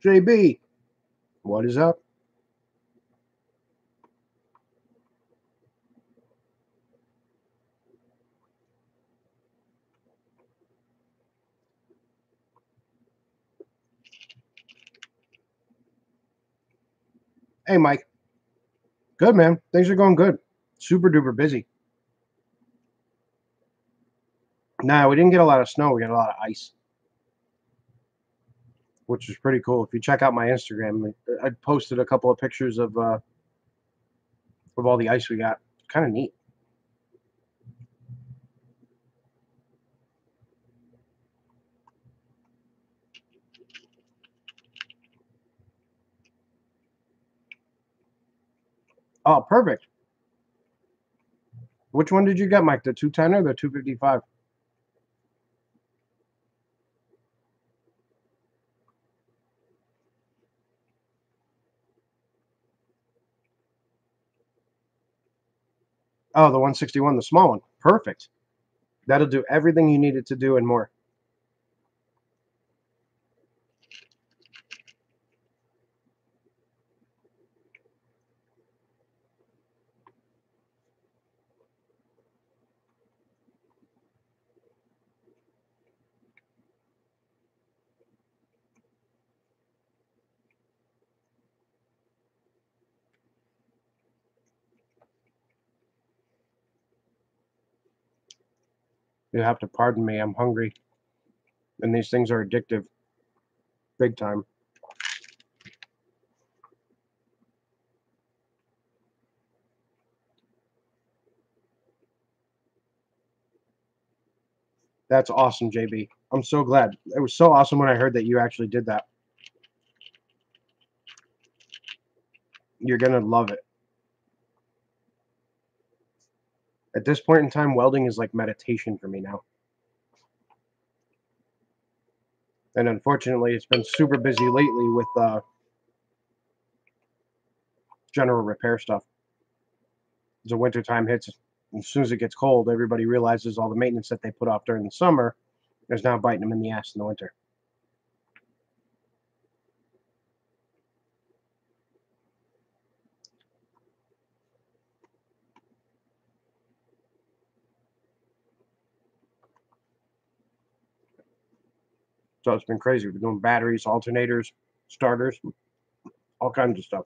JB, what is up? Hey, Mike. Good, man. Things are going good. Super duper busy. Nah, we didn't get a lot of snow. We got a lot of ice, which is pretty cool. If you check out my Instagram, I posted a couple of pictures of all the ice we got. Kind of neat. Oh, perfect. Which one did you get, Mike? The 210 or the 255? Oh, the 161, the small one. Perfect. That'll do everything you need it to do and more. You have to pardon me. I'm hungry. And these things are addictive. Big time. That's awesome, JB. I'm so glad. It was so awesome when I heard that you actually did that. You're going to love it. At this point in time, welding is like meditation for me now. And unfortunately, it's been super busy lately with general repair stuff. As the winter time hits, as soon as it gets cold, everybody realizes all the maintenance that they put off during the summer is now biting them in the ass in the winter. So it's been crazy. We're doing batteries, alternators, starters, all kinds of stuff.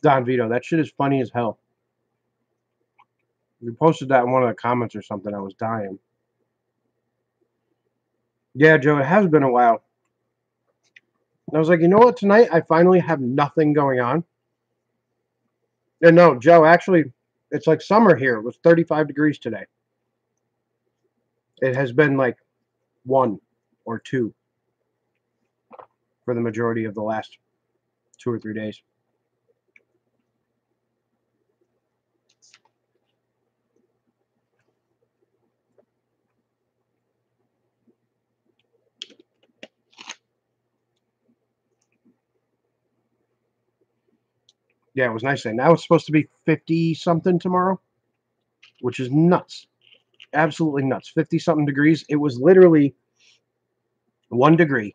Don Vito, that shit is funny as hell. You posted that in one of the comments or something. I was dying. Yeah, Joe, it has been a while. And I was like, you know what? Tonight I finally have nothing going on. And no, Joe, actually, it's like summer here. It was 35 degrees today. It has been like 1 or 2 for the majority of the last 2 or 3 days. Yeah, it was nice today. Now it's supposed to be 50 something tomorrow, which is nuts. Absolutely nuts. 50 something degrees. It was literally 1 degree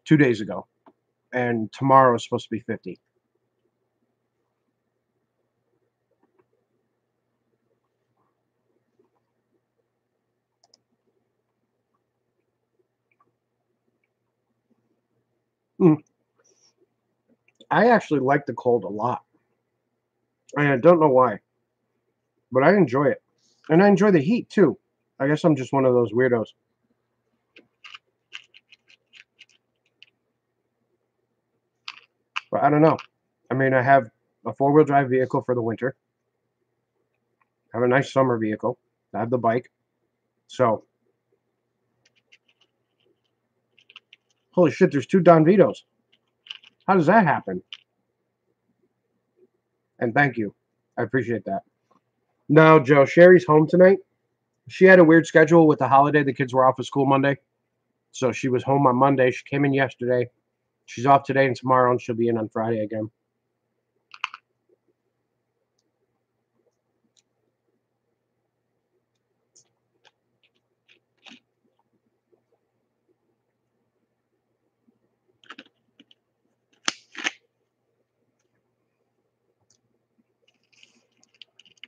2 days ago, and tomorrow is supposed to be 50. I actually like the cold a lot. And I don't know why, but I enjoy it. And I enjoy the heat too. I guess I'm just one of those weirdos. But I don't know. I mean, I have a 4-wheel drive vehicle for the winter. I have a nice summer vehicle. I have the bike. So, holy shit, there's 2 Don Vitos. How does that happen? And thank you. I appreciate that. No, Joe, Sherry's home tonight. She had a weird schedule with the holiday. The kids were off of school Monday. So she was home on Monday. She came in yesterday. She's off today and tomorrow, and she'll be in on Friday again.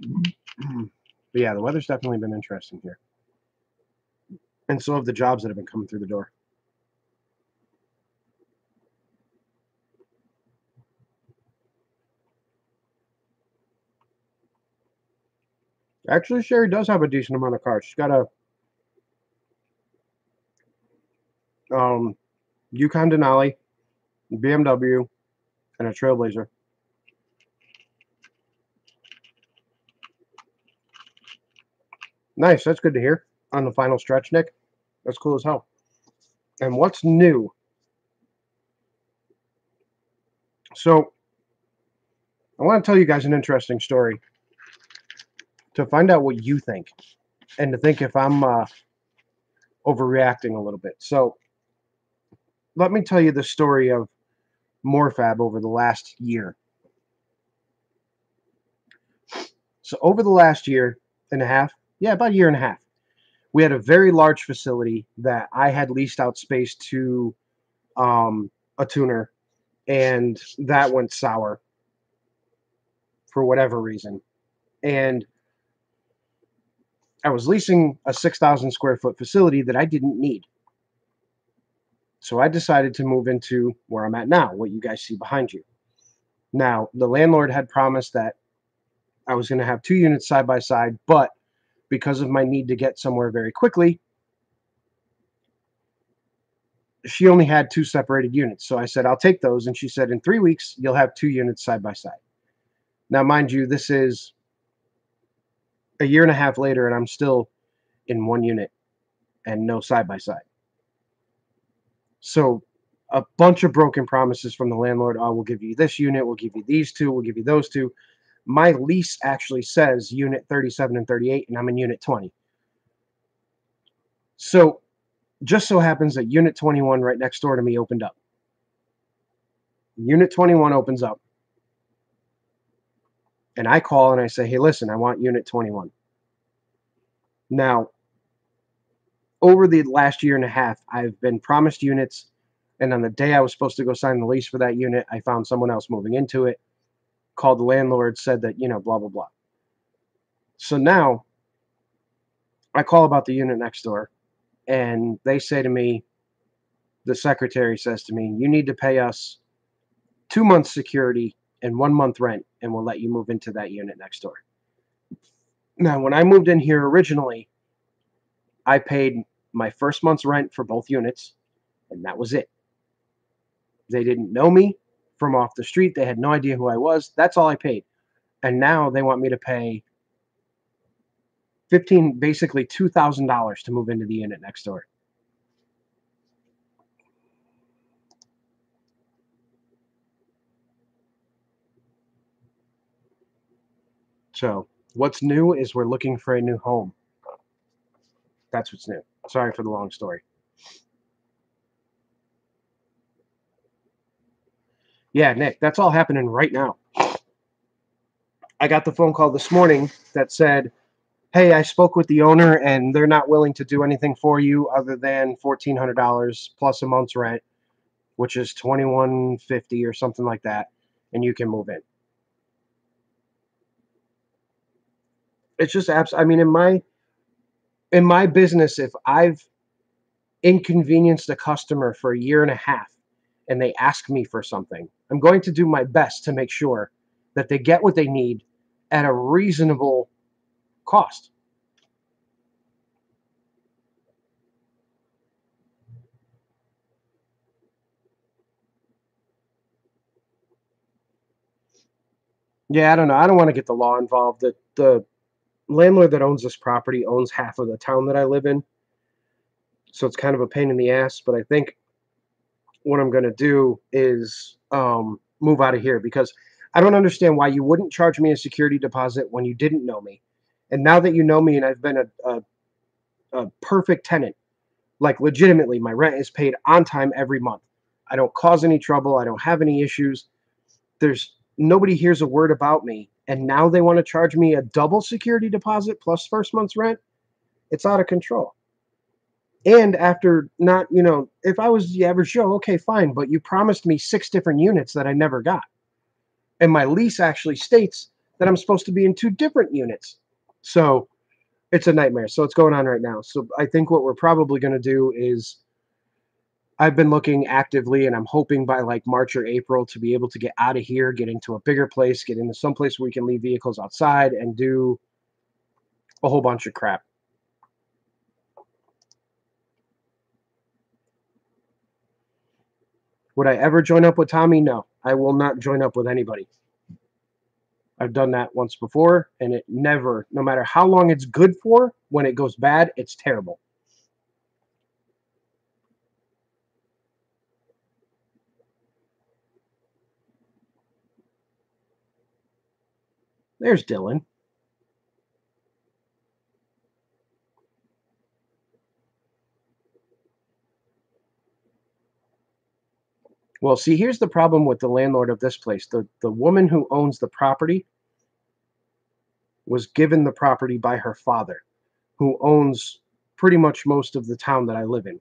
But yeah, the weather's definitely been interesting here. And so have the jobs that have been coming through the door. Actually, Sherry does have a decent amount of cars. She's got a Yukon Denali, BMW, and a Trailblazer. Nice. That's good to hear on the final stretch, Nick. That's cool as hell. And what's new? So, I want to tell you guys an interesting story to find out what you think and to think if I'm overreacting a little bit. So, let me tell you the story of Morfab over the last year. So, over the last year and a half, yeah, about a year and a half, we had a very large facility that I had leased out space to a tuner, and that went sour for whatever reason. And I was leasing a 6,000 square foot facility that I didn't need. So I decided to move into where I'm at now, what you guys see behind you. Now, the landlord had promised that I was going to have 2 units side by side, but because of my need to get somewhere very quickly, she only had 2 separated units. So I said, I'll take those. And she said, in 3 weeks, you'll have 2 units side by side. Now, mind you, this is a year and a half later, and I'm still in 1 unit and no side by side. So a bunch of broken promises from the landlord. Oh, we'll give you this unit. We'll give you these 2. We'll give you those 2. My lease actually says unit 37 and 38, and I'm in unit 20. So just so happens that unit 21 right next door to me opened up. Unit 21 opens up. And I call and I say, hey, listen, I want unit 21. Now, over the last year and a half, I've been promised units. And on the day I was supposed to go sign the lease for that unit, I found someone else moving into it, called the landlord, said that, blah, blah, blah. So now I call about the unit next door, and they say to me, the secretary says to me, you need to pay us 2 months security and 1 month rent, and we'll let you move into that unit next door. Now, when I moved in here originally, I paid my first month's rent for both units, and that was it. They didn't know me from off the street. They had no idea who I was. That's all I paid. And now they want me to pay basically $2,000 to move into the unit next door. So what's new is we're looking for a new home. That's what's new. Sorry for the long story. Yeah, Nick, that's all happening right now. I got the phone call this morning that said, hey, I spoke with the owner and they're not willing to do anything for you other than $1,400 plus a month's rent, which is $2,150 or something like that, and you can move in. It's just I mean, in my business, if I've inconvenienced a customer for a year and a half and they ask me for something, I'm going to do my best to make sure that they get what they need at a reasonable cost. Yeah, I don't know. I don't want to get the law involved. The landlord that owns this property owns half of the town that I live in. So it's kind of a pain in the ass, but I think what I'm going to do is move out of here because I don't understand why you wouldn't charge me a security deposit when you didn't know me. And now that you know me and I've been a perfect tenant, like legitimately, my rent is paid on time every month. I don't cause any trouble. I don't have any issues. There's nobody hears a word about me. And now they want to charge me a double security deposit plus first month's rent. It's out of control. And after not, if I was the average Joe, okay, fine. But you promised me 6 different units that I never got. And my lease actually states that I'm supposed to be in 2 different units. So it's a nightmare. So it's going on right now. So I think what we're probably going to do is, I've been looking actively, and I'm hoping by like March or April to be able to get out of here, get into a bigger place, get into some place where we can leave vehicles outside and do a whole bunch of crap. Would I ever join up with Tommy? No, I will not join up with anybody. I've done that once before, and it never, no matter how long it's good for, when it goes bad, it's terrible. There's Dylan. Well, see, here's the problem with the landlord of this place. The woman who owns the property was given the property by her father, who owns pretty much most of the town that I live in.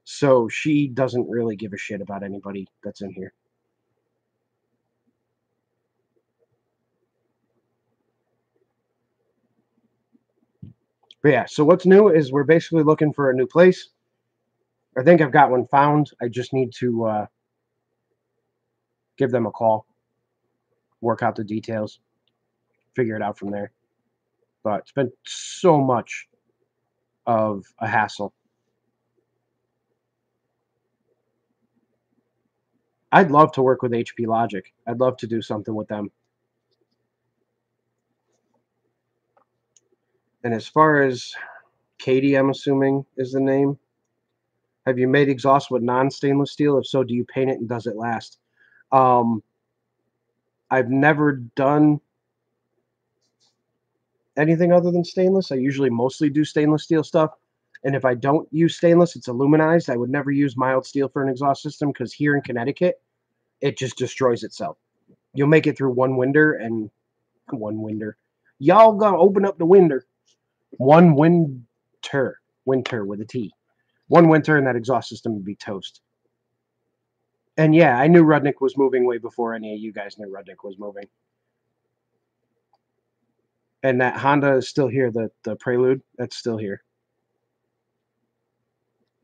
So she doesn't really give a shit about anybody that's in here. But yeah, so what's new is we're basically looking for a new place. I think I've got one found. I just need to give them a call, work out the details, figure it out from there. But it's been so much of a hassle. I'd love to work with HP Logic. I'd love to do something with them. And as far as Katie, I'm assuming is the name. Have you made exhaust with non-stainless steel? If so, do you paint it and does it last? I've never done anything other than stainless. I usually mostly do stainless steel stuff. And if I don't use stainless, it's aluminized. I would never use mild steel for an exhaust system because here in Connecticut, it just destroys itself. You'll make it through one winter. Y'all gonna open up the window. One winter with a T. One winter and that exhaust system would be toast. And yeah, I knew Rudnick was moving way before any of you guys knew Rudnick was moving. And that Honda is still here, the Prelude, that's still here.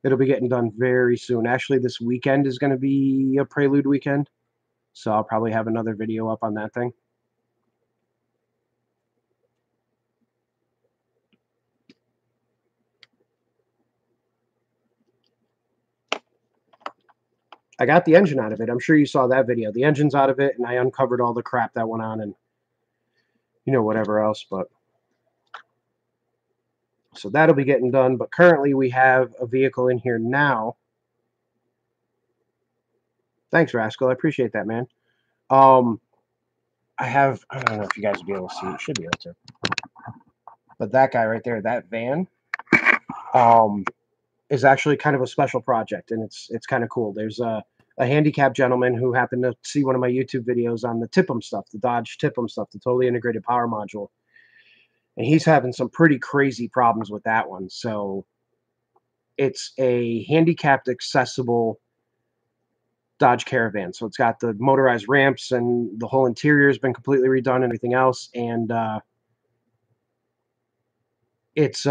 It'll be getting done very soon. Actually, this weekend is going to be a Prelude weekend. So I'll probably have another video up on that thing. I got the engine out of it. I'm sure you saw that video. The engine's out of it, and I uncovered all the crap that went on and, you know, whatever else. But so that'll be getting done. But currently we have a vehicle in here now. Thanks, Rascal. I appreciate that, man. I don't know if you guys will be able to see. You should be able to. But that guy right there, that van, is actually kind of a special project, and it's kind of cool. There's a handicapped gentleman who happened to see one of my YouTube videos on the Tip'em stuff, the Dodge Tip'em stuff, the totally integrated power module. And he's having some pretty crazy problems with that one. So it's a handicapped accessible Dodge Caravan. So it's got the motorized ramps, and the whole interior has been completely redone and everything else. And it's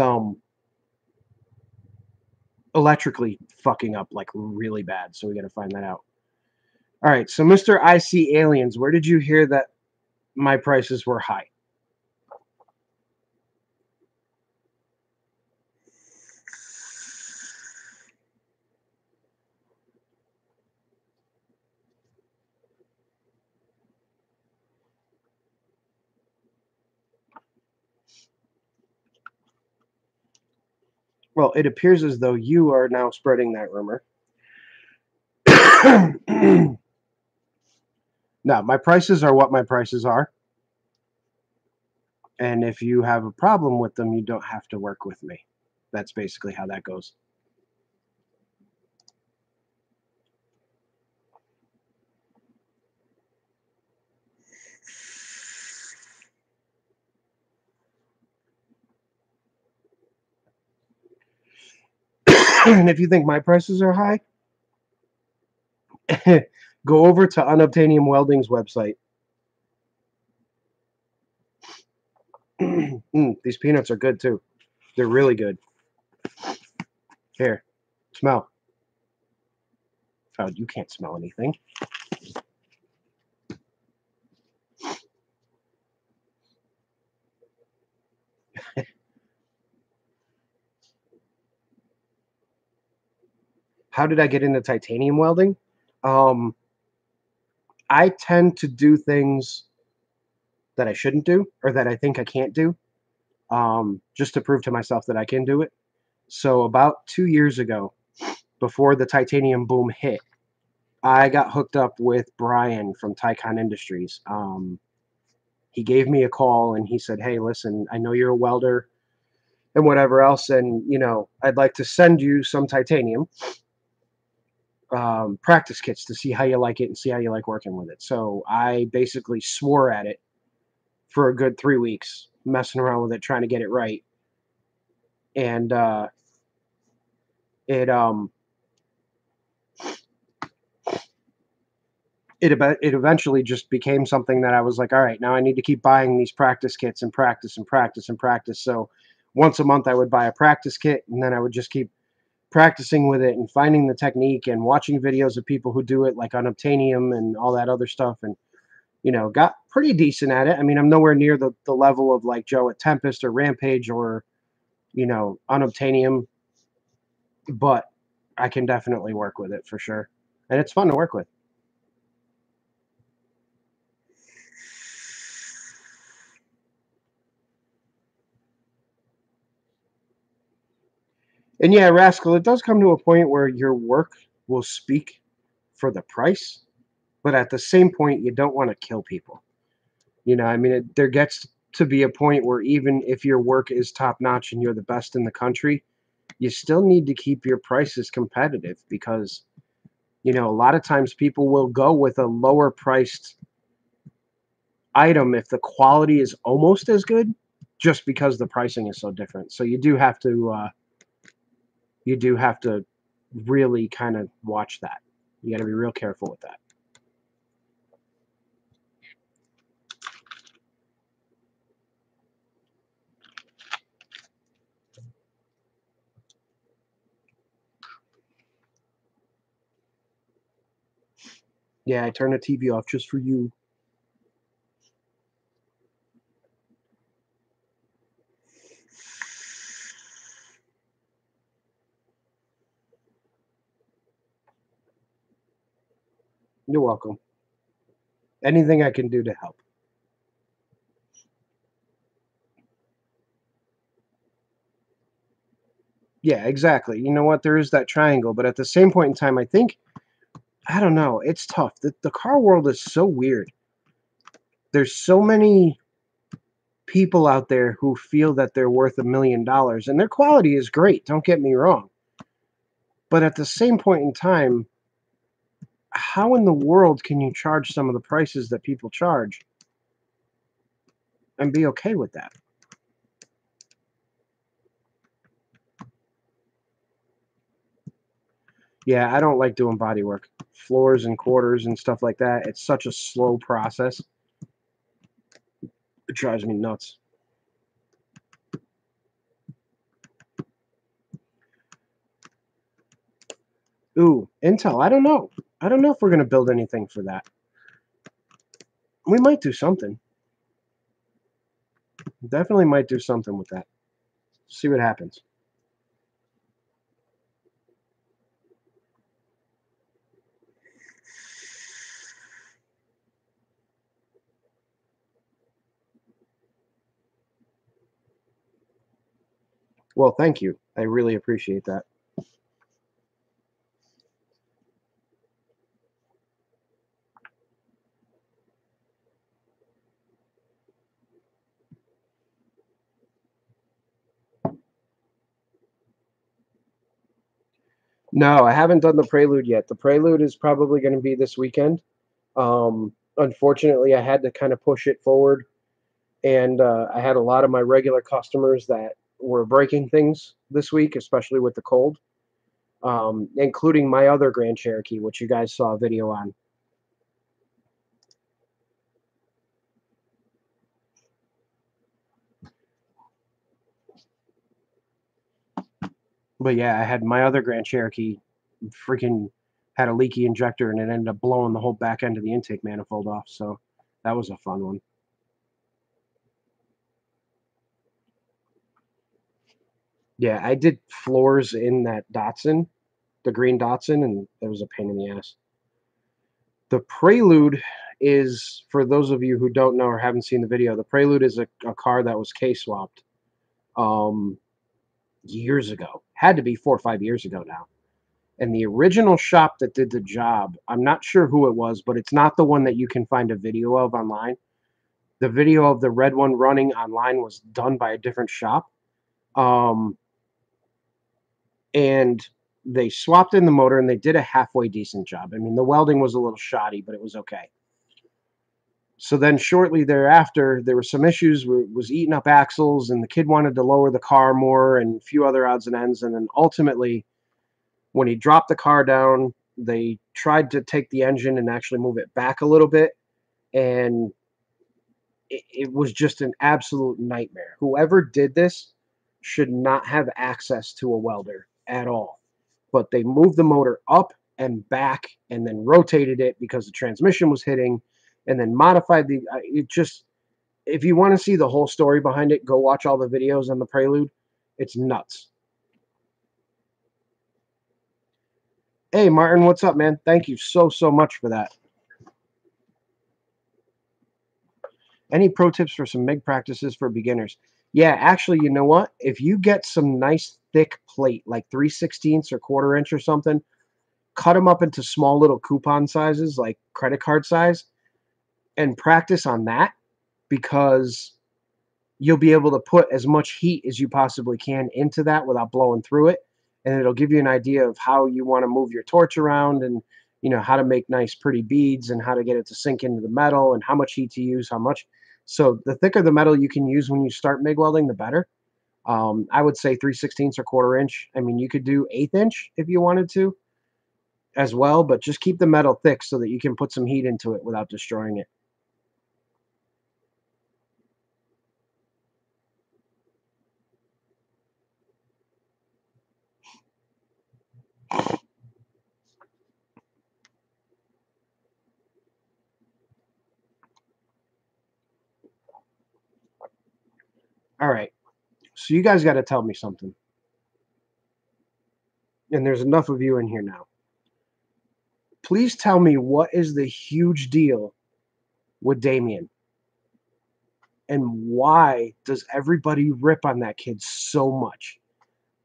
electrically fucking up like really bad. So we got to find that out. All right. So Mr. I See Aliens, where did you hear that my prices were high? Well, it appears as though you are now spreading that rumor. Now, my prices are what my prices are. And if you have a problem with them, you don't have to work with me. That's basically how that goes. And if you think my prices are high, go over to Unobtainium Welding's website. These peanuts are good too. They're really good. Here, smell. Oh, you can't smell anything. How did I get into titanium welding? Um, I tend to do things that I shouldn't do or that I think I can't do, just to prove to myself that I can do it. So about 2 years ago, before the titanium boom hit, I got hooked up with Brian from Tycon Industries. He gave me a call and he said, "Hey, listen, I know you're a welder and whatever else, and I'd like to send you some titanium practice kits to see how you like it and see how you like working with it." So I basically swore at it for a good 3 weeks, messing around with it, trying to get it right, and it it eventually just became something that I was like, all right, now I need to keep buying these practice kits and practice and practice and practice. So once a month I would buy a practice kit, and then I would just keep practicing with it and finding the technique and watching videos of people who do it, like unobtainium and all that other stuff, and got pretty decent at it. I mean, I'm nowhere near the level of like Joe at Tempest or Rampage or unobtainium, but I can definitely work with it for sure, and it's fun to work with. And yeah, Rascal, it does come to a point where your work will speak for the price, but at the same point, you don't want to kill people. I mean, there gets to be a point where even if your work is top notch and you're the best in the country, you still need to keep your prices competitive because, a lot of times people will go with a lower priced item if the quality is almost as good just because the pricing is so different. So you do have to really kind of watch that. You got to be real careful with that. Yeah, I turned the TV off just for you. You're welcome. Anything I can do to help. Yeah, exactly. You know what? There is that triangle, but at the same point in time, I think I don't know. It's tough. The car world is so weird. There's so many people out there who feel that they're worth $1 million, and their quality is great. Don't get me wrong. But at the same point in time, how in the world can you charge some of the prices that people charge and be okay with that? Yeah, I don't like doing body work. Floors and quarters and stuff like that. It's such a slow process. It drives me nuts. Ooh, Intel. I don't know. I don't know if we're going to build anything for that. We might do something. Definitely might do something with that. See what happens. Well, thank you. I really appreciate that. No, I haven't done the prelude yet. The prelude is probably going to be this weekend. Unfortunately, I had to kind of push it forward, and I had a lot of my regular customers that were breaking things this week, especially with the cold, including my other Grand Cherokee, which you guys saw a video on. But yeah, I had my other Grand Cherokee freaking had a leaky injector, and it ended up blowing the whole back end of the intake manifold off. So that was a fun one. Yeah, I did floors in that Datsun, the green Datsun, and it was a pain in the ass. The Prelude is, for those of you who don't know or haven't seen the video, the Prelude is a car that was K-swapped um, years ago. Had to be 4 or 5 years ago now. And the original shop that did the job, I'm not sure who it was, but it's not the one that you can find a video of online. The video of the red one running online was done by a different shop. Um, and they swapped in the motor and they did a halfway decent job. I mean, the welding was a little shoddy, but it was okay. So then shortly thereafter, there were some issues, was eating up axles, and the kid wanted to lower the car more and a few other odds and ends. And then ultimately, when he dropped the car down, they tried to take the engine and actually move it back a little bit. And it was just an absolute nightmare. Whoever did this should not have access to a welder at all. But they moved the motor up and back and then rotated it because the transmission was hitting, and then modified it just, if you want to see the whole story behind it, go watch all the videos on the Prelude. It's nuts. Hey, Martin, what's up, man? Thank you so much for that. Any pro tips for some MIG practices for beginners? Yeah, actually, you know what? If you get some nice thick plate, like 3/16 or 1/4 inch or something, cut them up into small little coupon sizes, like credit card size, and practice on that, because you'll be able to put as much heat as you possibly can into that without blowing through it. And it'll give you an idea of how you want to move your torch around, and how to make nice pretty beads and how to get it to sink into the metal and how much heat to use, how much. So the thicker the metal you can use when you start MIG welding, the better. I would say 3/16 or 1/4 inch. I mean, you could do 1/8 inch if you wanted to as well, but just keep the metal thick so that you can put some heat into it without destroying it. All right. So you guys got to tell me something. And there's enough of you in here now. Please tell me, what is the huge deal with Damien? And why does everybody rip on that kid so much?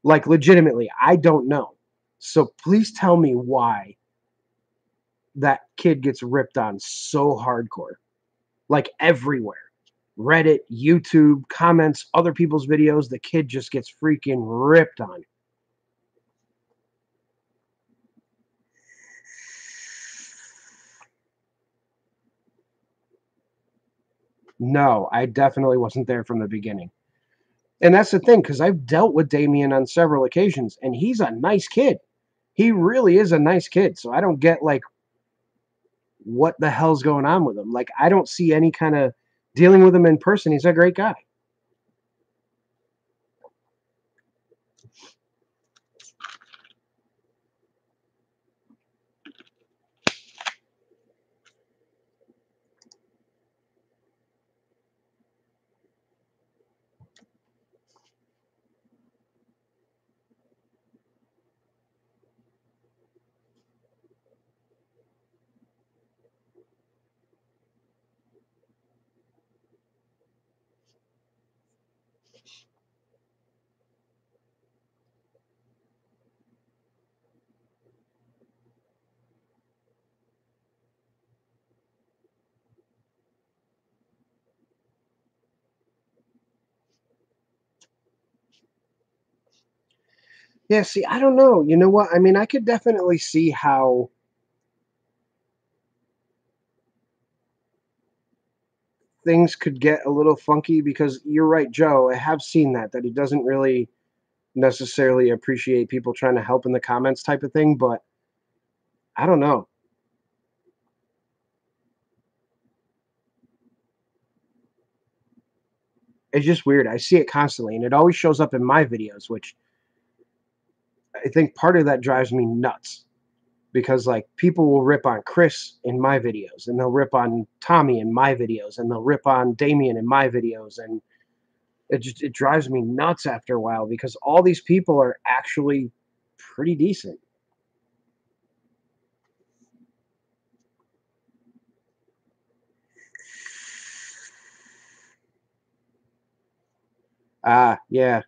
Like, legitimately, I don't know. So please tell me why that kid gets ripped on so hardcore. Like, everywhere. Reddit, YouTube, comments, other people's videos, the kid just gets freaking ripped on. No, I definitely wasn't there from the beginning. And that's the thing, because I've dealt with Damien on several occasions, and he's a nice kid. He really is a nice kid. So I don't get, like, what the hell's going on with him. Like, I don't see any kind of dealing with him in person. He's a great guy. Yeah, see, I don't know. You know what? I mean, I could definitely see how things could get a little funky, because you're right, Joe. I have seen that he doesn't really necessarily appreciate people trying to help in the comments type of thing, but I don't know. It's just weird. I see it constantly, and it always shows up in my videos, which I think part of that drives me nuts because like people will rip on Chris in my videos and they'll rip on Tommy in my videos and they'll rip on Damien in my videos, and it drives me nuts after a while because all these people are actually pretty decent. Ah, yeah.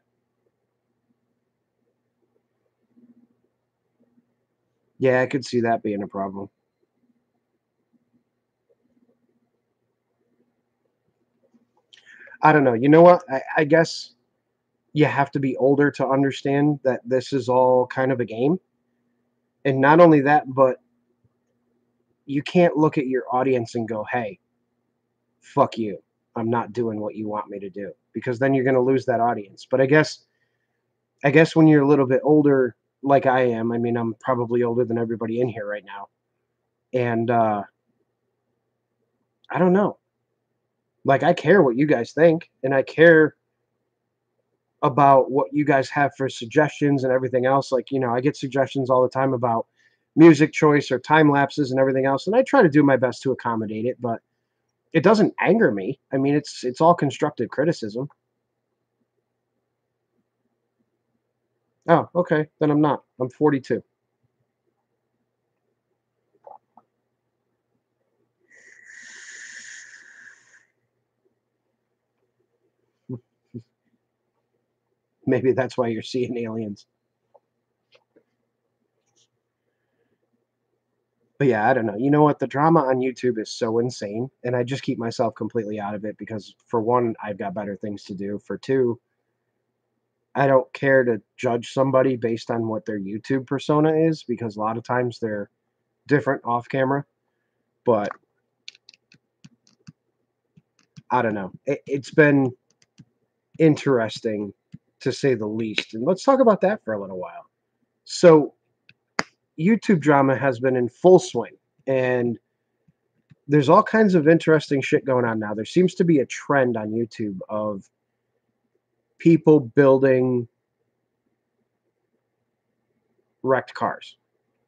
Yeah, I could see that being a problem. I don't know. You know what? I guess you have to be older to understand that this is all kind of a game. And not only that, but you can't look at your audience and go, hey, fuck you. I'm not doing what you want me to do. Because then you're gonna lose that audience. But I guess when you're a little bit older, like I am, I mean I'm probably older than everybody in here right now. And I don't know. Like I care what you guys think, and I care about what you guys have for suggestions and everything else. Like, I get suggestions all the time about music choice or time lapses and everything else, and I try to do my best to accommodate it, but it doesn't anger me. I mean, it's all constructive criticism. Oh, okay, then I'm not. I'm 42. Maybe that's why you're seeing aliens. But yeah, I don't know. You know what? The drama on YouTube is so insane, and I just keep myself completely out of it because, for one, I've got better things to do. For two, I don't care to judge somebody based on what their YouTube persona is because a lot of times they're different off camera. But I don't know. It's been interesting to say the least. And let's talk about that for a little while. So, YouTube drama has been in full swing, and there's all kinds of interesting shit going on now. There seems to be a trend on YouTube of people building wrecked cars.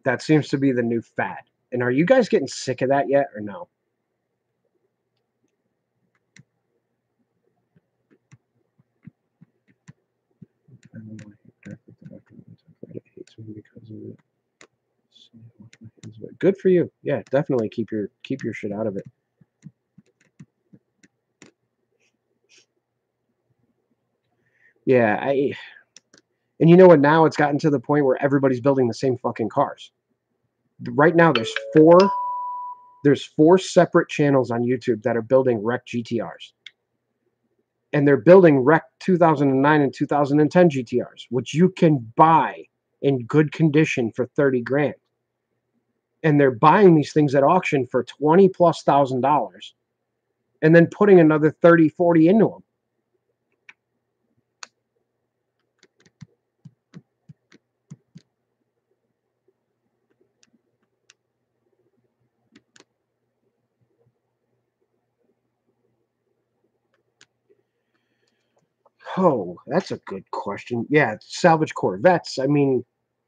That seems to be the new fad. And are you guys getting sick of that yet or no? I don't know. It hates me because of it. Good for you. Yeah, definitely keep your shit out of it. Yeah, and you know what? Now it's gotten to the point where everybody's building the same fucking cars. Right now, there's four separate channels on YouTube that are building wrecked GTRs, and they're building wrecked 2009 and 2010 GTRs, which you can buy in good condition for 30 grand. And they're buying these things at auction for 20 plus $1,000 and then putting another 30, 40 into them. Oh, that's a good question. Yeah, salvage Corvettes. I mean,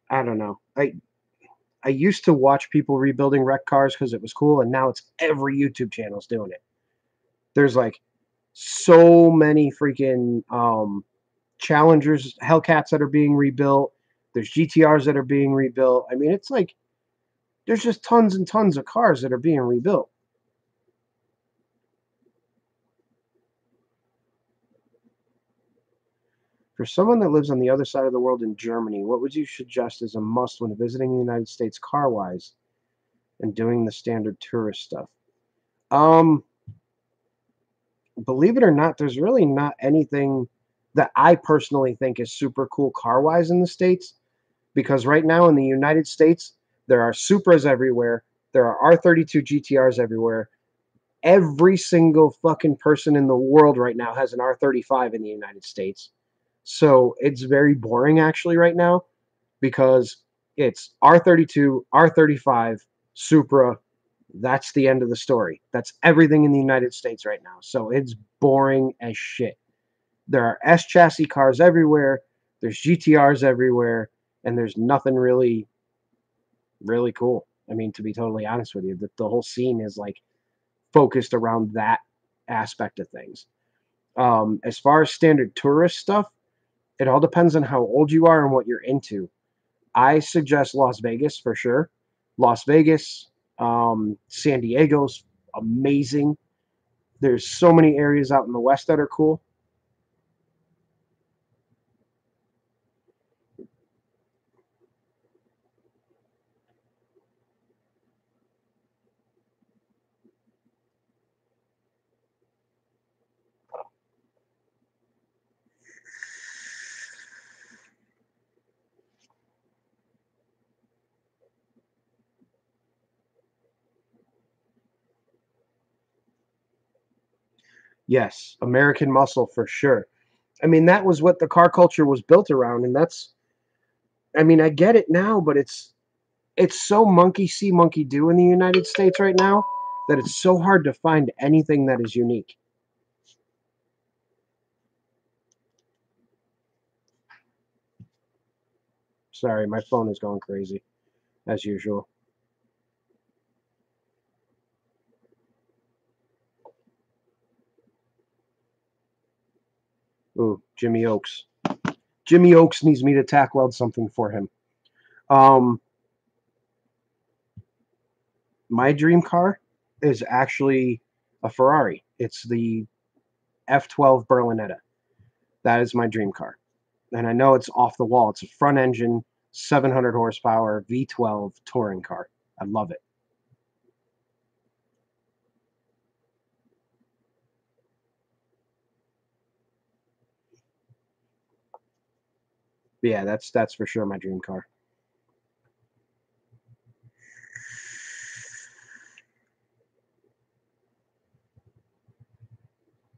I don't know. I used to watch people rebuilding wrecked cars because it was cool, and now it's every YouTube channel's doing it. There's like so many freaking Challengers, Hellcats that are being rebuilt. There's GTRs that are being rebuilt. I mean, it's like there's just tons and tons of cars that are being rebuilt. For someone that lives on the other side of the world in Germany, what would you suggest as a must when visiting the United States car-wise and doing the standard tourist stuff? Um, Believe it or not, there's really not anything that I personally think is super cool car-wise in the States, because right now in the United States, there are Supras everywhere. There are R32 GTRs everywhere. Every single fucking person in the world right now has an R35 in the United States. So it's very boring actually right now because it's R32, R35, Supra. That's the end of the story. That's everything in the United States right now. So it's boring as shit. There are S chassis cars everywhere. There's GTRs everywhere. and there's nothing really cool. I mean, to be totally honest with you, the whole scene is like focused around that aspect of things. As far as standard tourist stuff, it all depends on how old you are and what you're into. I suggest Las Vegas for sure. Las Vegas, San Diego's amazing. There's so many areas out in the West that are cool. Yes, American muscle for sure. I mean, that was what the car culture was built around, and that's. I mean, I get it now, but it's so monkey see, monkey do in the United States right now that it's so hard to find anything that is unique. Sorry, my phone is going crazy as usual. Ooh, Jimmy Oaks. Jimmy Oaks needs me to tack weld something for him. Um, my dream car is actually a Ferrari. It's the F12 Berlinetta. That is my dream car. And I know it's off the wall. It's a front engine, 700 horsepower, V12 touring car. I love it. But yeah, that's for sure my dream car.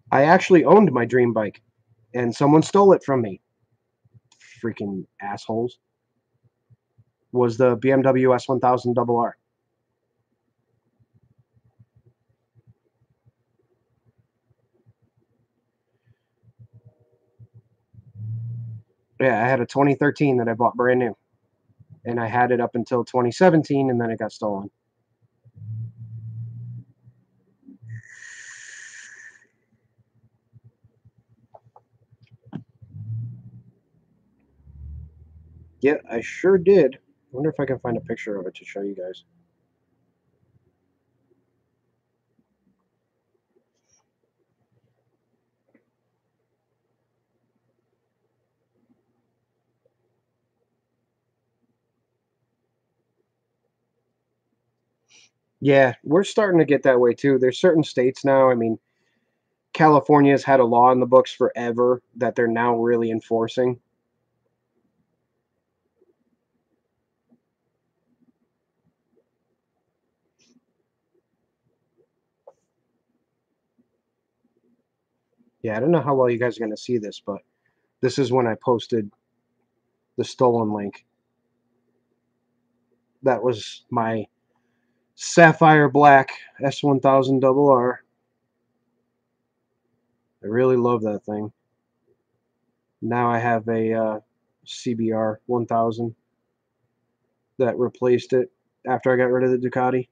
I actually owned my dream bike, and someone stole it from me. Freaking assholes. Was the BMW S1000 R. Yeah, I had a 2013 that I bought brand new, and I had it up until 2017, and then it got stolen. Yeah, I sure did. I wonder if I can find a picture of it to show you guys. Yeah, we're starting to get that way too. There's certain states now. I mean, California's had a law in the books forever that they're now really enforcing. Yeah, I don't know how well you guys are going to see this, but this is when I posted the stolen link. That was my sapphire black S1000 R. I really love that thing. Now I have a CBR 1000 that replaced it after I got rid of the Ducati.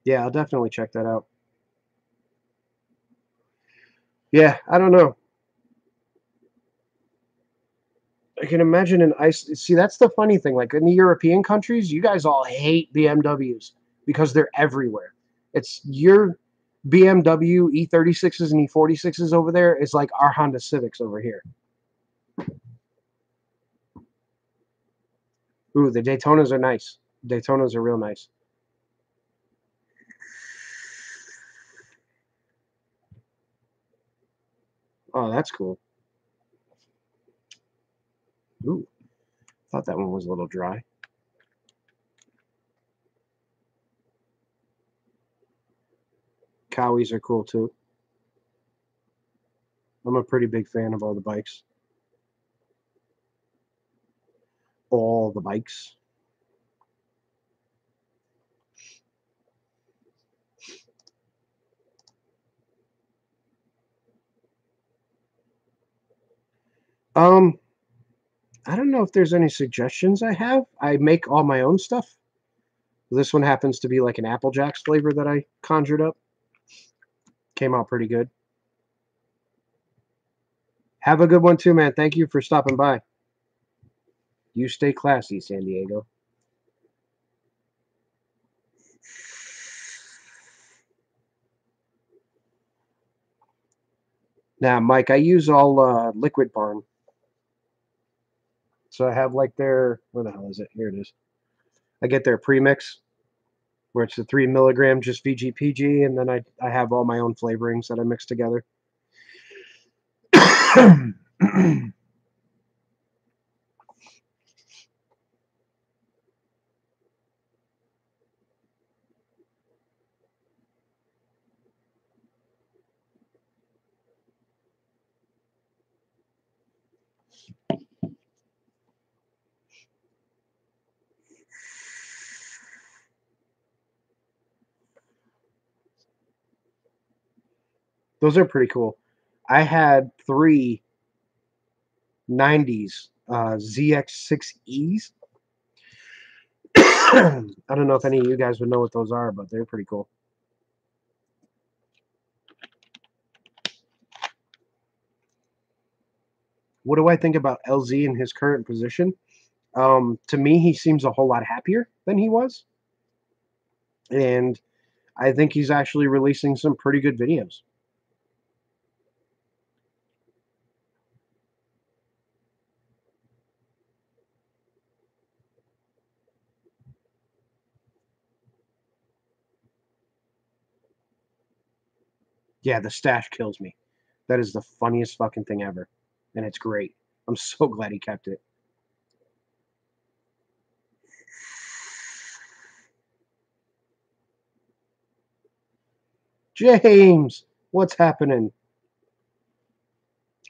Yeah, I'll definitely check that out. Yeah, I don't know. I can imagine an ice. See, that's the funny thing. Like in the European countries, you guys all hate BMWs because they're everywhere. It's your BMW E36s and E46s over there is like our Honda Civics over here. Ooh, the Daytonas are nice. Daytonas are real nice. Oh, that's cool. Ooh, thought that one was a little dry. Cowies are cool too. I'm a pretty big fan of all the bikes. all the bikes. I don't know if there's any suggestions I have. I make all my own stuff. This one happens to be like an Apple Jacks flavor that I conjured up. Came out pretty good. Have a good one too, man. Thank you for stopping by. You stay classy, San Diego. Now, Mike, I use all Liquid Barn. So I have like their, where the hell is it? Here it is. I get their premix, where it's the 3 milligram just VGPG, and then I have all my own flavorings that I mix together. Those are pretty cool. I had 3 90s ZX6Es. I don't know if any of you guys would know what those are, but they're pretty cool. What do I think about LZ in his current position? To me, he seems a whole lot happier than he was. And I think he's actually releasing some pretty good videos. Yeah, the stash kills me. That is the funniest fucking thing ever. And it's great. I'm so glad he kept it. James, what's happening?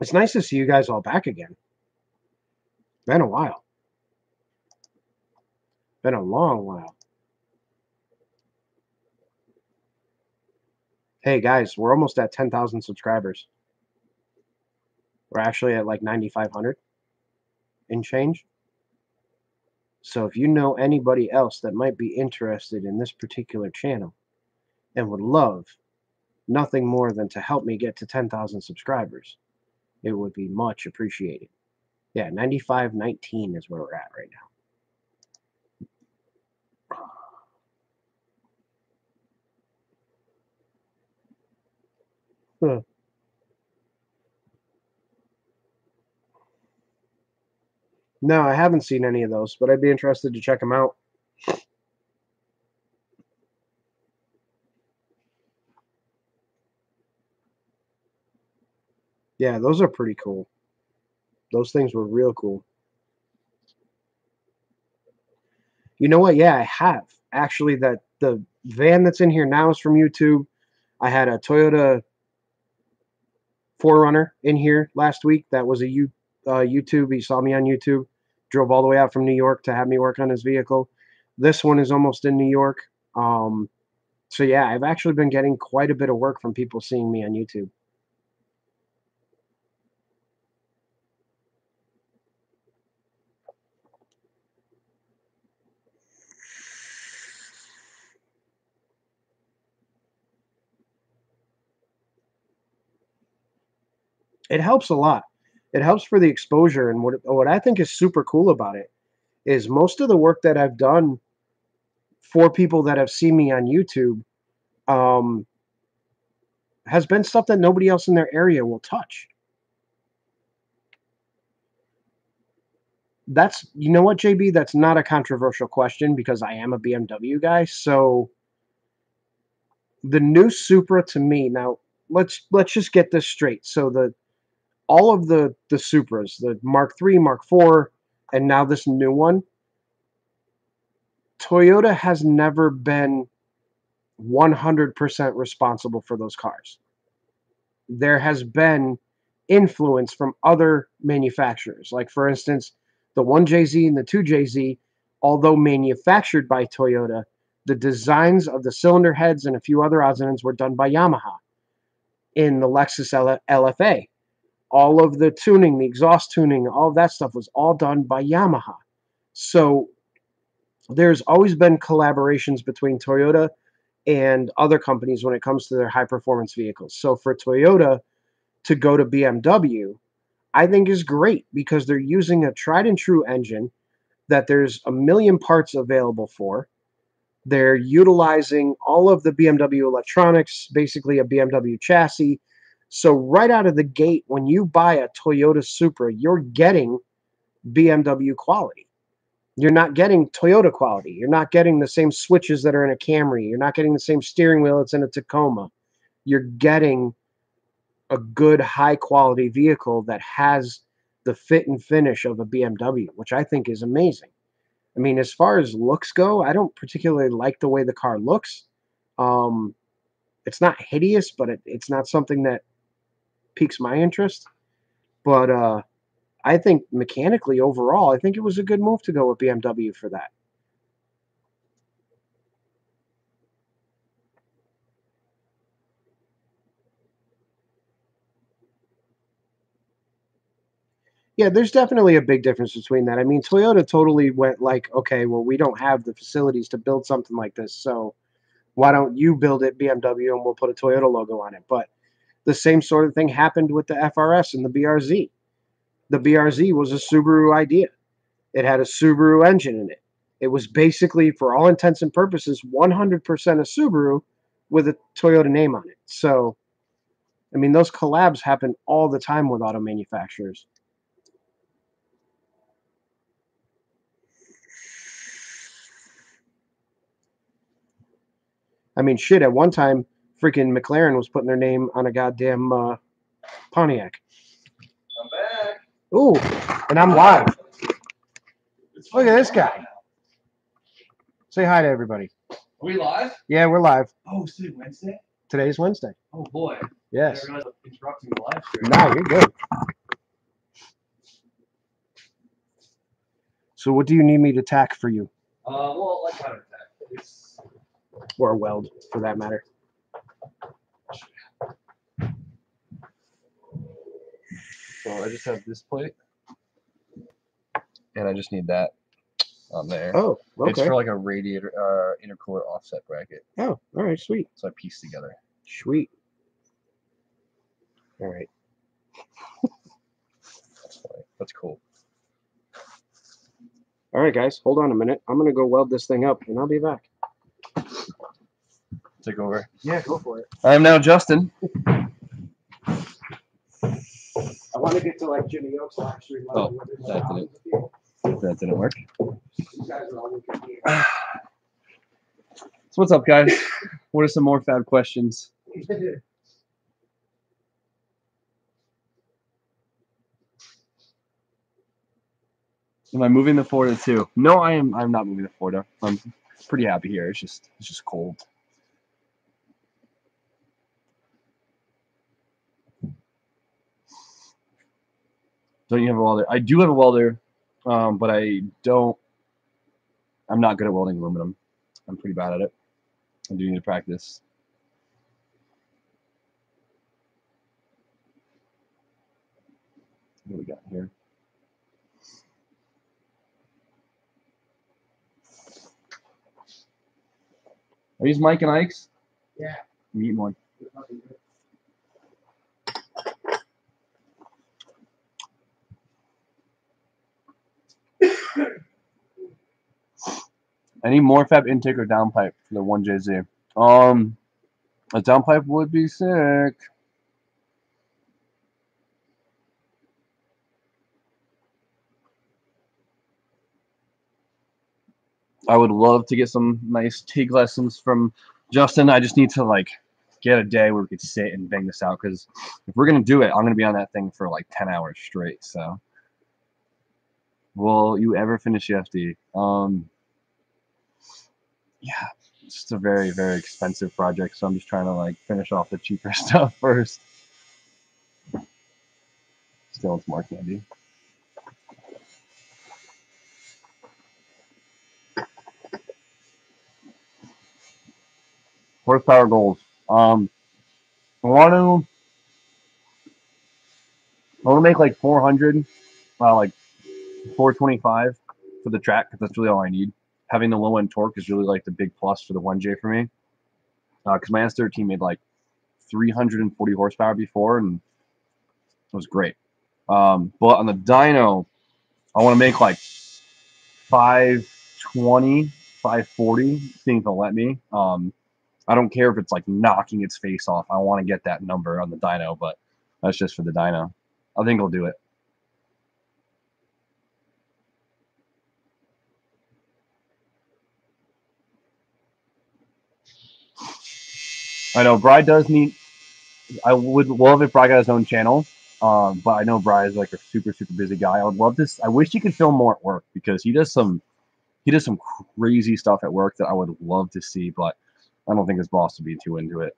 It's nice to see you guys all back again. Been a while. Been a long while. Hey guys, we're almost at 10,000 subscribers. We're actually at like 9,500 and change. So if you know anybody else that might be interested in this particular channel and would love nothing more than to help me get to 10,000 subscribers, it would be much appreciated. Yeah, 9519 is where we're at right now. Huh. No, I haven't seen any of those, but I'd be interested to check them out. Yeah, those are pretty cool. Those things were real cool. You know what? Yeah, I have. Actually, that the van that's in here now is from YouTube. I had a Toyota 4Runner in here last week. That was a YouTube. He saw me on YouTube. Drove all the way out from New York to have me work on his vehicle. This one is almost in New York. So yeah, I've actually been getting quite a bit of work from people seeing me on YouTube. It helps a lot. It helps for the exposure, and what I think is super cool about it is most of the work that I've done for people that have seen me on YouTube um, has been stuff that nobody else in their area will touch. That's, you know what, JB, that's not a controversial question because I am a BMW guy. So the new Supra to me, now let's just get this straight. So all of the Supras, the Mark III, Mark IV, and now this new one, Toyota has never been 100% responsible for those cars. There has been influence from other manufacturers. Like, for instance, The 1JZ and the 2JZ, although manufactured by Toyota, the designs of the cylinder heads and a few other odds and ends were done by Yamaha in the Lexus LFA. All of the tuning, the exhaust tuning, all of that stuff was all done by Yamaha. So there's always been collaborations between Toyota and other companies when it comes to their high performance vehicles. So for Toyota to go to BMW, I think is great because they're using a tried and true engine that there's a million parts available for. They're utilizing all of the BMW electronics, basically a BMW chassis. So right out of the gate, when you buy a Toyota Supra, you're getting BMW quality. You're not getting Toyota quality. You're not getting the same switches that are in a Camry. You're not getting the same steering wheel that's in a Tacoma. You're getting a good, high-quality vehicle that has the fit and finish of a BMW, which I think is amazing. I mean, as far as looks go, I don't particularly like the way the car looks. It's not hideous, but it's not something that piques my interest. But I think mechanically, overall, I think it was a good move to go with BMW for that. Yeah, there's definitely a big difference between that. I mean, Toyota totally went like, okay, well, we don't have the facilities to build something like this, so why don't you build it, BMW, and we'll put a Toyota logo on it. But the same sort of thing happened with the FRS and the BRZ. The BRZ was a Subaru idea. It had a Subaru engine in it. It was basically, for all intents and purposes, 100% a Subaru with a Toyota name on it. So, I mean, those collabs happen all the time with auto manufacturers. I mean, shit, at one time, freaking McLaren was putting their name on a goddamn Pontiac. I'm back. Ooh, and I'm live. Look at this guy. Say hi to everybody. Are we live? Yeah, we're live. Oh, is today Wednesday? Today's Wednesday. Oh boy. Yes. I realized I'm interrupting the live stream. No, you're good. So what do you need me to tack for you? Well, like counterattack. It's Or weld, for that matter. so I just have this plate, and I just need that on there. Oh, okay. It's for like a radiator, intercooler offset bracket. Oh, all right, sweet. So I pieced together. Sweet. All right. That's funny. That's cool. All right, guys, hold on a minute. I'm going to go weld this thing up, and I'll be back. Take over. Yeah, go for it. I am now Justin. I want to get to, like, Jimmy Oaks last stream. Oh, that didn't work. You guys are all looking here. So what's up, guys? What are some more fab questions? Am I moving the Florida too? No, I'm not moving to Florida. I'm pretty happy here. It's just cold. Don't you have a welder? I do have a welder, but I'm not good at welding aluminum. I'm pretty bad at it. I do need to practice. What do we got here? Are these Mike and Ike's? Yeah. I'm eating one. I need more fab intake or downpipe for the 1JZ. A downpipe would be sick. I would love to get some nice TIG lessons from Justin. I just need to like get a day where we could sit and bang this out, because if we're gonna do it, I'm gonna be on that thing for like 10 hours straight. So, will you ever finish the FD? Yeah, it's just a very, very expensive project, so I'm just trying to like finish off the cheaper stuff first. Still, some more candy. Horsepower goals. I want to make like 400, like 425 for the track because that's really all I need. Having the low end torque is really like the big plus for the 1J for me. Because my S13 made like 340 horsepower before and it was great. But on the dyno, I want to make like 520, 540, seeing if they'll let me. I don't care if it's like knocking its face off. I want to get that number on the dyno, but that's just for the dyno. I think I'll do it. I know Bri does need. I would love if Bri got his own channel, but I know Bri is like a super busy guy. I would love this. I wish he could film more at work because he does some crazy stuff at work that I would love to see, but I don't think his boss would be too into it.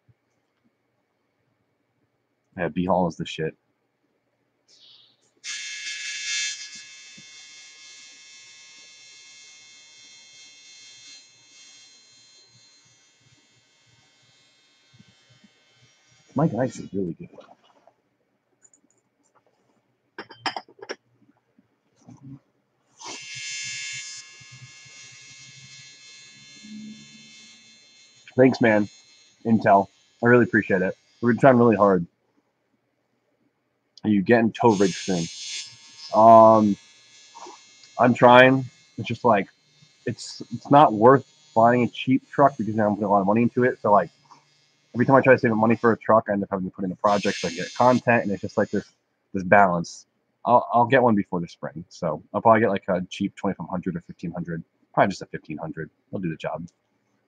Yeah, B Hall is the shit. Mike Ice is really good. Thanks, man. Intel. I really appreciate it. We've been trying really hard. Are you getting tow rig soon? I'm trying. It's just like it's not worth buying a cheap truck because now I'm putting a lot of money into it. So like every time I try to save money for a truck, I end up having to put in a project so I get content, and it's just like this balance. I'll get one before the spring, so I'll probably get like a cheap 2500 or 1500. Probably just a 1500. I'll do the job.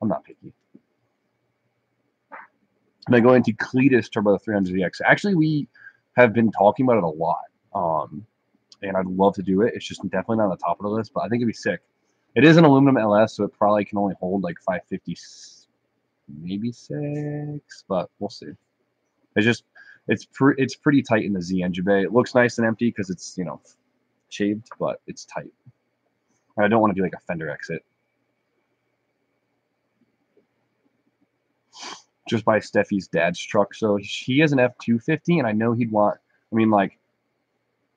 I'm not picky. And I go into Cletus Turbo 300ZX. Actually, we have been talking about it a lot, and I'd love to do it. It's just definitely not on the top of the list, but I think it'd be sick. It is an aluminum LS, so it probably can only hold like 550, maybe 6, but we'll see. It's pretty tight in the Z engine bay. It looks nice and empty because it's shaved, but it's tight. And I don't want to do like a fender exit. Just buy Steffi's dad's truck. So he has an F250, and I know he'd want. I mean, like,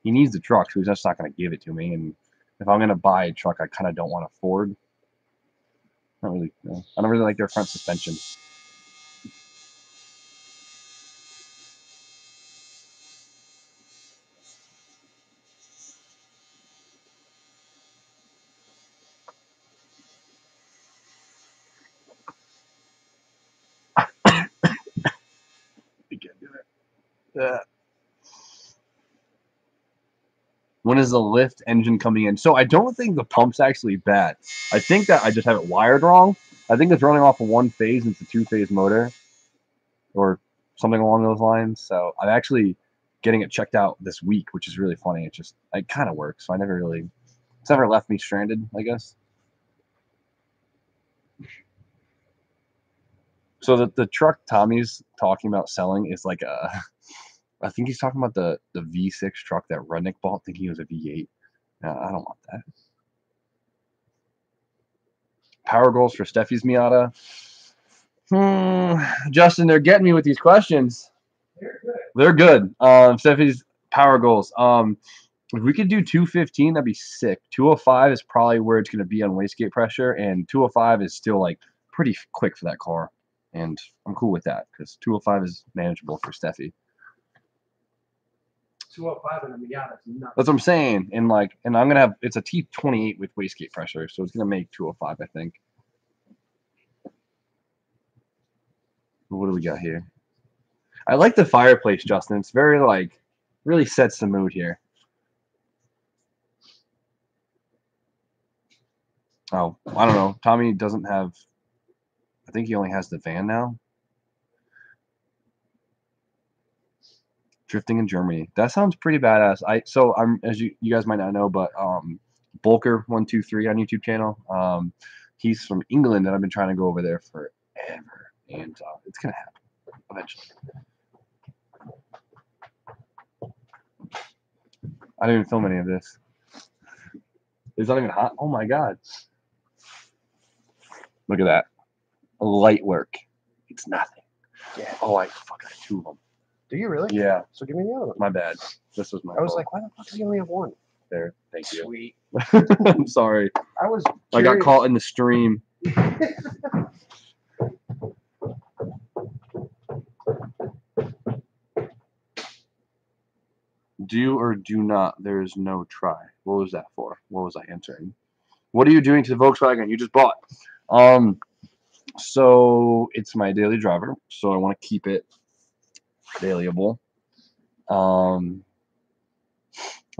he needs the truck, so he's just not going to give it to me. And if I'm going to buy a truck, I kind of don't want a Ford. Not really. I don't really like their front suspension. When is the lift engine coming in? So I don't think the pump's actually bad. I think that I just have it wired wrong. I think it's running off of one phase and it's a two-phase motor or something along those lines. So I'm actually getting it checked out this week, which is really funny. It kind of works. So it's never left me stranded, I guess. So the truck Tommy's talking about selling is like I think he's talking about the V6 truck that Redneck bought thinking it was a V8. I don't want that. Power goals for Steffi's Miata. Justin, they're getting me with these questions. They're good. Steffi's power goals. If we could do 215, that'd be sick. 205 is probably where it's going to be on wastegate pressure, and 205 is still like pretty quick for that car, and I'm cool with that because 205 is manageable for Steffi. 205 in a Miata is nuts. That's what I'm saying. And I'm gonna have it's a T28 with wastegate pressure, so it's gonna make 205, I think. What do we got here? I like the fireplace, Justin. It's very really sets the mood here. Oh, I don't know. Tommy doesn't have. I think he only has the van now. Drifting in Germany. That sounds pretty badass. I'm as you guys might not know, but Bulker123 on YouTube channel. He's from England, and I've been trying to go over there forever, and it's gonna happen eventually. I didn't even film any of this. It's not even hot. Oh my god! Look at that, light work. It's nothing. Yeah. Oh, I fucking have 2 of them. Do you really? Yeah. So give me the other one. My bad. This was my I was fault. like, why the fuck does he only have one? There. Thank you. Sweet. I'm sorry. I was. I got caught in the stream. Do or do not. There is no try. What was that for? What was I answering? What are you doing to the Volkswagen you just bought? So it's my daily driver. So I want to keep it dailyable. The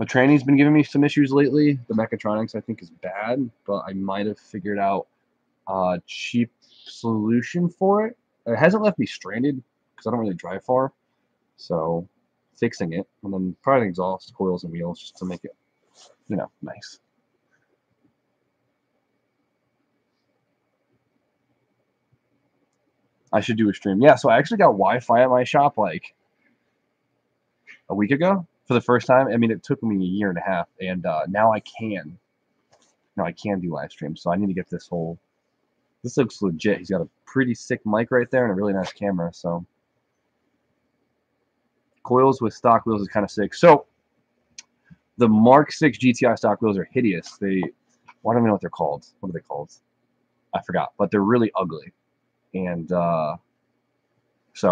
training's been giving me some issues lately. The mechatronics I think is bad, but I might have figured out a cheap solution for it. It hasn't left me stranded because I don't really drive far. So fixing it, and then probably exhaust, coils, and wheels just to make it, you know, nice. I should do a stream. Yeah, so I actually got Wi-Fi at my shop like a week ago for the first time. I mean, it took me a year and a half, and now I can. Now I can do live streams. So I need to get this whole. This looks legit. He's got a pretty sick mic right there and a really nice camera. So coils with stock wheels is kind of sick. So the Mark 6 GTI stock wheels are hideous. I don't even know what they're called. What are they called? I forgot. But they're really ugly. And so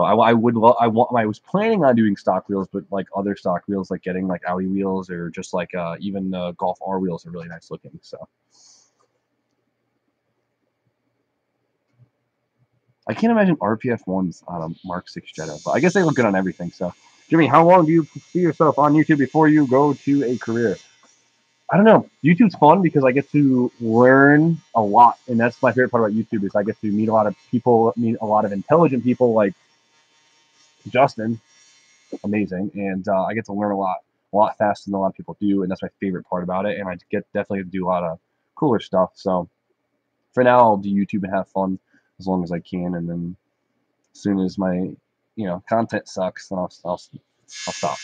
I was planning on doing stock wheels, but like other stock wheels, like getting like Audi wheels or just like even Golf R wheels are really nice looking. So I can't imagine RPF ones on a Mark 6 Jetta, but I guess they look good on everything. So Jimmy, how long do you see yourself on YouTube before you go to a career? I don't know. YouTube's fun because I get to learn a lot, and that's my favorite part about YouTube is I get to meet a lot of people, meet a lot of intelligent people like Justin, amazing, and I get to learn a lot faster than a lot of people do, and that's my favorite part about it. And I definitely do a lot of cooler stuff. So for now, I'll do YouTube and have fun as long as I can, and then as soon as my content sucks, then I'll stop.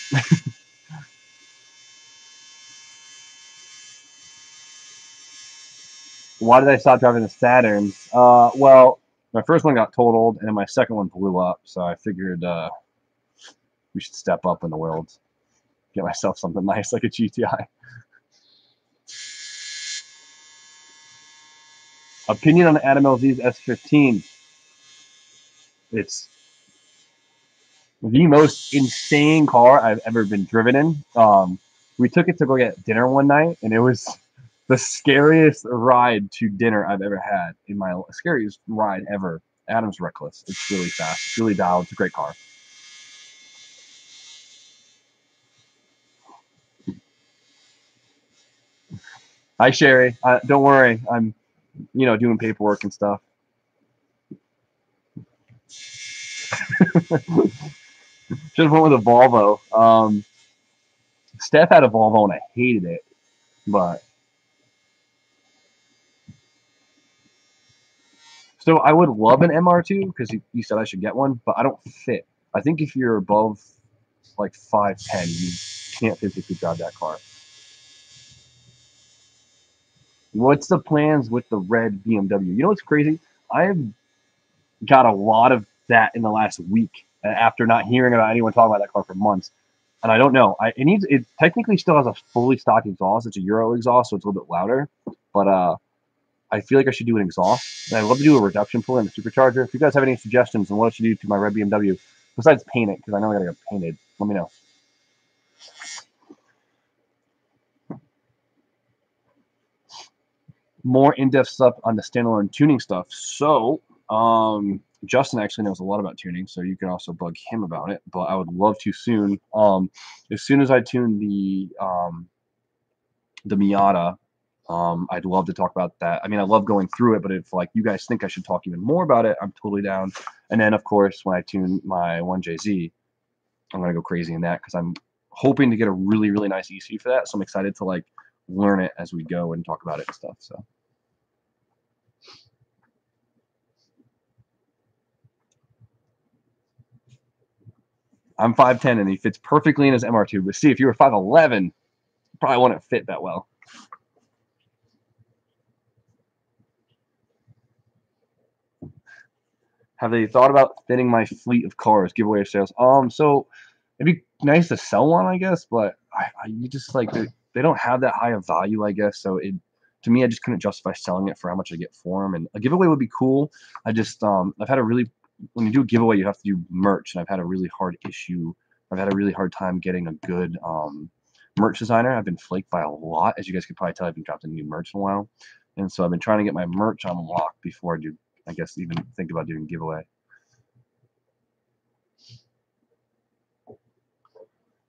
Why did I stop driving the Saturns? Well, my first one got totaled, and then my second one blew up. So I figured we should step up in the world, get myself something nice like a GTI. Opinion on the Adam LZ's S15. It's the most insane car I've ever been driven in. We took it to go get dinner one night, and it was the scariest ride to dinner I've ever had in my scariest ride ever. Adam's reckless. It's really fast. It's really dialed. It's a great car. Hi, Sherry. Don't worry. I'm, doing paperwork and stuff. Should have went with a Volvo. Steph had a Volvo and I hated it, but so I would love an MR2 because you said I should get one, but I don't fit. I think if you're above like 5'10", you can't physically drive that car. What's the plans with the red BMW? You know what's crazy? I've got a lot of that in the last week after not hearing about anyone talking about that car for months. And I don't know. It technically still has a fully stock exhaust. It's a Euro exhaust, so it's a little bit louder. But I feel like I should do an exhaust. And I'd love to do a reduction pull and a supercharger. If you guys have any suggestions on what I should do to my red BMW, besides paint it, because I know I gotta get painted, let me know. More in-depth stuff on the standalone tuning stuff. So, Justin actually knows a lot about tuning, so you can also bug him about it. But I would love to soon. As soon as I tune the Miata, I'd love to talk about that. I mean, I love going through it, but if like you guys think I should talk even more about it, I'm totally down. And then of course, when I tune my 1JZ, I'm gonna go crazy in that because I'm hoping to get a really, really nice ECU for that. So I'm excited to like learn it as we go and talk about it and stuff. So. I'm 5'10", and he fits perfectly in his MR2. But see, if you were 5'11", probably wouldn't fit that well. Have they thought about thinning my fleet of cars, giveaway sales? So it'd be nice to sell one, I guess, but you just like they don't have that high of value, I guess. So to me, I just couldn't justify selling it for how much I get for them. And a giveaway would be cool. I've had a really when you do a giveaway, you have to do merch, and I've had a really hard issue. I've had a really hard time getting a good merch designer. I've been flaked by a lot, as you guys could probably tell. I haven't dropped any new merch in a while, and so I've been trying to get my merch on lock before I do. I guess even think about doing giveaway.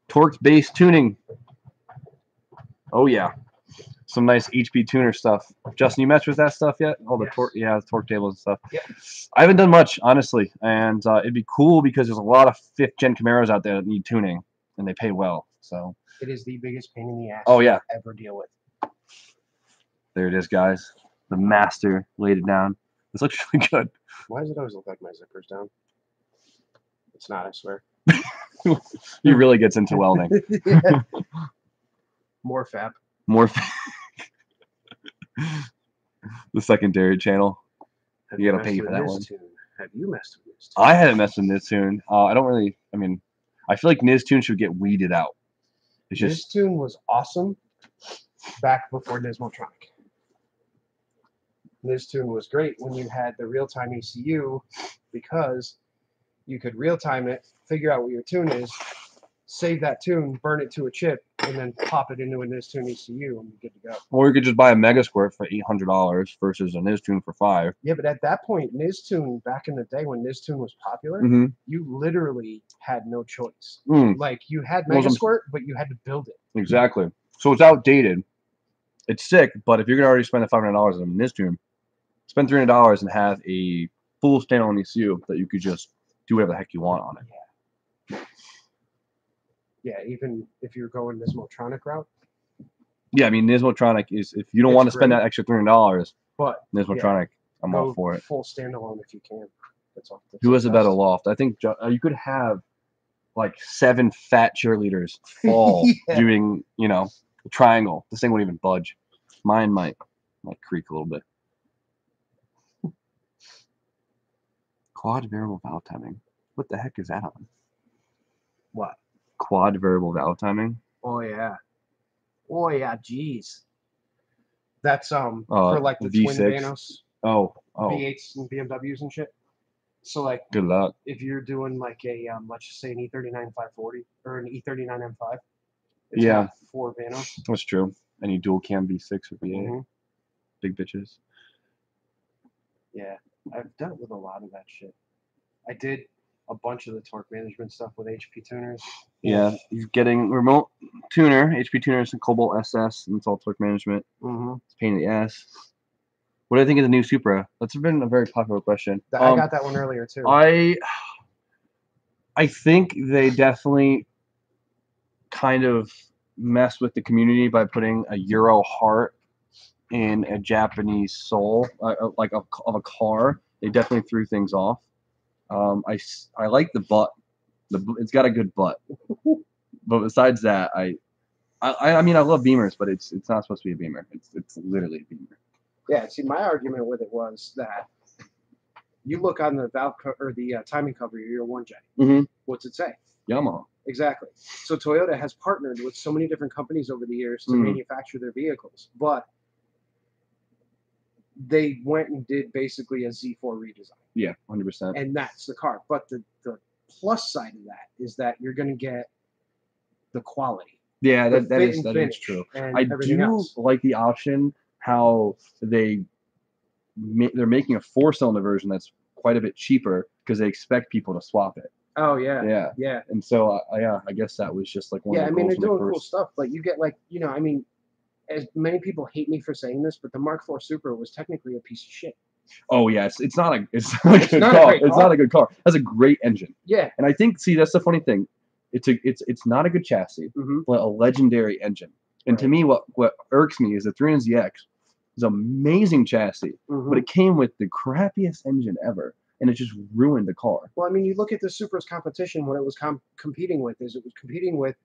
Torque-based tuning. Oh yeah, some nice HP tuner stuff. Justin, you messed with that stuff yet? All the torque, the torque tables and stuff. Yeah. I haven't done much, honestly, and it'd be cool because there's a lot of 5th gen Camaros out there that need tuning, and they pay well. So it is the biggest pain in the ass. Oh yeah, ever deal with. There it is, guys. The master laid it down. This looks really good. Why does it always look like my zipper's down? It's not, I swear. He really gets into welding. Yeah. More fab. More the secondary channel. You gotta pay for that one. Have you messed with this? I haven't messed with Niztune. I don't really. I mean, I feel like Niztune should get weeded out. It's just Niztune was awesome back before Nismotronic. Niztune was great when you had the real-time ECU because you could real-time it, figure out what your tune is, save that tune, burn it to a chip, and then pop it into a Niztune ECU, and you're good to go. Or you could just buy a Mega Squirt for $800 versus a Niztune for $5. Yeah, but at that point, Niztune, back in the day when Niztune was popular, you literally had no choice. Like, you had Mega Squirt, but you had to build it. Exactly. So it's outdated. It's sick, but if you're going to already spend the $500 on a Niztune, spend $300 and have a full standalone ECU that you could just do whatever the heck you want on it. Yeah, even if you're going Nismotronic route. Yeah, I mean, Nismotronic is, if you don't want to spend that extra $300, but Nismotronic, I'm all for it. Full standalone if you can. That's all. Who has a better loft? I think you could have like 7 fat cheerleaders fall doing, a triangle. This thing wouldn't even budge. Mine might creak a little bit. Quad variable valve timing. What the heck is that on? What? Quad variable valve timing. Oh yeah. Oh yeah. Jeez. That's for like the V6. twin Vanos. Oh. V8s and BMWs and shit. So like. Good luck. If you're doing like a let's just say an E39 540 or an E39 M5. It's got 4 Vanos. That's true. Any dual cam V6 or V8. Big bitches. Yeah. I've dealt with a lot of that shit. I did a bunch of the torque management stuff with HP tuners. Yeah, he's getting remote tuner, HP tuners, and Cobalt SS, and it's all torque management. It's a pain in the ass. What do I think of the new Supra? That's been a very popular question. I got that one earlier too. I think they definitely kind of messed with the community by putting a Euro heart in a Japanese soul, like of a car. They definitely threw things off. I like the butt. It's got a good butt. But besides that, I mean I love Beamers, but it's not supposed to be a Beamer. It's literally a Beamer. Yeah. See, my argument with it was that you look on the valve or the timing cover of your 1J. What's it say? Yamaha. Exactly. So Toyota has partnered with so many different companies over the years to manufacture their vehicles, but they went and did basically a Z4 redesign. Yeah, 100%. And that's the car. But the plus side of that is that you're going to get the quality. Yeah, that is true. I do like the option how they're making a 4-cylinder version that's quite a bit cheaper because they expect people to swap it. Oh yeah. Yeah. And so I guess that was just like one. Yeah, of the I mean they're doing cool stuff, but you get like I mean, as many people hate me for saying this, but the Mark IV Supra was technically a piece of shit. Oh yeah, it's not a good car. It's not a good car. It has a great engine. Yeah. And I think that's the funny thing. It's not a good chassis, but a legendary engine. And to me, what irks me is the 300ZX is an amazing chassis, but it came with the crappiest engine ever, and it just ruined the car. Well, I mean, you look at the Supra's competition. What it was competing with is it was competing with,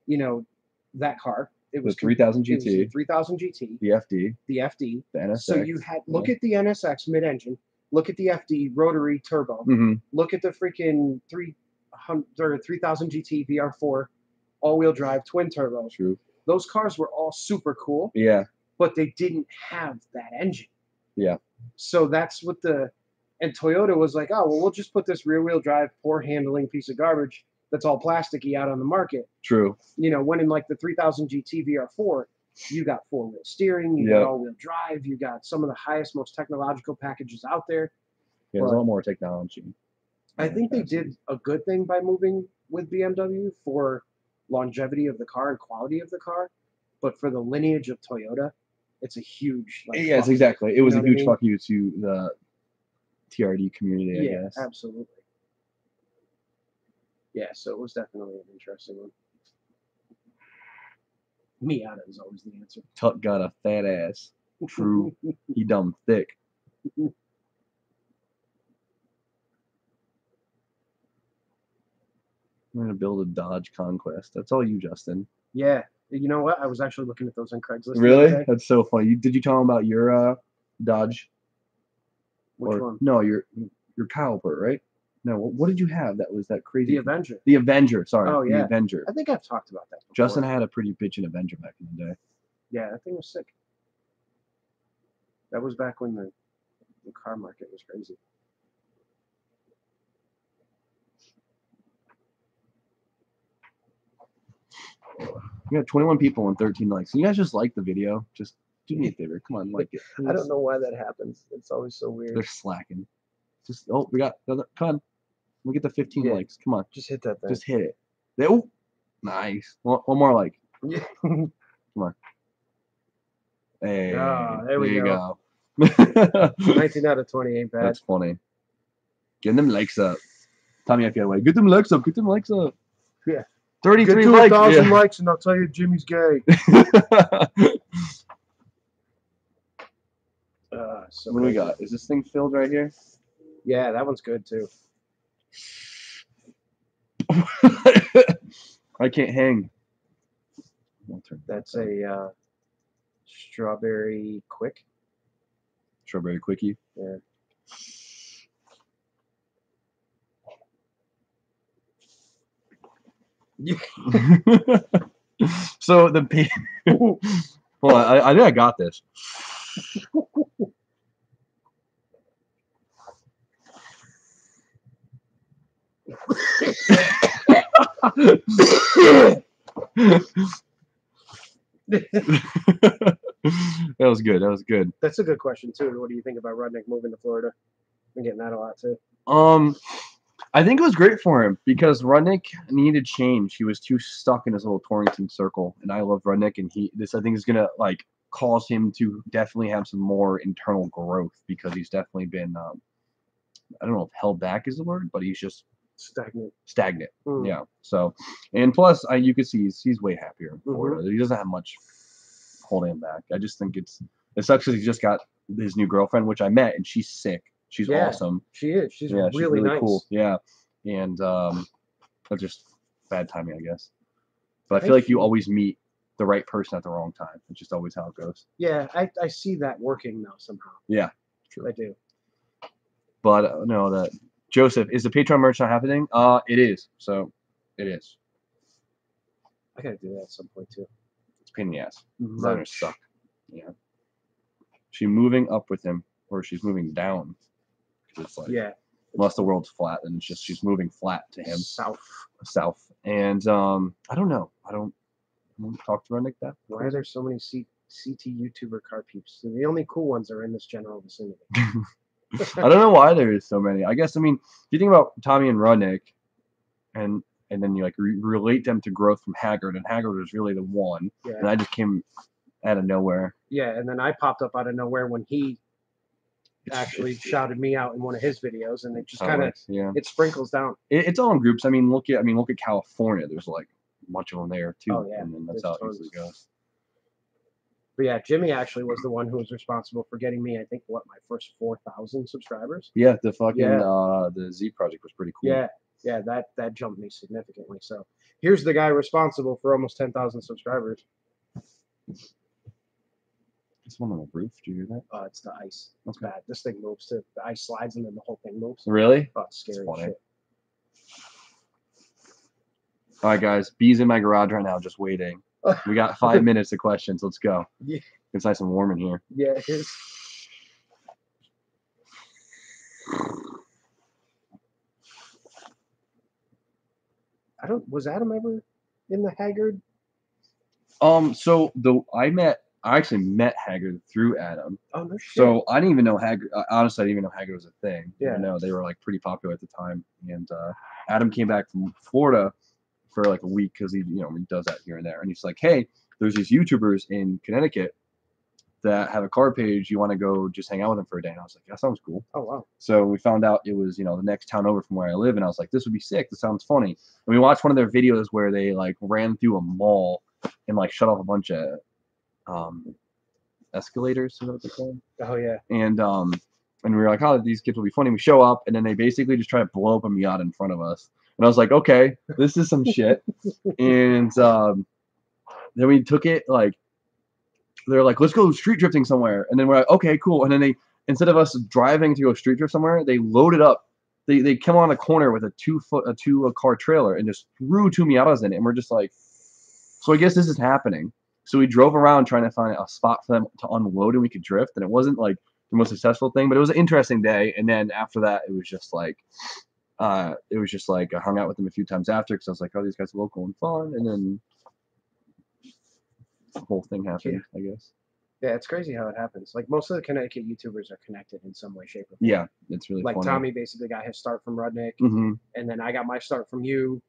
that car. It was 3000 GT. It was 3000 GT. The FD. The FD. The NSX. So you had look at the NSX mid-engine. Look at the FD rotary turbo. Mm-hmm. Look at the freaking 3000 GT VR4 all-wheel drive twin turbo. True. Those cars were all super cool. Yeah. But they didn't have that engine. Yeah. So that's what and Toyota was like, oh, well, we'll just put this rear-wheel drive, poor handling piece of garbage that's all plasticky out on the market. True. You know, when in like the 3000 GT VR4, you got four-wheel steering, you got all-wheel drive, you got some of the highest, most technological packages out there. Yeah, there's a lot more technology. I think they did a good thing by moving with BMW for longevity of the car and quality of the car, but for the lineage of Toyota, it's a huge. Like, yes, exactly. It was a huge fuck you to the TRD community, I guess. Absolutely. Yeah, so it was definitely an interesting one. Miata is always the answer. Tuck got a fat ass. True. He dumb thick. I'm gonna build a Dodge Conquest. That's all you, Justin. Yeah. You know what? I was actually looking at those on Craigslist. Really? That's so funny. Did you tell him about your Dodge? Which one? No, your Caliper, right? No, what did you have that was that crazy? The Avenger. The Avenger, sorry. Oh, yeah. The Avenger. I think I've talked about that before. Justin had a pretty bitchin' Avenger back in the day. Yeah, that thing was sick. That was back when the car market was crazy. We got 21 people and 13 likes. You guys just like the video. Just do me a favor. Come on, like it. Please. I don't know why that happens. It's always so weird. They're slacking. Just we got another. Come on, we get the 15 likes. Come on, just hit that thing. Just hit it. Oh, nice. One more like. Yeah. Come on. Hey, there we go. 19 out of 20 ain't bad. That's funny. Getting them likes up. Tommy, I feel away. Get them likes up. Get them likes up. Yeah. 33 Get likes. 1,000 likes, and I'll tell you Jimmy's gay. So what do we got? Is this thing filled right here? Yeah, that one's good too. I can't hang. That's a strawberry quick. Strawberry quickie. Yeah. So the hold on, I think I got this. That was good. That was good. That's a good question too. What do you think about Rudnick moving to Florida? I'm getting that a lot too. I think it was great for him because Rudnick needed change. He was too stuck in his little Torrington circle, and I love Rudnick, and this I think is gonna like cause him to definitely have some more internal growth because he's definitely been I don't know if held back is the word, but he's just stagnant. Yeah. So, and plus you can see he's way happier in Florida. He doesn't have much holding him back. I just think it sucks because he just got his new girlfriend, which I met, and she's sick. She's awesome. She is. She's really nice. Cool. Yeah. And that's just bad timing, I guess. But I feel like you always meet the right person at the wrong time. It's just always how it goes. Yeah, I see that working now somehow. Yeah. True. I do. But no, Joseph, is the Patreon merch not happening? It is. So it is. I gotta do that at some point too. It's a pain in the ass. Designers suck. Yeah. She's moving up with him, or she's moving down. It's like, unless the world's flat, then it's just she's moving flat to him. South. And I don't know. I don't talk to Rudnick that. Why are there so many CT YouTuber car peeps? The only cool ones are in this general vicinity. I don't know why there is so many. I guess, I mean, if you think about Tommy and Rudnick, and then you like relate them to growth from Haggard, and Haggard was really the one, and I just came out of nowhere. Yeah, and then I popped up out of nowhere when he actually shouted me out in one of his videos, and it just kind of it sprinkles down. It's all in groups. I mean, look at California. There's like a bunch of them there too. Oh yeah, and then that's how it usually goes. But yeah, Jimmy actually was the one who was responsible for getting me, I think, my first 4,000 subscribers. Yeah, the fucking the Z project was pretty cool. Yeah, that jumped me significantly. So here's the guy responsible for almost 10,000 subscribers. This one on the roof. Do you hear that? It's the ice. It's Okay. bad. This thing moves too. The ice slides and then the whole thing moves. Really? Oh, it's scary That's as funny. shit. All right, guys. B's in my garage right now, just waiting. We got 5 minutes of questions. Let's go. Yeah. It's nice and warm in here. Yeah, it is. Was Adam ever in the Haggard? So I actually met Haggard through Adam. Oh no shit. So I didn't even know Haggard. Honestly, I didn't even know Haggard was a thing. Yeah. I know they were like pretty popular at the time. And Adam came back from Florida for like a week because he does that here and there. And he's like, hey, there's these YouTubers in Connecticut that have a car page. You want to go just hang out with them for a day? And I was like, that sounds cool. Oh wow. So we found out it was, the next town over from where I live, and I was like, this would be sick. This sounds funny. And we watched one of their videos where they like ran through a mall and like shut off a bunch of escalators, is that what they're called? Oh yeah. And we were like, oh, these kids will be funny. We show up, and then they basically just try to blow up a Miata in front of us. And I was like, okay, this is some shit. And then we took it like, they're like, let's go street drifting somewhere. And then we're like, okay, cool. And then they, instead of us driving to go street drift somewhere, they loaded up. They come on a corner with a two-car trailer and just threw 2 Miatas in it. And we're just like, so I guess this is happening. So we drove around trying to find a spot for them to unload and we could drift. And it wasn't like the most successful thing, but it was an interesting day. And then after that, it was just like I hung out with them a few times after because I was like, oh, these guys are local and fun. And then the whole thing happened, I guess. Yeah, it's crazy how it happens. Like most of the Connecticut YouTubers are connected in some way, shape, or form. Yeah, it's really like funny. Tommy basically got his start from Rudnick, Mhm. and then I got my start from you,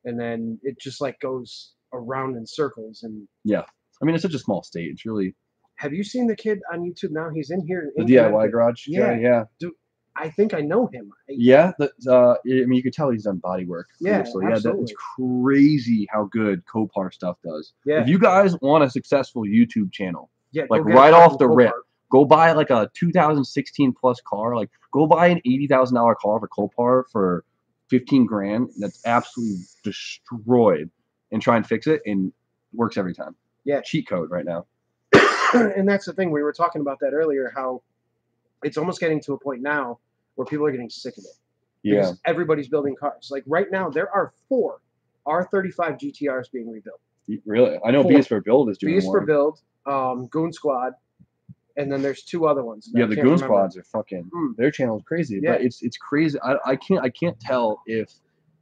and then it just like goes around in circles. And yeah, I mean, it's such a small state. It's really. Have you seen the kid on YouTube now? He's in here. The DIY garage. Yeah, yeah. Dude, I think I know him. Yeah, I mean, you could tell he's done body work. Yeah, previously. absolutely. It's crazy how good Copar stuff does. Yeah. If you guys want a successful YouTube channel, yeah, like right off the rip, go buy like a 2016 plus car. Like go buy an $80,000 car for Copar for 15 grand. That's absolutely destroyed, and try and fix it, and it works every time. Yeah, cheat code right now. And that's the thing, we were talking about that earlier, how it's almost getting to a point now where people are getting sick of it. Yeah. Because everybody's building cars. Like right now, there are 4 R35 GTRs being rebuilt. Really? I know 4. B is for Build is doing B is for one. Build, Goon Squad, and then there's 2 other ones. Yeah, the Goon Squads are fucking. Their channel is crazy. Yeah. But it's crazy. I can't tell if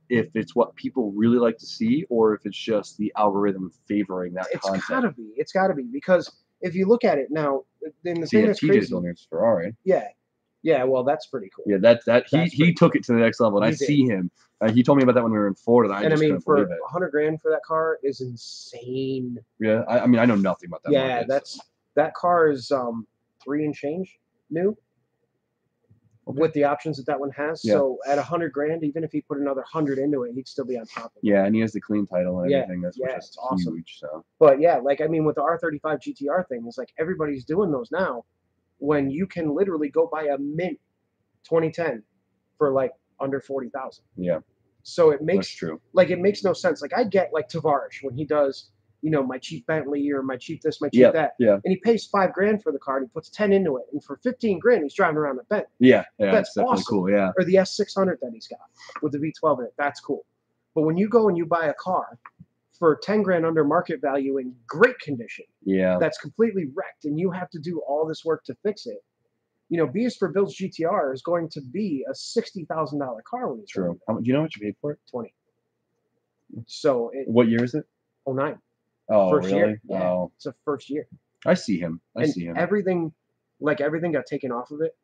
it's what people really like to see or if it's just the algorithm favoring that content. It's gotta be because if you look at it now, then the thing that's crazy. TJ's on his Ferrari. Yeah, well, that's pretty cool. Yeah, he took it to the next level, and I see him. He told me about that when we were in Florida. And I mean, for believe it. $100,000 for that car is insane. Yeah, I mean, I know nothing about that. Yeah, market, that car is 3 and change new. Okay. With the options that one has. Yeah. So at $100,000, even if he put another 100 into it, he'd still be on top of it. Yeah, and he has the clean title and everything. That's it's awesome. Huge, so. But yeah, like I mean, with the R35 GTR thing, it's like everybody's doing those now. When you can literally go buy a mint 2010 for like under 40,000. Yeah. So it makes it makes no sense. Like I get like Tavares when he does, my cheap Bentley or my cheap this, my cheap that. Yeah. And he pays $5,000 for the car and he puts 10 into it. And for $15,000, he's driving around a Bentley. Yeah. That's definitely awesome. Cool. Yeah. Or the S600 that he's got with the V12 in it. That's cool. But when you go and you buy a car for $10,000 under market value in great condition, that's completely wrecked, and you have to do all this work to fix it. B is for Bill's GTR is going to be a $60,000 car when it's true. Do you know what you paid for it? 20. So what year is it? 09. Oh, first really? year. Yeah, oh, it's a first year. I see him. Everything got taken off of it,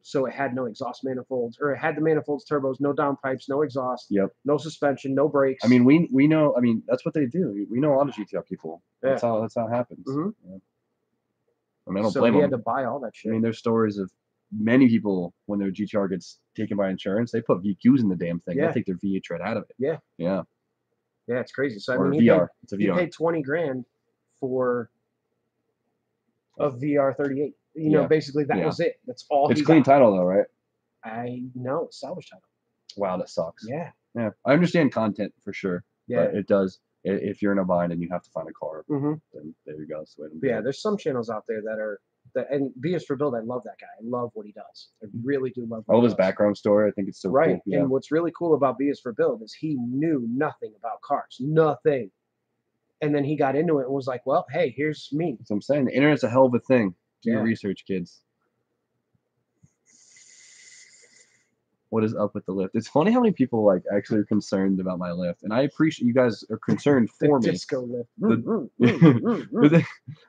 so it had no exhaust manifolds, or it had the manifolds, turbos, no downpipes, no exhaust, no suspension, no brakes. I mean, we know. I mean, that's what they do. We know a lot of GTR people. That's how it happens. Mm-hmm. Yeah. I mean, I don't blame them. He had to buy all that shit. I mean, there's stories of many people when their GTR gets taken by insurance, they put VQs in the damn thing. They take their V8 tread out of it. Yeah, it's crazy. So or I mean, VR. He paid $20,000 for a VR38. Basically that was it. That's all. It's clean title though, right? I know it's salvage title. Wow, that sucks. Yeah. I understand content for sure. Yeah. But it does. if you're in a bind and you have to find a car, Mm-hmm. then there you go. So Yeah, there's some channels out there that are and B is for Build. I love that guy. I love what he does. I really do love. I love his background story. I think it's so right. cool. Yeah. And what's really cool about B is for Build is he knew nothing about cars, nothing. And then he got into it and was like, well, hey, here's me. That's what I'm saying. The internet's a hell of a thing. Do your research, kids. What is up with the lift? It's funny how many people like actually are concerned about my lift, and I appreciate you guys are concerned for me. Disco lift.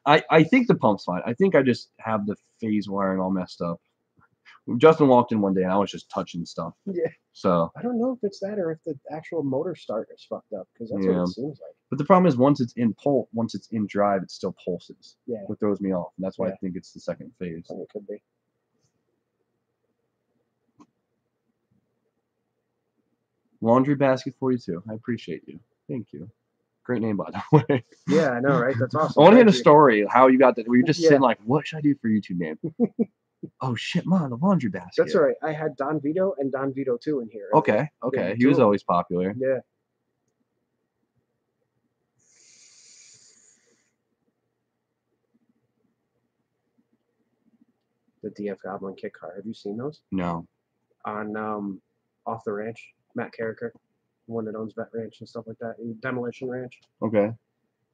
I think the pump's fine. I think I just have the phase wiring all messed up. Justin walked in one day and I was just touching stuff. Yeah. So I don't know if it's that or if the actual motor start is fucked up, because that's what it seems like. But the problem is once it's in drive, it still pulses. Yeah. What throws me off, and that's why I think it's the second phase. I think it could be. Laundry Basket 42. I appreciate you. Thank you. Great name, by the way. Yeah, I know, right? That's awesome. I want to hear the story how you got that. Were you just Yeah. sitting like, what should I do for YouTube name? Oh shit, Mom, the Laundry Basket. That's all right. I had Don Vito and Don Vito 2 in here. Okay, okay. He was always popular. Yeah. The DF Goblin kit car. Have you seen those? No. On Off the Ranch, Matt Carricker, one that owns Vet Ranch and stuff like that, Demolition Ranch. Okay.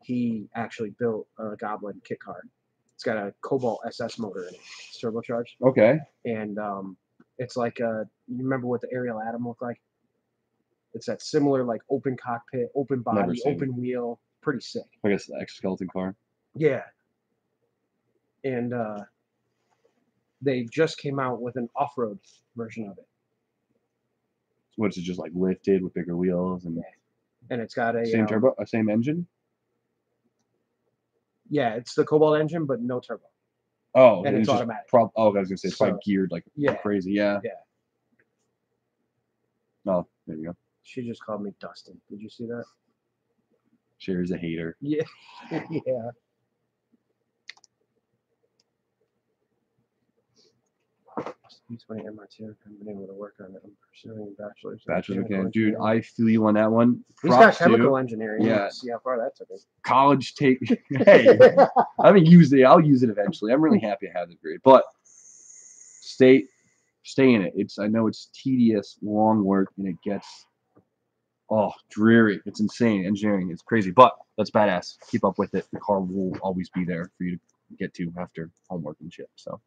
He actually built a Goblin kit car. It's got a Cobalt SS motor in it. It's turbocharged. Okay. And it's like you remember what the Ariel Atom looked like? It's that similar like open cockpit, open body, open wheel. Pretty sick. I guess the exoskeleton car. Yeah. And they just came out with an off-road version of it. What is it, just like lifted with bigger wheels and it's got a same turbo, same engine? Yeah, it's the Cobalt engine, but no turbo. Oh, and it's automatic. I was gonna say it's probably geared like crazy. Yeah. Yeah. Oh, there you go. She just called me Dustin. Did you see that? Sherry's a hater. Yeah. Yeah. He's my MR2. I haven't been able to work on it. I'm pursuing bachelor's. Bachelor's mechanics. Dude, I feel you on that one. He's got chemical engineering. Yeah. See how far that took him. College take. Hey, I haven't used it. I'll use it eventually. I'm really happy I have the degree. But stay in it. I know it's tedious, long work, and it gets dreary. It's insane. Engineering is crazy, but that's badass. Keep up with it. The car will always be there for you to get to after homework and shit. So.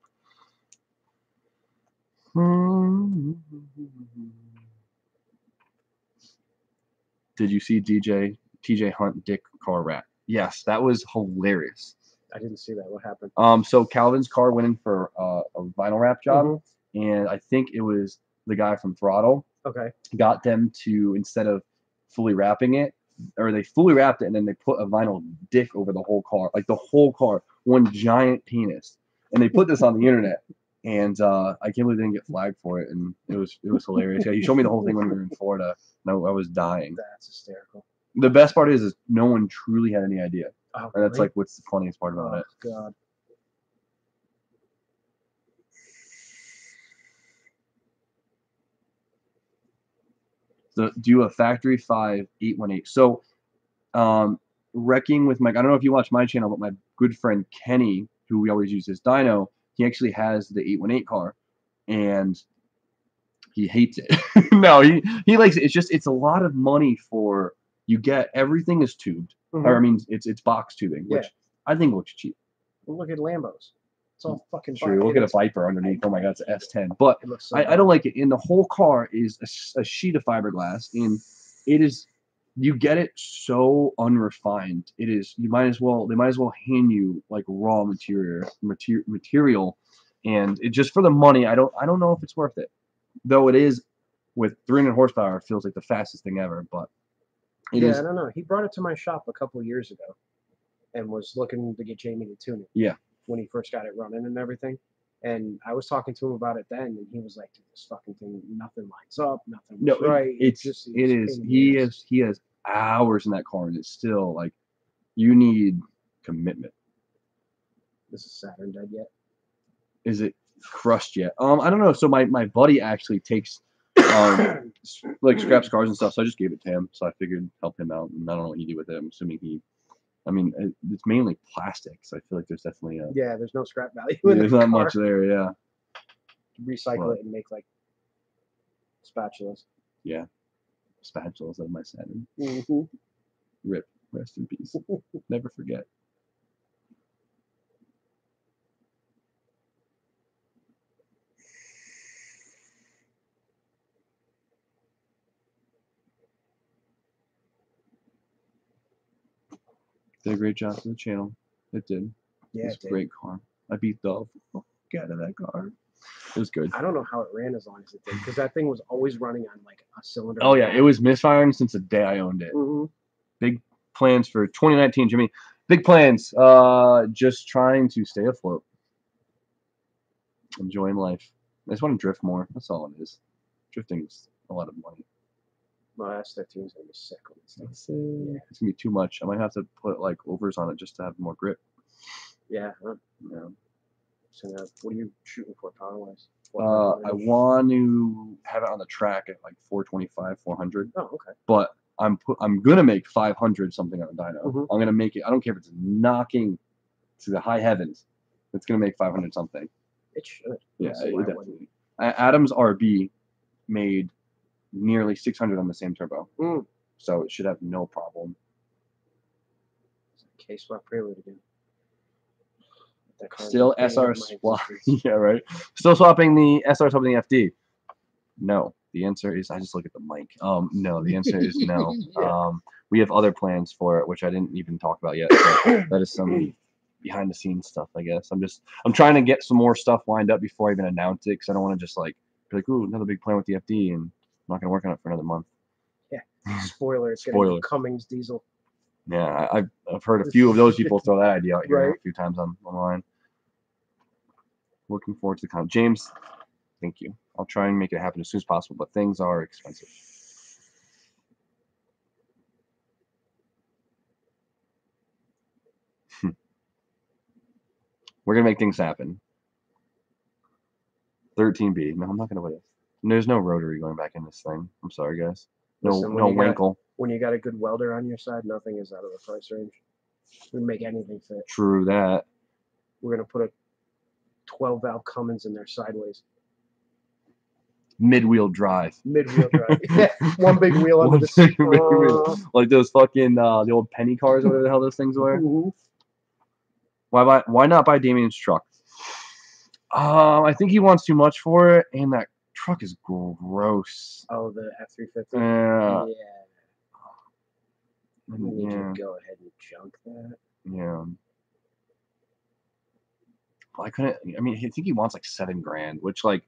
Did you see TJ Hunt Dick car wrap? Yes, that was hilarious. I didn't see that. What happened? So Calvin's car went in for a vinyl wrap job, and I think it was the guy from Throttle. Okay. Got them to, instead of fully wrapping it, or they fully wrapped it and then they put a vinyl dick over the whole car, like the whole car, one giant penis, and they put this on the internet. And I can't believe they didn't get flagged for it, and it was hilarious. Yeah, he showed me the whole thing when we were in Florida. No, I was dying. That's hysterical. The best part is no one truly had any idea. Oh, and that's like what's the funniest part about it. God. So do a factory 5818. So wrecking with Mike. I don't know if you watch my channel, but my good friend Kenny, who we always use as dyno, he actually has the 818 car, and he hates it. No, he likes it. It's a lot of money for, you get everything is tubed, or I mean it's box tubing, which I think looks cheap. Well, look at Lambos. It's all fucking true. Look at a Viper underneath. Oh my God, it's an S10. But I don't like it. And the whole car is a sheet of fiberglass, and it is. You get it so unrefined. It is. They might as well hand you like raw material, and it just for the money. I don't know if it's worth it, though. It is with 300 horsepower. It feels like the fastest thing ever, but it is. I don't know. He brought it to my shop a couple of years ago, and was looking to get Jamie to tune it. Yeah. When he first got it running and everything, and I was talking to him about it then, and he was like, "Dude, this fucking thing, nothing lines up, nothing was right." It is. He has hours in that car, and it's still like, you need commitment. Is the Saturn dead yet? Is it crushed yet? I don't know. So my buddy actually takes like scraps cars and stuff. So I just gave it to him. So I figured help him out, and I don't know what you do with it. I'm assuming he. I mean, it's mainly plastic, so I feel like there's definitely a. Yeah, there's no scrap value. There's not much there. Yeah. Recycle it and make like spatulas. Yeah. Spatulas of my Saturn. Mm-hmm. Rip. Rest in peace. Never forget. Did a great job for the channel. It did. Yeah, It's a great car. I beat the fuck out of that car. It was good. I don't know how it ran as long as it did because that thing was always running on like a cylinder. Oh yeah, it was misfiring since the day I owned it. Mm-hmm. Big plans for 2019, Jimmy. Big plans. Just trying to stay afloat. Enjoying life. I just want to drift more. That's all it is. Drifting's a lot of money. My S13 is gonna be sick on this thing. It's gonna be too much. I might have to put like overs on it just to have more grip. Yeah. Huh? Yeah. So what are you shooting for power wise? I want to have it on the track at like 425, 400. Oh, okay. But I'm gonna make 500 something on a dyno. Mm-hmm. I'm gonna make it. I don't care if it's knocking to the high heavens. It's gonna make 500 something. It should. Yeah, it definitely. Adam's RB made nearly 600 on the same turbo, so it should have no problem. Case swap prelude again. Still SR swap. Yeah, right. Still swapping the SR swapping the FD. No, the answer is I just look at the mic. No, the answer is no. Yeah. We have other plans for it, which I didn't even talk about yet. So that is some behind the scenes stuff, I guess. I'm trying to get some more stuff lined up before I even announce it, because I don't want to just like be like, ooh, another big plan with the FD, and I'm not gonna work on it for another month. Yeah. Spoiler. It's Spoiler. gonna be Cummins diesel. Yeah, I've heard a few of those people throw that idea out here Right. a few times online. Looking forward to the comment. James, thank you. I'll try and make it happen as soon as possible, but things are expensive. We're gonna make things happen. 13B. No, I'm not gonna wait. There's no rotary going back in this thing. I'm sorry, guys. No, Listen, no winkle. When you got a good welder on your side, nothing is out of the price range. We make anything fit. True that. We're gonna put a 12 valve Cummins in there sideways. Mid-wheel drive. Mid-wheel drive. Yeah, one big wheel under the like those fucking the old penny cars or whatever the hell those things were. Mm-hmm. Why not buy Damien's truck? I think he wants too much for it, and that truck is gross. Oh, the F-350. Yeah. We need to go ahead and junk that. Yeah. I couldn't. I mean, I think he wants like $7,000, which like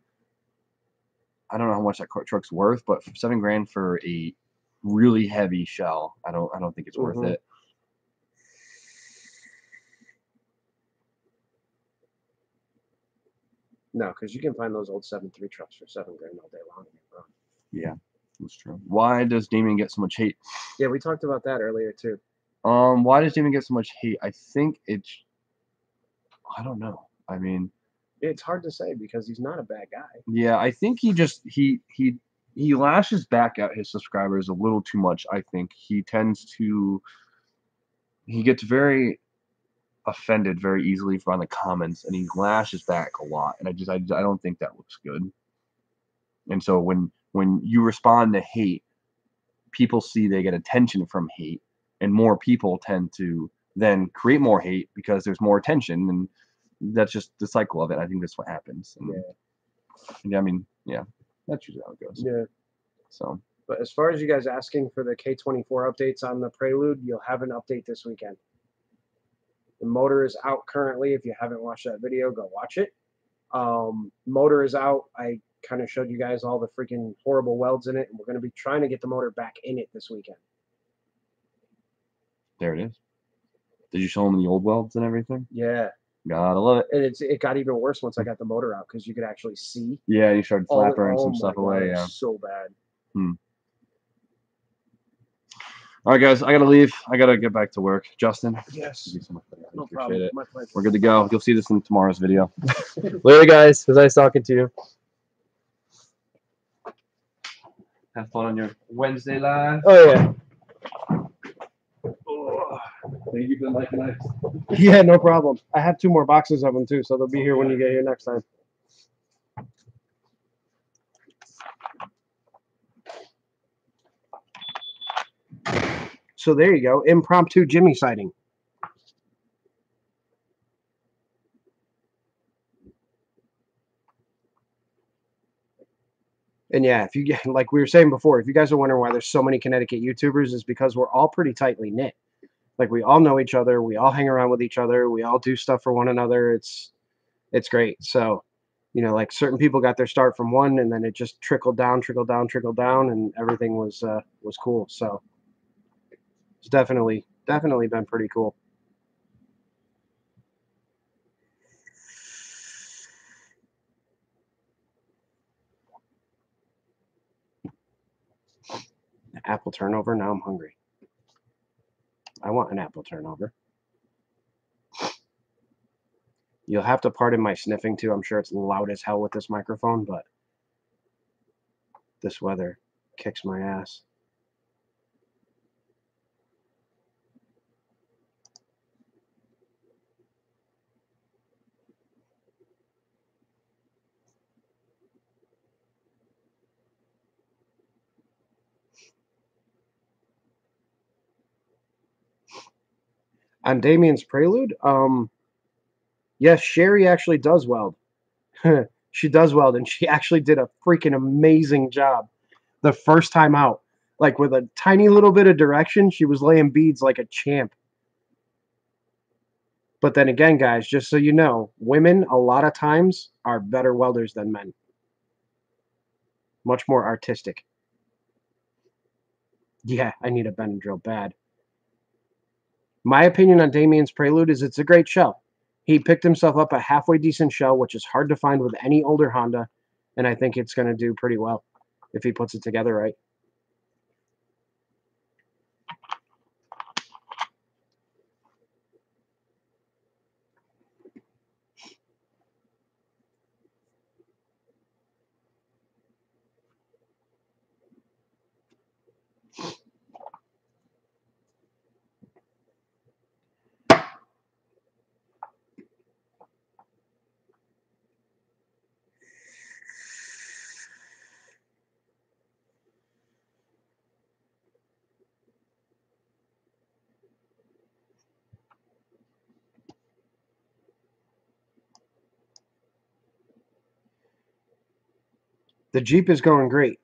I don't know how much that truck's worth, but for $7,000 for a really heavy shell, I don't think it's worth it. No, because you can find those old 7.3 trucks for $7,000 all day long. Yeah, that's true. Why does Damien get so much hate? Yeah, we talked about that earlier too. Why does Damien get so much hate? I think it's. I don't know. I mean, it's hard to say because he's not a bad guy. Yeah, I think he just he lashes back at his subscribers a little too much. I think he gets very offended very easily from the comments, and he lashes back a lot, and I don't think that looks good. And so when you respond to hate, people see they get attention from hate, and more people tend to then create more hate because there's more attention, and that's just the cycle of it. I think that's what happens. And, yeah, I mean, yeah, that's usually how it goes. Yeah. So. But as far as you guys asking for the K24 updates on the Prelude, you'll have an update this weekend. The motor is out currently. If you haven't watched that video, go watch it. Motor is out. I kind of showed you guys all the freaking horrible welds in it, and we're going to be trying to get the motor back in it this weekend. There it is. Did you show them the old welds and everything? Yeah. Gotta love it. And it got even worse once I got the motor out because you could actually see. Yeah, you started flapping some stuff away. Yeah. So bad. All right, guys, I gotta leave. I gotta get back to work. Justin. Yes. Thank you so much. No problem. It. My pleasure. We're good to go. You'll see this in tomorrow's video. Later, guys. It was nice talking to you. Have fun on your Wednesday live. Oh yeah. Thank you for the Mike and Ice. Yeah, no problem. I have 2 more boxes of them too, so they'll be here when you get here next time. So there you go, impromptu Jimmy sighting. And yeah, if you get, like we were saying before, if you guys are wondering why there's so many Connecticut YouTubers, is because we're all pretty tightly knit. Like we all know each other, we all hang around with each other, we all do stuff for one another. It's great. So, you know, like certain people got their start from one, and then it just trickled down, and everything was cool. So it's definitely been pretty cool. Apple turnover. Now I'm hungry. I want an apple turnover. You'll have to pardon my sniffing too. I'm sure it's loud as hell with this microphone, but this weather kicks my ass. On Damien's Prelude, yes, Sherry actually does weld. She does weld, and she actually did a freaking amazing job the first time out. Like with a tiny little bit of direction, she was laying beads like a champ. But then again, guys, just so you know, women a lot of times are better welders than men. Much more artistic. Yeah, I need a bend drill bad. My opinion on Damien's Prelude is it's a great shell. He picked himself up a halfway decent shell, which is hard to find with any older Honda, and I think it's going to do pretty well if he puts it together right. The Jeep is going great.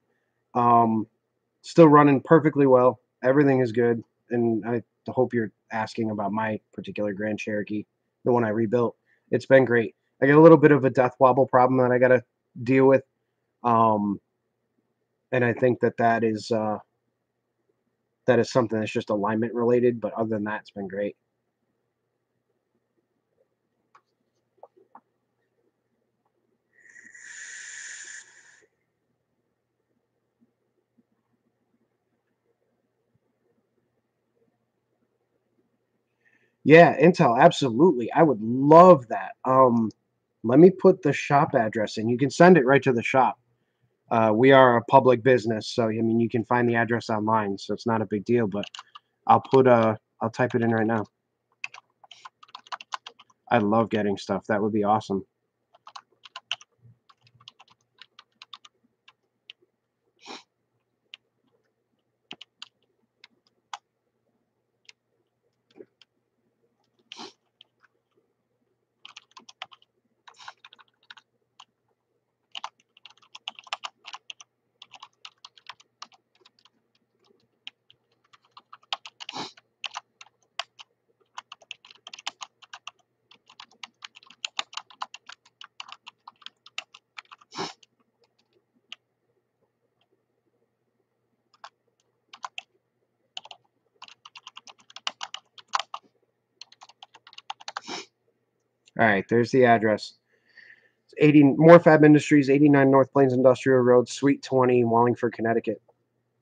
Still running perfectly well. Everything is good. And I hope you're asking about my particular Grand Cherokee, the one I rebuilt. It's been great. I got a little bit of a death wobble problem that I got to deal with. And I think that is something that's just alignment related. But other than that, it's been great. Yeah, Intel, absolutely. I would love that. Let me put the shop address in. You can send it right to the shop. We are a public business, so I mean you can find the address online, so it's not a big deal. But I'll type it in right now. I love getting stuff. That would be awesome. All right, there's the address. It's 80 Morfab Industries, 89 North Plains Industrial Road, Suite 20, Wallingford, Connecticut.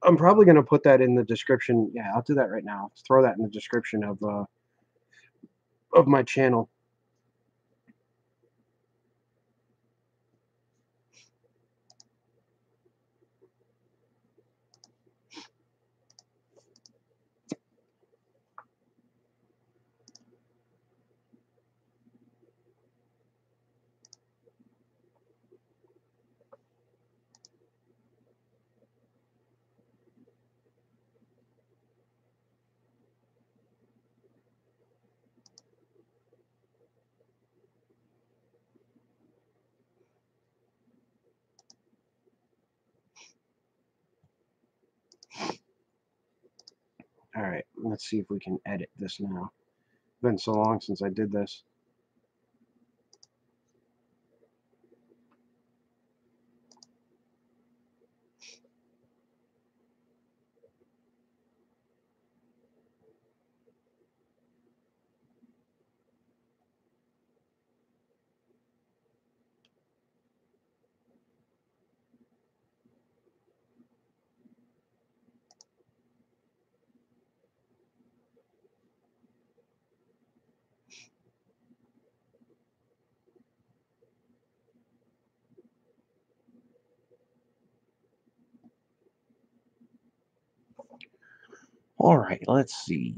I'm probably going to put that in the description. Yeah, I'll do that right now. Throw that in the description of my channel. All right, let's see if we can edit this now. It's been so long since I did this. All right, let's see.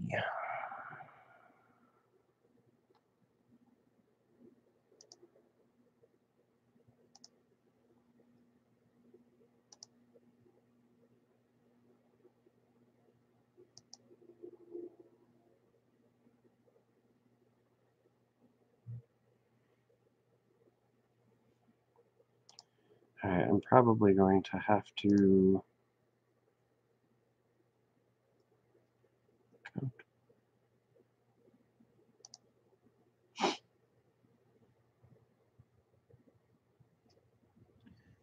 All right, I'm probably going to have to.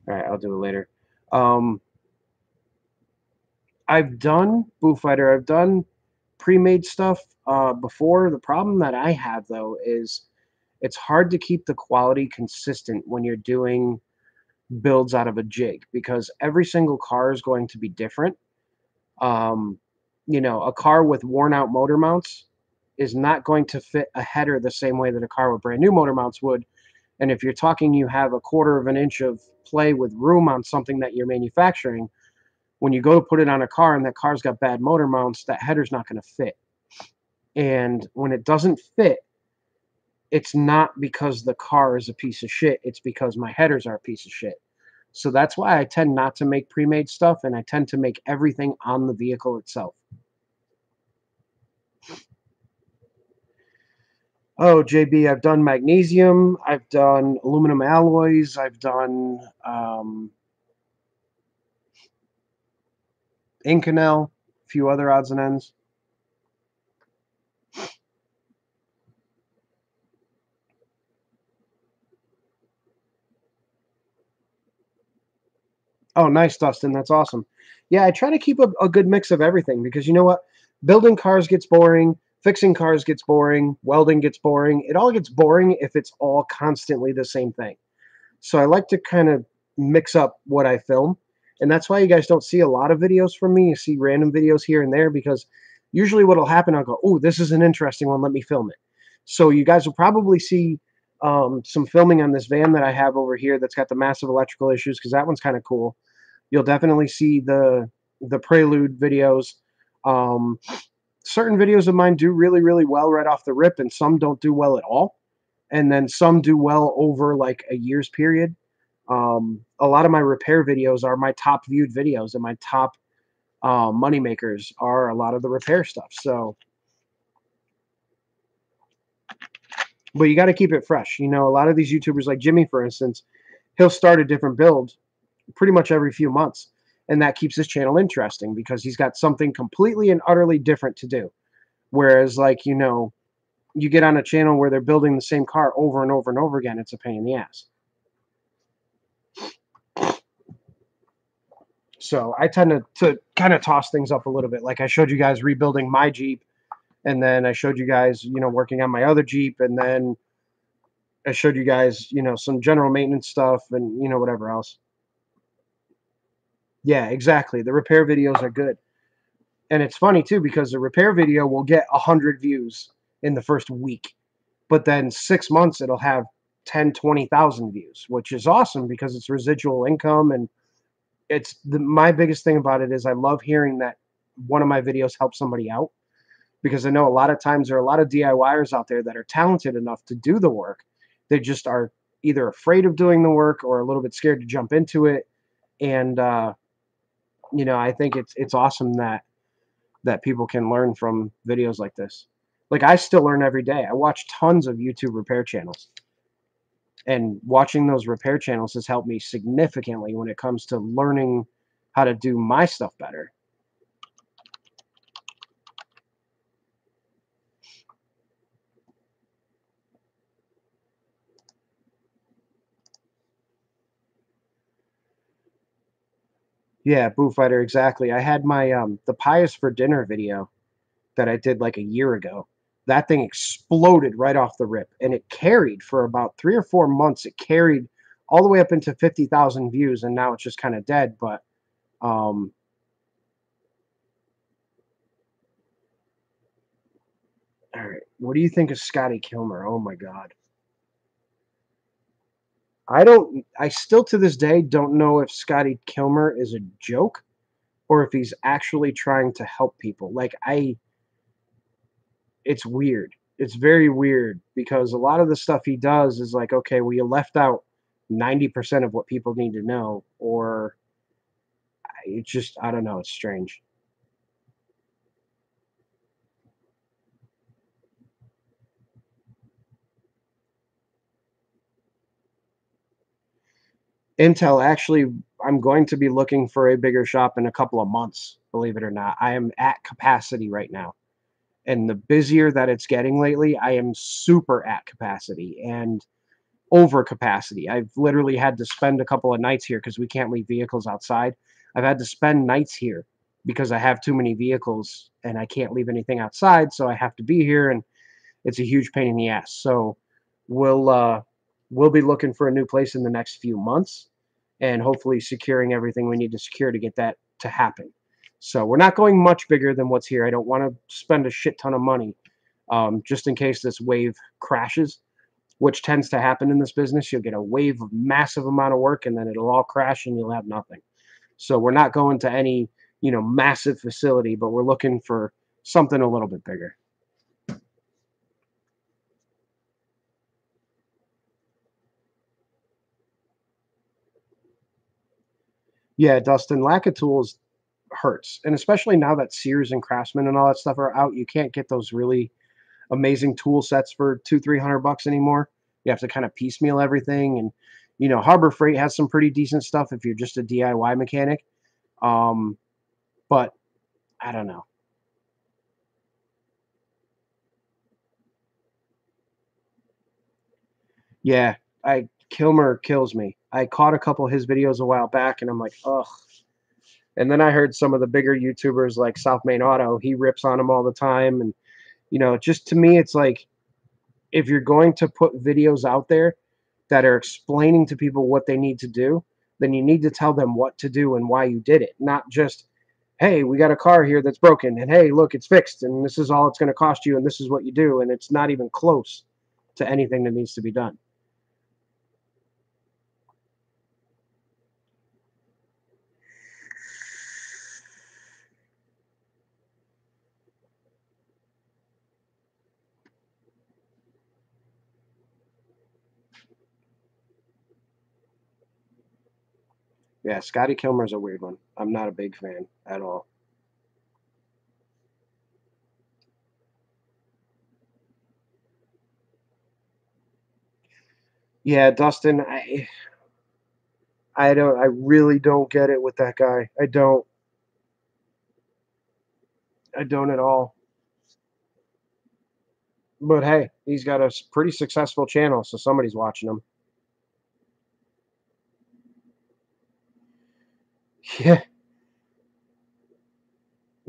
All right, I'll do it later. I've done Boo Fighter. I've done pre-made stuff before. The problem that I have though is it's hard to keep the quality consistent when you're doing builds out of a jig because every single car is going to be different. Um, a car with worn out motor mounts is not going to fit a header the same way that a car with brand new motor mounts would. And if you're talking you have a quarter of an inch of play with room on something that you're manufacturing, when you go to put it on a car and that car's got bad motor mounts, that header's not going to fit. And when it doesn't fit, it's not because the car is a piece of shit. It's because my headers are a piece of shit. So that's why I tend not to make pre-made stuff, and I tend to make everything on the vehicle itself. Oh, JB, I've done magnesium. I've done aluminum alloys. I've done Inconel, a few other odds and ends. Oh, nice, Dustin. That's awesome. Yeah, I try to keep a good mix of everything because you know what? Building cars gets boring. Fixing cars gets boring. Welding gets boring. It all gets boring if it's all constantly the same thing. So I like to kind of mix up what I film. And that's why you guys don't see a lot of videos from me. You see random videos here and there because usually what will happen, I'll go, oh, this is an interesting one. Let me film it. So you guys will probably see some filming on this van that I have over here that's got the massive electrical issues because that one's kind of cool. You'll definitely see the Prelude videos. Um, Certain videos of mine do really, really well right off the rip, and some don't do well at all. And then some do well over like a year's period. A lot of my repair videos are my top viewed videos, and my top money makers are a lot of the repair stuff. So, but you got to keep it fresh. A lot of these YouTubers, like Jimmy, for instance, he'll start a different build pretty much every few months. And that keeps his channel interesting because he's got something completely and utterly different to do. Whereas, like, you get on a channel where they're building the same car over and over and over again, it's a pain in the ass. So I tend to kind of toss things up a little bit. Like I showed you guys rebuilding my Jeep, and then I showed you guys, working on my other Jeep, and then I showed you guys, some general maintenance stuff and, whatever else. Yeah, exactly. The repair videos are good. And it's funny too because the repair video will get 100 views in the first week, but then 6 months it'll have 10, 20,000 views, which is awesome because it's residual income. And my biggest thing about it is I love hearing that one of my videos helps somebody out because I know a lot of times there are a lot of DIYers out there that are talented enough to do the work. They just are either afraid of doing the work or a little bit scared to jump into it. And, I think it's awesome that people can learn from videos like this. Like I still learn every day. I watch tons of YouTube repair channels. And watching those repair channels has helped me significantly when it comes to learning how to do my stuff better. Yeah, Boo Fighter, exactly. I had my the pies for dinner video that I did like a year ago. That thing exploded right off the rip, and it carried for about 3 or 4 months. It carried all the way up into 50,000 views, and now it's just kind of dead. But um, all right, what do you think of Scotty Kilmer? Oh my God, I don't. I still to this day don't know if Scotty Kilmer is a joke or if he's actually trying to help people. Like it's weird. It's very weird because a lot of the stuff he does is like, okay, well, you left out 90% of what people need to know, or it's just, I don't know, it's strange. Intel, actually, I'm going to be looking for a bigger shop in a couple of months, believe it or not. I am at capacity right now. And the busier that it's getting lately, I am super at capacity and over capacity. I've literally had to spend a couple of nights here because we can't leave vehicles outside. I've had to spend nights here because I have too many vehicles and I can't leave anything outside, so I have to be here, and it's a huge pain in the ass. So we'll uh, we'll be looking for a new place in the next few months, and hopefully securing everything we need to secure to get that to happen. So we're not going much bigger than what's here. I don't want to spend a shit ton of money just in case this wave crashes, which tends to happen in this business. You'll get a wave of massive amount of work and then it'll all crash and you'll have nothing. So we're not going to any, massive facility, but we're looking for something a little bit bigger. Yeah, Dustin, lack of tools hurts. And especially now that Sears and Craftsman and all that stuff are out, you can't get those really amazing tool sets for 200-300 bucks anymore. You have to kind of piecemeal everything. And, Harbor Freight has some pretty decent stuff if you're just a DIY mechanic. Um, but I don't know. Yeah, I Kilmer kills me. I caught a couple of his videos a while back, and I'm like, ugh. And then I heard some of the bigger YouTubers like South Main Auto. He rips on him all the time, and just to me, it's like if you're going to put videos out there that are explaining to people what they need to do, then you need to tell them what to do and why you did it, not just, hey, we got a car here that's broken, and hey, look, it's fixed, and this is all it's going to cost you, and this is what you do, and it's not even close to anything that needs to be done. Yeah, Scotty Kilmer's a weird one. I'm not a big fan at all. Yeah, Dustin, I really don't get it with that guy. I don't at all. But hey, he's got a pretty successful channel, so somebody's watching him. Yeah,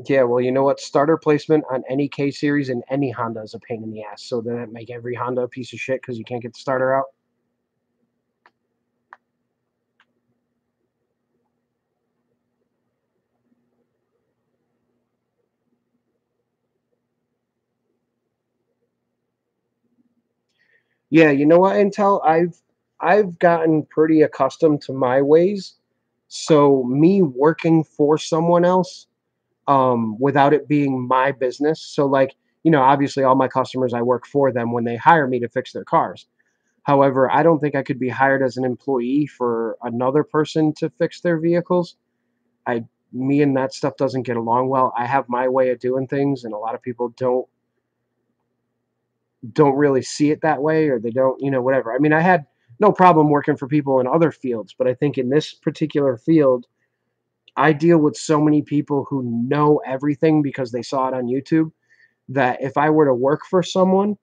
yeah. Well, you know what? Starter placement on any K series and any Honda is a pain in the ass. So then it make every Honda a piece of shit because you can't get the starter out. Yeah, you know what, Intel? I've gotten pretty accustomed to my ways. So me working for someone else without it being my business. So, like, obviously, all my customers, I work for them when they hire me to fix their cars. However, I don't think I could be hired as an employee for another person to fix their vehicles. Me and that stuff doesn't get along well. I have my way of doing things, and a lot of people don't really see it that way, or they don't, whatever. I mean, I had no problem working for people in other fields, but I think in this particular field, I deal with so many people who know everything because they saw it on YouTube that if I were to work for someone,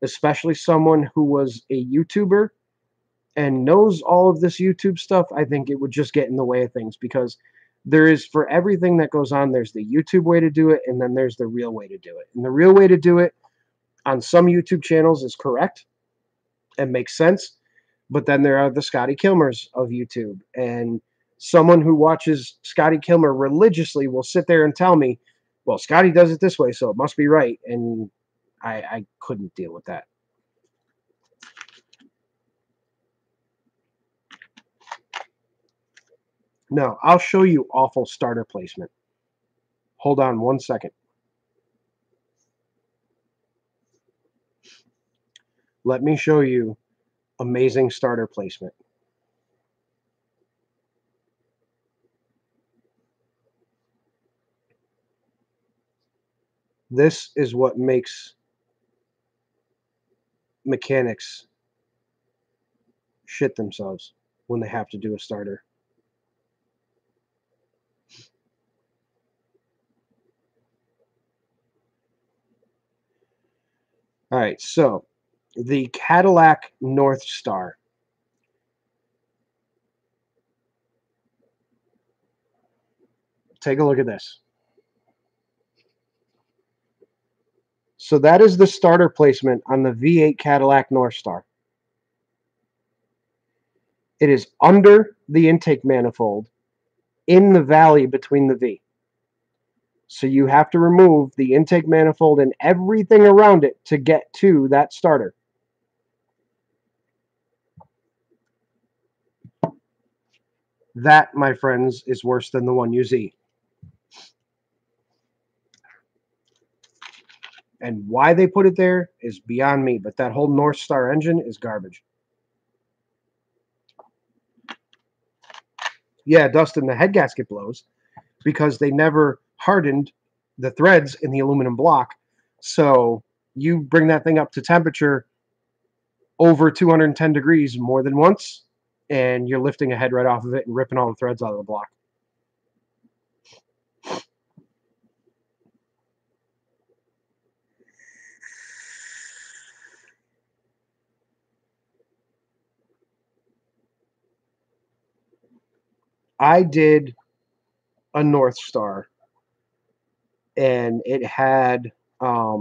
especially someone who was a YouTuber and knows all of this YouTube stuff, I think it would just get in the way of things because There is, for everything that goes on, there's the YouTube way to do it, and then there's the real way to do it. And the real way to do it on some YouTube channels is correct and makes sense. But then there are the Scotty Kilmers of YouTube. And someone who watches Scotty Kilmer religiously will sit there and tell me, well, Scotty does it this way, so it must be right. And I couldn't deal with that. No, I'll show you awful starter placement. Hold on one second. Let me show you amazing starter placement. This is what makes mechanics shit themselves when they have to do a starter. All right, so the Cadillac North Star. Take a look at this. So that is the starter placement on the V8 Cadillac North Star. It is under the intake manifold in the valley between the V. So you have to remove the intake manifold and everything around it to get to that starter. That, my friends, is worse than the one you see. And why they put it there is beyond me, but that whole North Star engine is garbage. Yeah, Dustin, the head gasket blows because they never hardened the threads in the aluminum block. So you bring that thing up to temperature over 210 degrees more than once, and you're lifting a head right off of it and ripping all the threads out of the block. I did a North Star, and it had a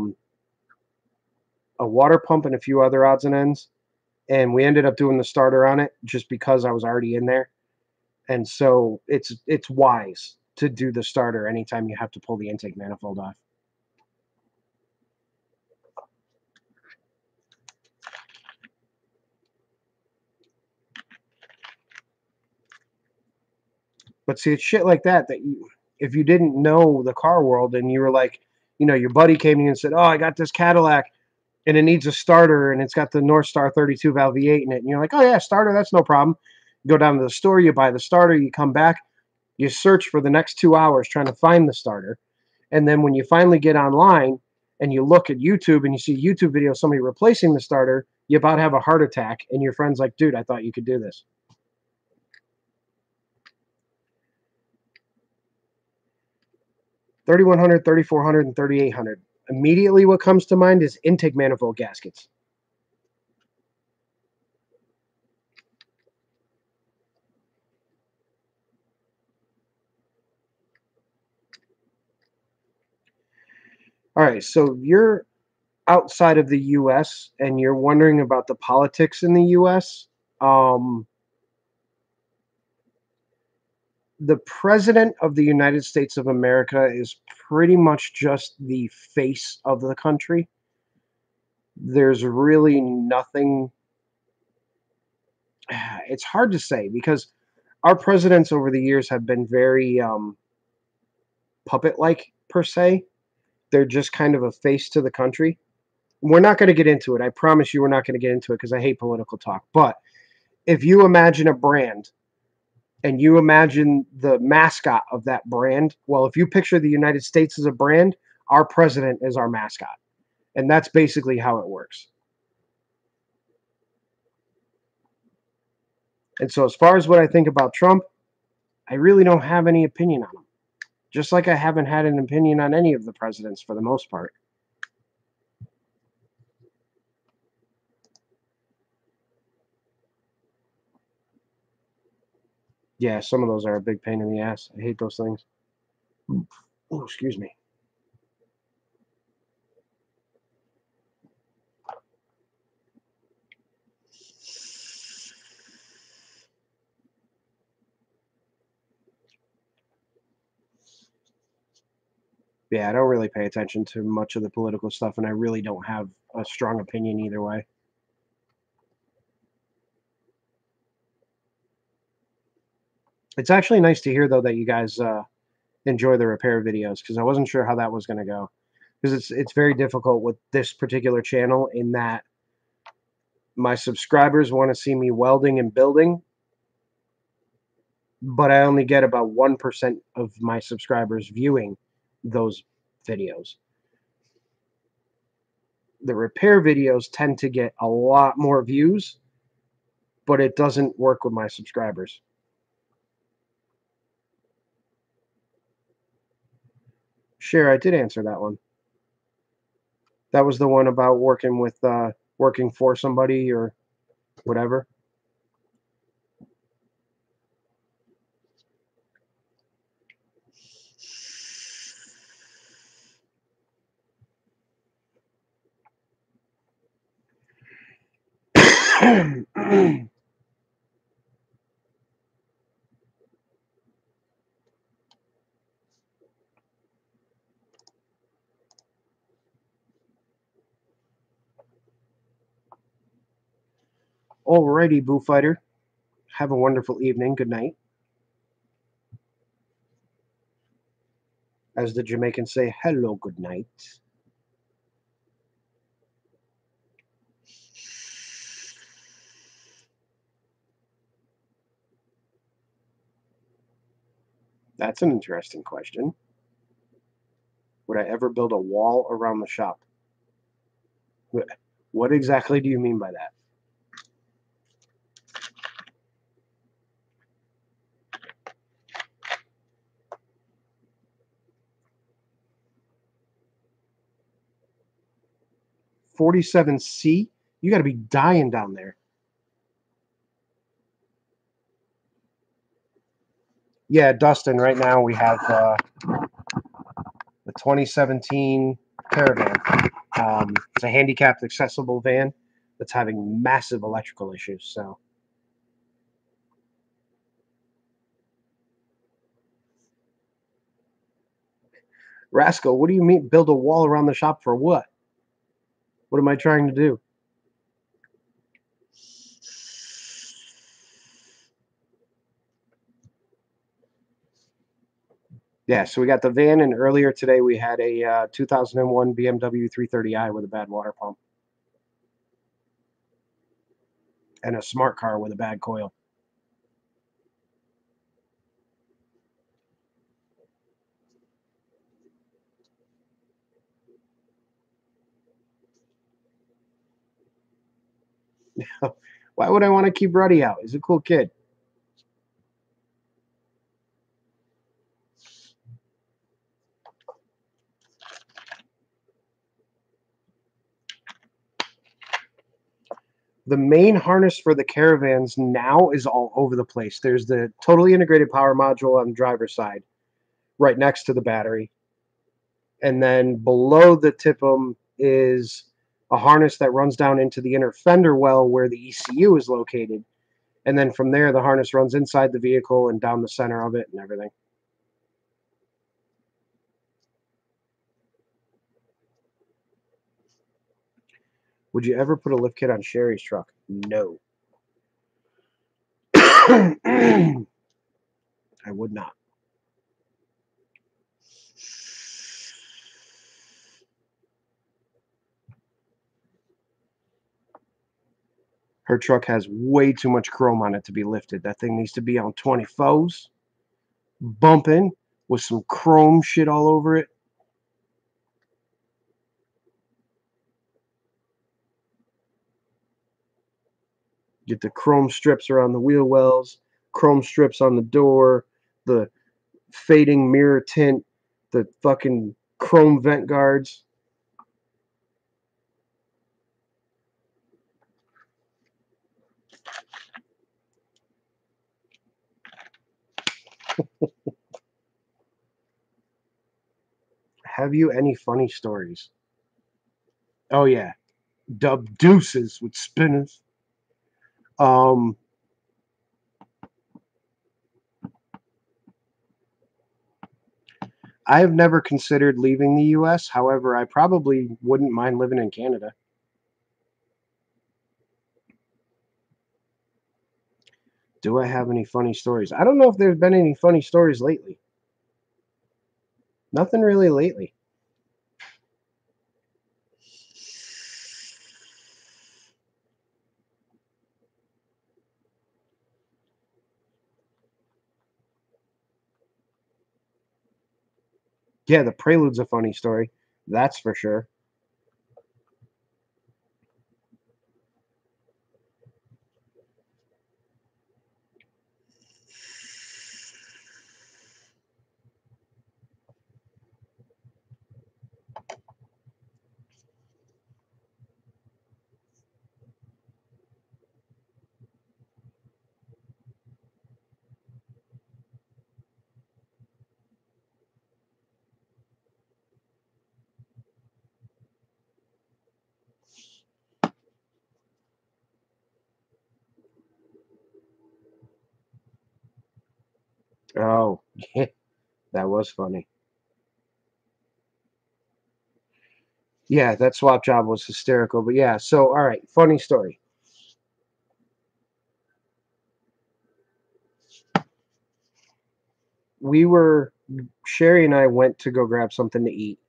water pump and a few other odds and ends, and we ended up doing the starter on it just because I was already in there. And so it's wise to do the starter anytime you have to pull the intake manifold off. But see, it's shit like that you, if you didn't know the car world and you were like, you know, your buddy came to you and said, oh, I got this Cadillac and it needs a starter and it's got the North Star 32 valve V8 in it. And you're like, oh, yeah, starter, that's no problem. You go down to the store, you buy the starter, you come back, you search for the next 2 hours trying to find the starter. And then when you finally get online and you look at YouTube and you see a YouTube video of somebody replacing the starter, you about have a heart attack. And your friend's like, dude, I thought you could do this. $3,100, $3,400, and $3,800. Immediately what comes to mind is intake manifold gaskets. All right, so you're outside of the U.S. and you're wondering about the politics in the U.S. The President of the United States of America is pretty much just the face of the country. There's really nothing. It's hard to say because our presidents over the years have been very puppet-like, per se. They're just kind of a face to the country. We're not going to get into it. I promise you we're not going to get into it because I hate political talk. But if you imagine a brand and you imagine the mascot of that brand, well, if you picture the United States as a brand, our president is our mascot. And that's basically how it works. And so as far as what I think about Trump, I really don't have any opinion on him. Just like I haven't had an opinion on any of the presidents for the most part. Yeah, some of those are a big pain in the ass. I hate those things. Oh, excuse me. Yeah, I don't really pay attention to much of the political stuff, and I really don't have a strong opinion either way. It's actually nice to hear, though, that you guys enjoy the repair videos, because I wasn't sure how that was going to go. Because it's very difficult with this particular channel in that my subscribers want to see me welding and building, but I only get about 1% of my subscribers viewing those videos. The repair videos tend to get a lot more views, but it doesn't work with my subscribers. Sure, I did answer that one. That was the one about working with working for somebody or whatever. Alrighty, Boo Fighter. Have a wonderful evening. Good night. As the Jamaicans say, hello, good night. That's an interesting question. Would I ever build a wall around the shop? What exactly do you mean by that? $47C? You got to be dying down there. Yeah, Dustin, right now we have the 2017 Caravan. It's a handicapped accessible van that's having massive electrical issues. So, Rascal, what do you mean build a wall around the shop for what? What am I trying to do? Yeah, so we got the van, and earlier today we had a 2001 BMW 330i with a bad water pump. And a smart car with a bad coil. Why would I want to keep Ruddy out? He's a cool kid. The main harness for the Caravans now is all over the place. There's the totally integrated power module on the driver's side, right next to the battery. And then below the TIPM is a harness that runs down into the inner fender well where the ECU is located. And then from there, the harness runs inside the vehicle and down the center of it and everything. Would you ever put a lift kit on Sherry's truck? No. I would not. Her truck has way too much chrome on it to be lifted. That thing needs to be on 24s, bumping with some chrome shit all over it. Get the chrome strips around the wheel wells, chrome strips on the door, the fading mirror tint, the fucking chrome vent guards. Have you any funny stories? Oh yeah, dub deuces with spinners. Um, I have never considered leaving the U.S. However, I probably wouldn't mind living in Canada. Do I have any funny stories? I don't know if there's been any funny stories lately. Nothing really lately. Yeah, the Prelude's a funny story. That's for sure. Oh, yeah, that was funny. Yeah, that swap job was hysterical. But yeah, so all right, funny story. We were Sherry and I went to go grab something to eat,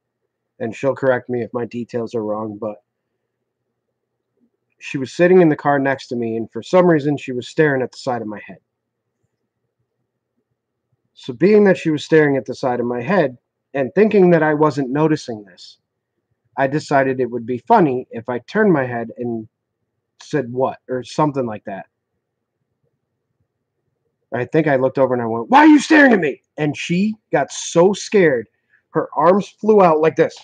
and she'll correct me if my details are wrong, but she was sitting in the car next to me, and for some reason she was staring at the side of my head. So being that she was staring at the side of my head and thinking that I wasn't noticing this, I decided it would be funny if I turned my head and said what or something like that. I think I looked over and I went, "Why are you staring at me?" And she got so scared, her arms flew out like this.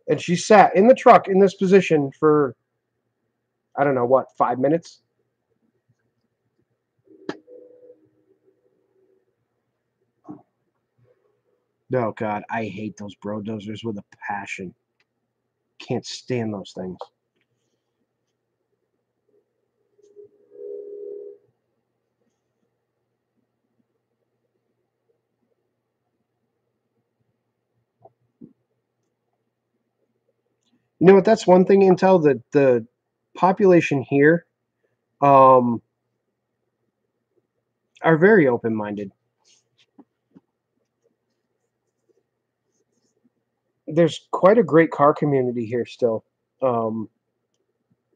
And she sat in the truck in this position for, I don't know, what, 5 minutes? Oh, God, I hate those bro dozers with a passion. Can't stand those things. You know what? That's one thing, Intel, that the population here um, are very open minded. There's quite a great car community here still. Um,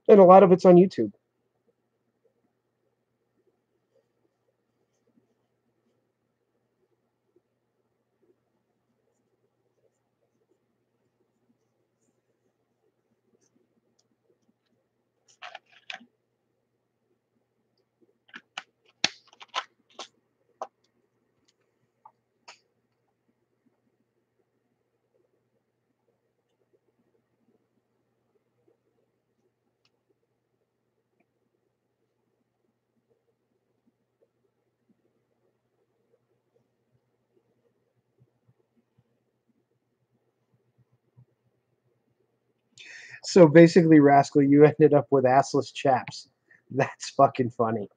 and a lot of it's on YouTube. So basically, Rascal, you ended up with assless chaps. That's fucking funny.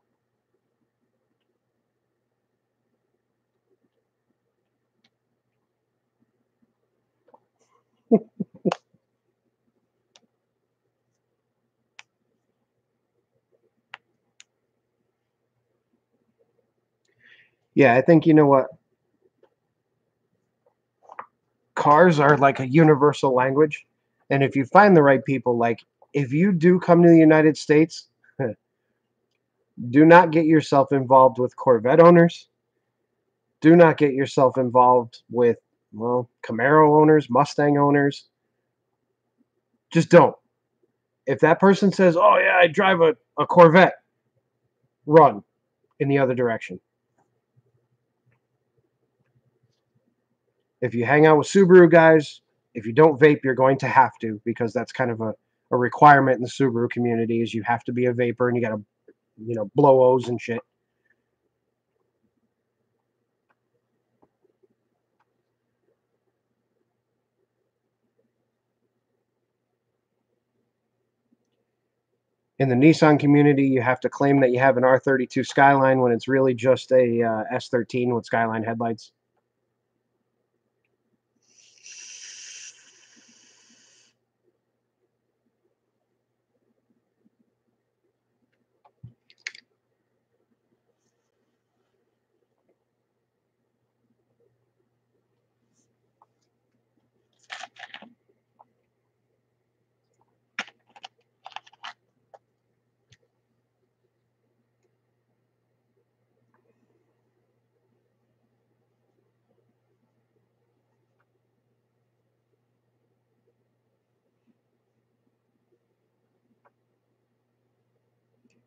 Yeah, I think you know what? Cars are like a universal language. And if you find the right people, like if you do come to the United States, do not get yourself involved with Corvette owners. Do not get yourself involved with, well, Camaro owners, Mustang owners. Just don't. If that person says, "Oh yeah, I drive a Corvette," run in the other direction. If you hang out with Subaru guys, if you don't vape, you're going to have to, because that's kind of a requirement in the Subaru community is you have to be a vapor and you got to, blow O's and shit. In the Nissan community, you have to claim that you have an R32 Skyline when it's really just a S13 with Skyline headlights.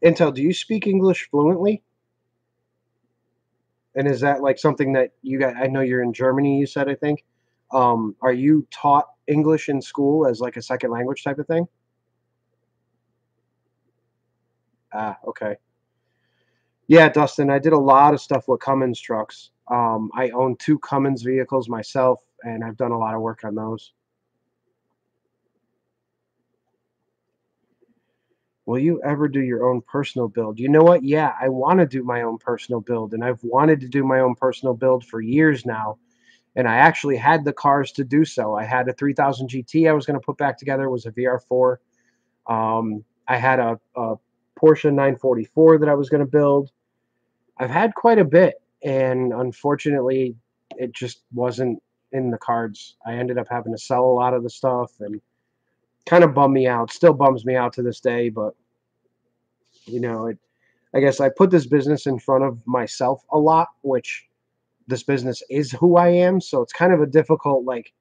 Intel, do you speak English fluently? And is that like something that you got? I know you're in Germany, you said, I think. Are you taught English in school as like a second language type of thing? Ah, okay. Yeah, Dustin, I did a lot of stuff with Cummins trucks. I own two Cummins vehicles myself, and I've done a lot of work on those. Will you ever do your own personal build? You know what? Yeah, I want to do my own personal build, and I've wanted to do my own personal build for years now. And I actually had the cars to do so. I had a 3000 GT I was going to put back together. It was a VR4. I had a Porsche 944 that I was going to build. I've had quite a bit, and unfortunately, it just wasn't in the cards. I ended up having to sell a lot of the stuff, and kind of bummed me out. Still bums me out to this day, but you know, I guess I put this business in front of myself a lot, which this business is who I am. So it's kind of a difficult like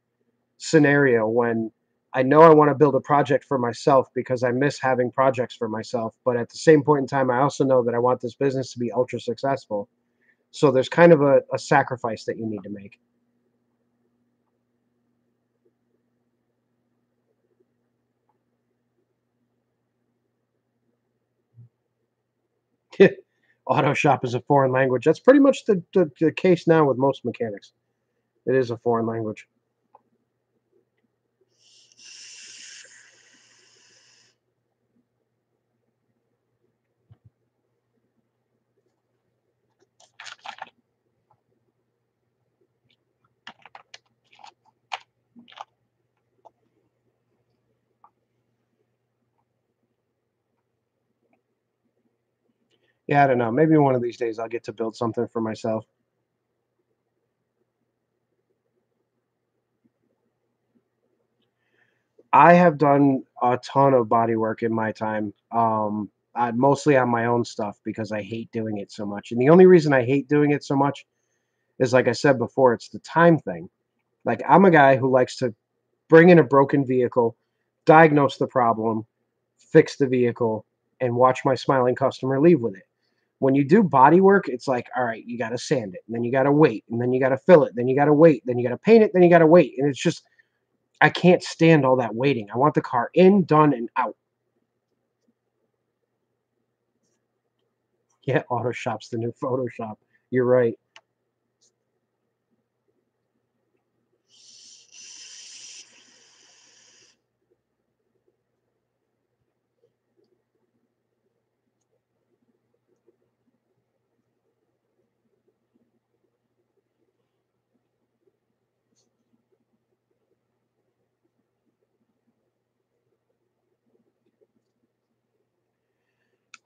scenario when I know I want to build a project for myself because I miss having projects for myself. But at the same point in time, I also know that I want this business to be ultra successful. So there's kind of a sacrifice that you need to make. Auto shop is a foreign language. That's pretty much the case now with most mechanics. It is a foreign language. Yeah, I don't know. Maybe one of these days I'll get to build something for myself. I have done a ton of body work in my time. Mostly on my own stuff because I hate doing it so much. And the only reason I hate doing it so much is, like I said before, it's the time thing. Like, I'm a guy who likes to bring in a broken vehicle, diagnose the problem, fix the vehicle, and watch my smiling customer leave with it. When you do body work, it's like, all right, you got to sand it, and then you got to wait, and then you got to fill it, then you got to wait, then you got to paint it, then you got to wait. And it's just, I can't stand all that waiting. I want the car in, done, and out. Yeah, Autoshop's the new Photoshop. You're right.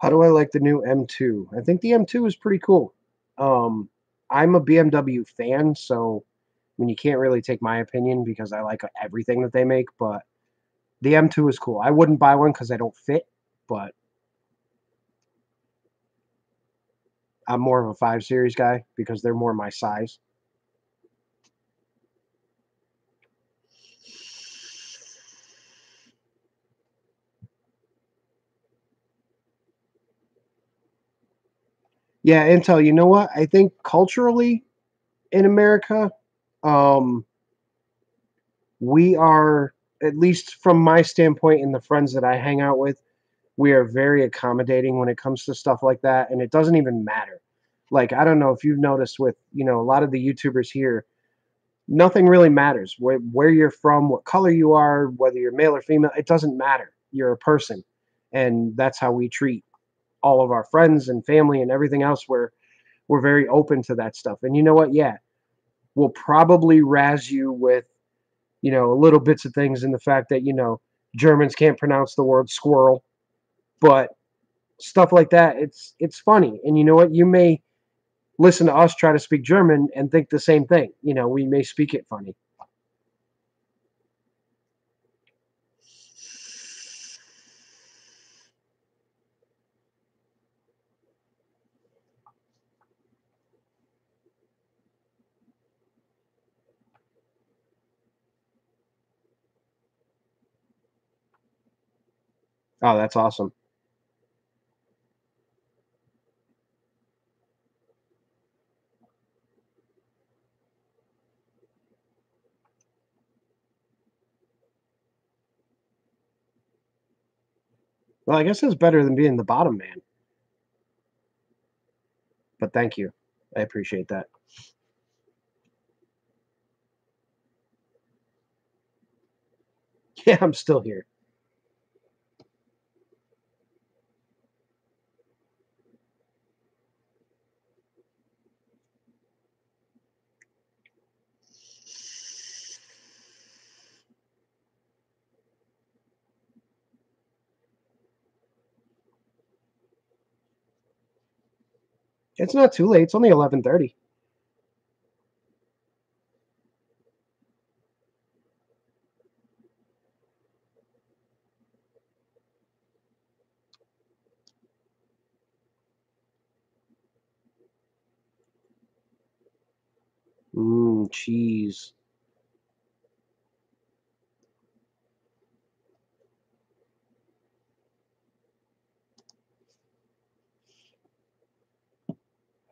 How do I like the new M2? I think the M2 is pretty cool. Um, I'm a BMW fan, so I mean, you can't really take my opinion because I like everything that they make, but the M2 is cool. I wouldn't buy one because I don't fit, but I'm more of a 5 Series guy because they're more my size. Yeah, Intel, you know what? I think culturally in America, um, we are, at least from my standpoint and the friends that I hang out with, we are very accommodating when it comes to stuff like that, and it doesn't even matter. Like, I don't know if you've noticed with, a lot of the YouTubers here, nothing really matters. Where you're from, what color you are, whether you're male or female, it doesn't matter. You're a person. and that's how we treat all of our friends and family and everything else. We're very open to that stuff. And you know what? Yeah, we'll probably razz you with, little bits of things in the fact that, Germans can't pronounce the word squirrel, but stuff like that, it's funny. And you know what? You may listen to us try to speak German and think the same thing. We may speak it funny. Oh, that's awesome. Well, I guess it's better than being the bottom man, but thank you. I appreciate that. Yeah, I'm still here. It's not too late. It's only 11:30. Cheese.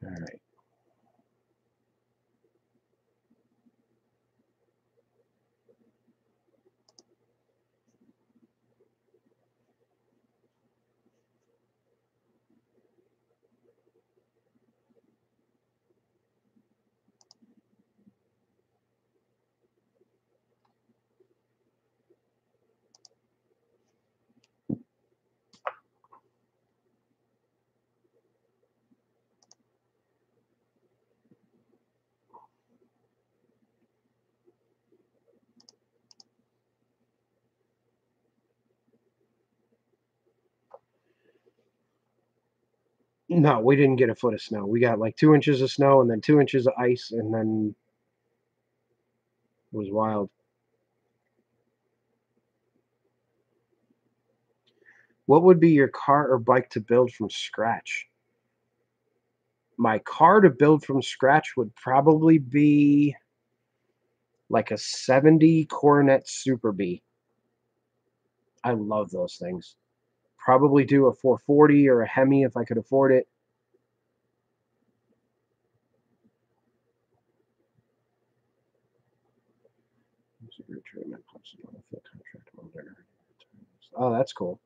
All right. No, we didn't get a foot of snow. We got like 2 inches of snow and then 2 inches of ice, and then it was wild. What would be your car or bike to build from scratch? My car to build from scratch would probably be like a 70 Coronet Super B. I love those things. Probably do a 440 or a Hemi if I could afford it. Oh, that's cool.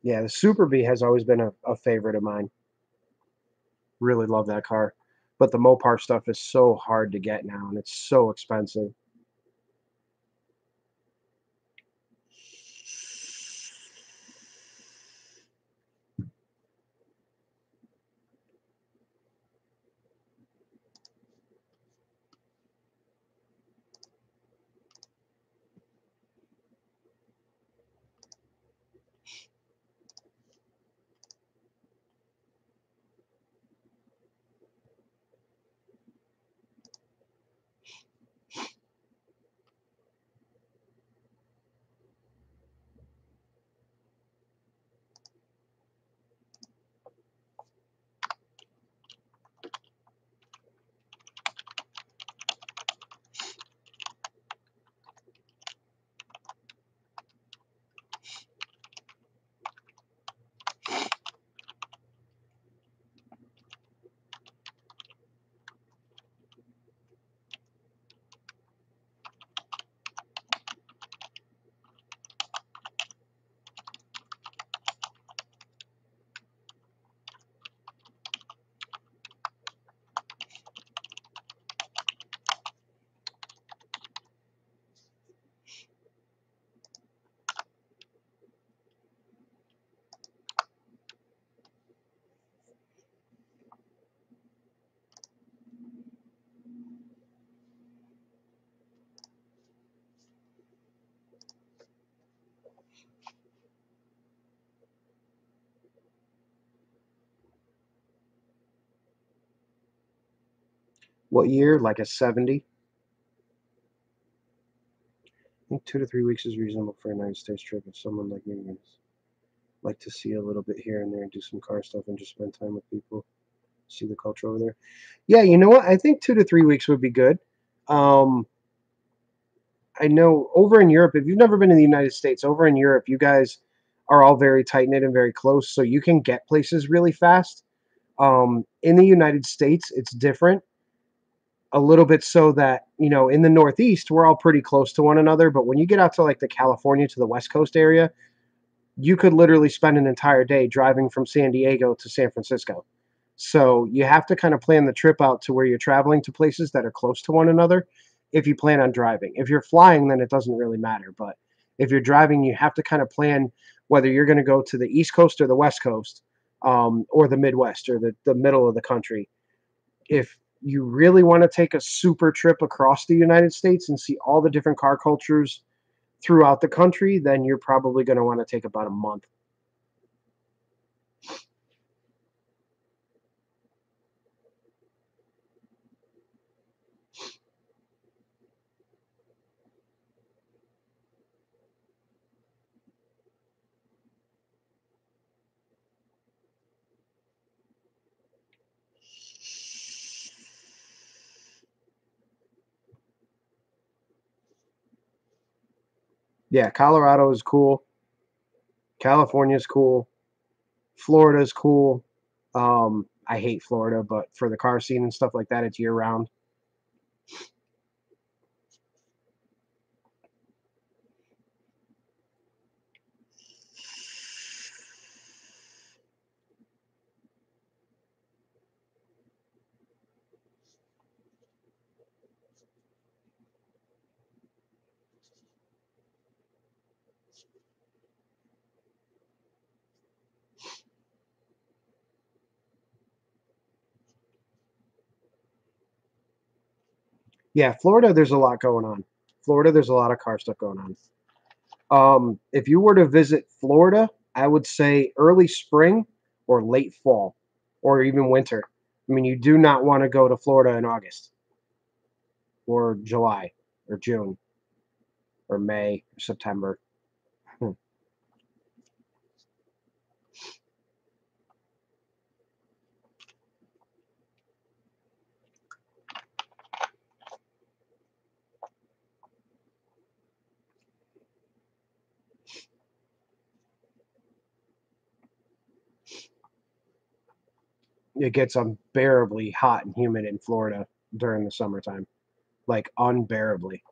Yeah, the Super B has always been a favorite of mine. Really love that car. But the Mopar stuff is so hard to get now, and it's so expensive. What year? Like a 70? I think 2 to 3 weeks is reasonable for a United States trip if someone like me would like to see a little bit here and there and do some car stuff and just spend time with people, see the culture over there. Yeah, you know what? I think 2 to 3 weeks would be good. Um, I know over in Europe, if you've never been in the United States, over in Europe, you guys are all very tight knit and very close, so you can get places really fast. In the United States, it's different a little bit so that, in the Northeast, we're all pretty close to one another. But when you get out to like the California to the West Coast area, you could literally spend an entire day driving from San Diego to San Francisco. So you have to kind of plan the trip out to where you're traveling to places that are close to one another if you plan on driving. If you're flying, then it doesn't really matter. But if you're driving, you have to kind of plan whether you're going to go to the East Coast or the West Coast, or the Midwest or the middle of the country. If you really want to take a super trip across the United States and see all the different car cultures throughout the country, then you're probably going to want to take about a month. Yeah, Colorado is cool. California is cool. Florida is cool. I hate Florida, but for the car scene and stuff like that, it's year round. Yeah, Florida, there's a lot going on. Florida, there's a lot of car stuff going on. If you were to visit Florida, I would say early spring or late fall or even winter. I mean, you do not want to go to Florida in August or July or June or May or September. Hmm. It gets unbearably hot and humid in Florida during the summertime, like unbearably.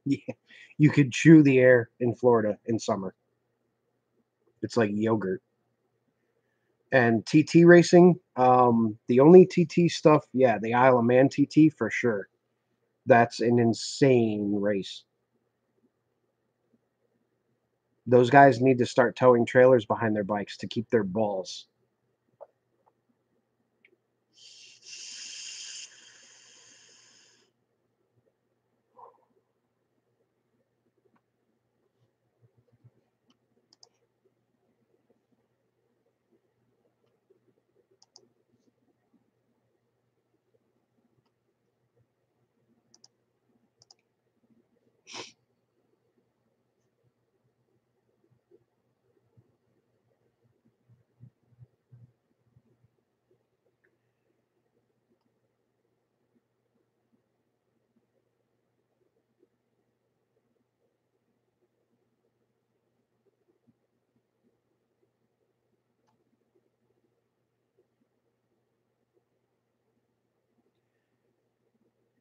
Yeah, you could chew the air in Florida in summer. It's like yogurt. And TT racing, the only TT stuff, yeah, the Isle of Man TT for sure. That's an insane race. Those guys need to start towing trailers behind their bikes to keep their balls.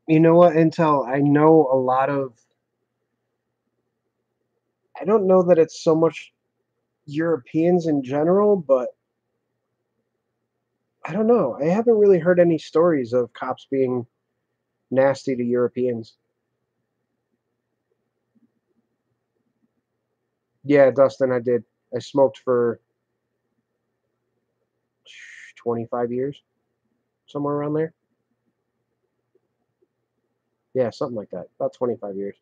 You know what, Intel? I know a lot of. I don't know that it's so much Europeans in general, but I don't know. I haven't really heard any stories of cops being nasty to Europeans. Yeah, Dustin, I did. I smoked for 25 years, somewhere around there. Yeah, something like that. About 25 years.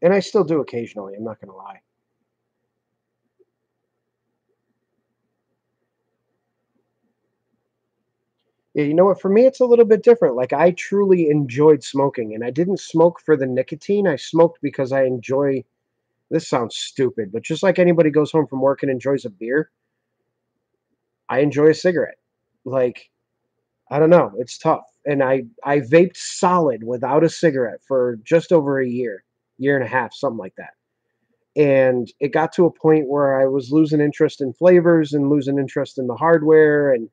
And I still do occasionally, I'm not going to lie. Yeah, you know what? For me, it's a little bit different. Like, I truly enjoyed smoking, and I didn't smoke for the nicotine. I smoked because I enjoy. This sounds stupid, but just like anybody goes home from work and enjoys a beer, I enjoy a cigarette. Like, I don't know, it's tough. And I vaped solid without a cigarette for just over a year and a half, something like that. And it got to a point where I was losing interest in flavors and losing interest in the hardware and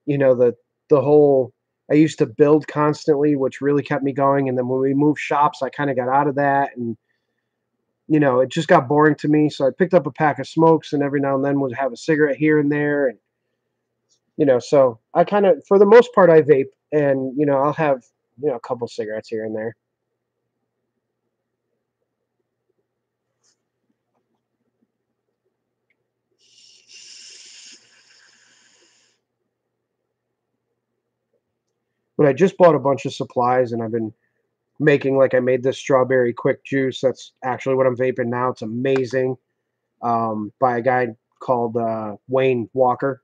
the whole. I used to build constantly, which really kept me going. And then when we moved shops, I kind of got out of that, and it just got boring to me. So I picked up a pack of smokes, and every now and then would have a cigarette here and there, and so I kind of, for the most part, I vape, and I'll have a couple cigarettes here and there. But I just bought a bunch of supplies, and I've been making, like, I made this strawberry quick juice. That's actually what I'm vaping now. It's amazing. By a guy called Wayne Walker,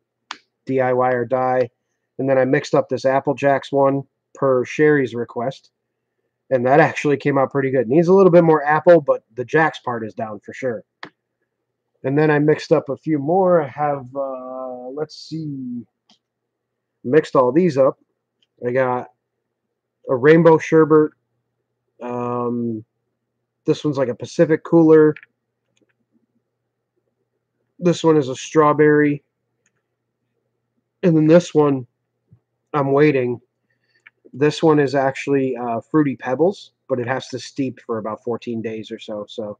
DIY or die. And then I mixed up this Apple Jacks one per Sherry's request, and that actually came out pretty good. Needs a little bit more apple, but the Jacks part is down for sure. And then I mixed up a few more. I have, let's see, mixed all these up. I got a rainbow sherbet. Um, this one's like a Pacific cooler. This one is a strawberry. And then this one, I'm waiting. This one is actually Fruity Pebbles, but it has to steep for about 14 days or so. So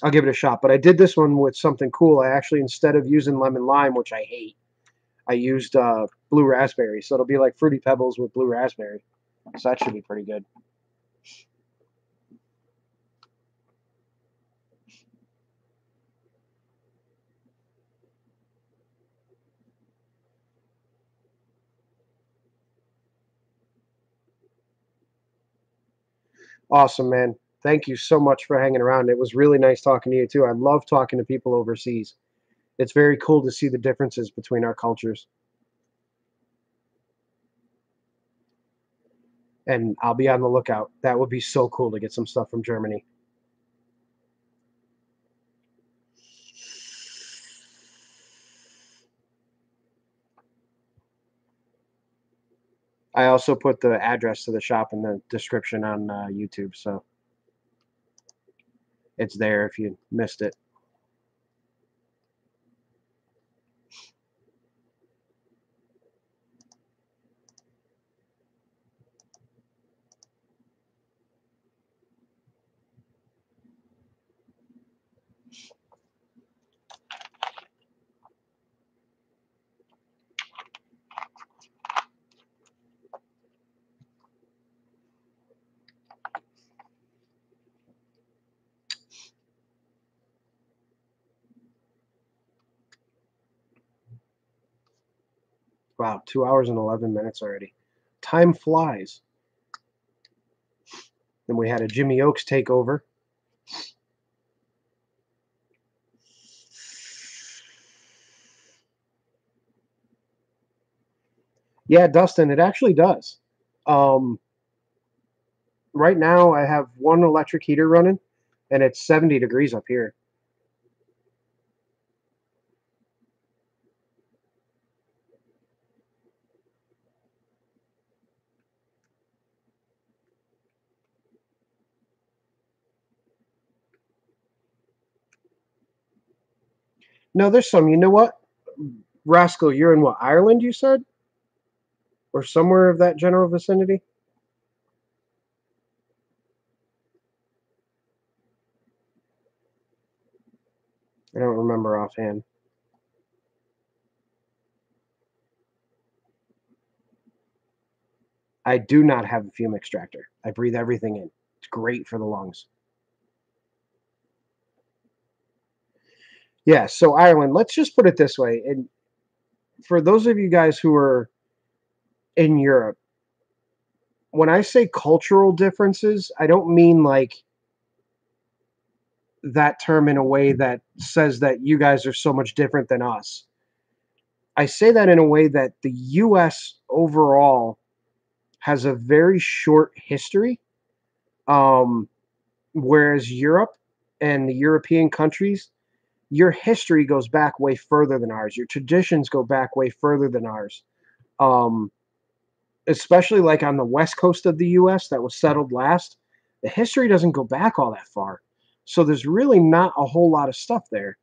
I'll give it a shot. But I did this one with something cool. I actually, instead of using lemon lime, which I hate, I used blue raspberry. So it'll be like Fruity Pebbles with blue raspberry. So that should be pretty good. Awesome, man. Thank you so much for hanging around. It was really nice talking to you, too. I love talking to people overseas. It's very cool to see the differences between our cultures. And I'll be on the lookout. That would be so cool to get some stuff from Germany. I also put the address to the shop in the description on YouTube, so it's there if you missed it. Wow, 2 hours and 11 minutes already. Time flies. Then we had a Jimmy Oaks takeover. Yeah, Dustin, it actually does. Um, right now, I have one electric heater running, and it's 70 degrees up here. No, there's some. You know what? Rascal, you're in what, Ireland, you said? or somewhere of that general vicinity. I don't remember offhand. I do not have a fume extractor. I breathe everything in. It's great for the lungs. Yeah, so Ireland, let's just put it this way. And for those of you guys who are in Europe, when I say cultural differences, I don't mean like that term in a way that says that you guys are so much different than us. I say that in a way that the US overall has a very short history, um, whereas Europe and the European countries, your history goes back way further than ours. Your traditions go back way further than ours. Um, Especially like on the west coast of the US that was settled last, the history doesn't go back all that far. So there's really not a whole lot of stuff there.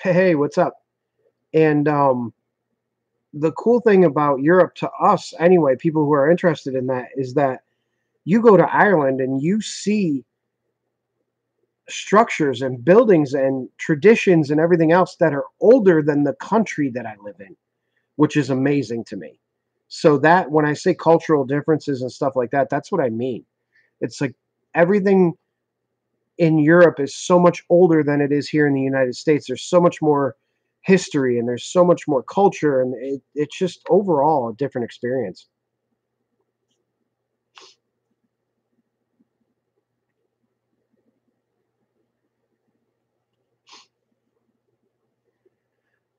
Hey, what's up? And the cool thing about Europe to us, anyway, people who are interested in that, is that you go to Ireland and you see structures and buildings and traditions and everything else that are older than the country that I live in, which is amazing to me. So that when I say cultural differences and stuff like that, that's what I mean. It's like everything in Europe is so much older than it is here in the United States. There's so much more history and there's so much more culture, and it's just overall a different experience.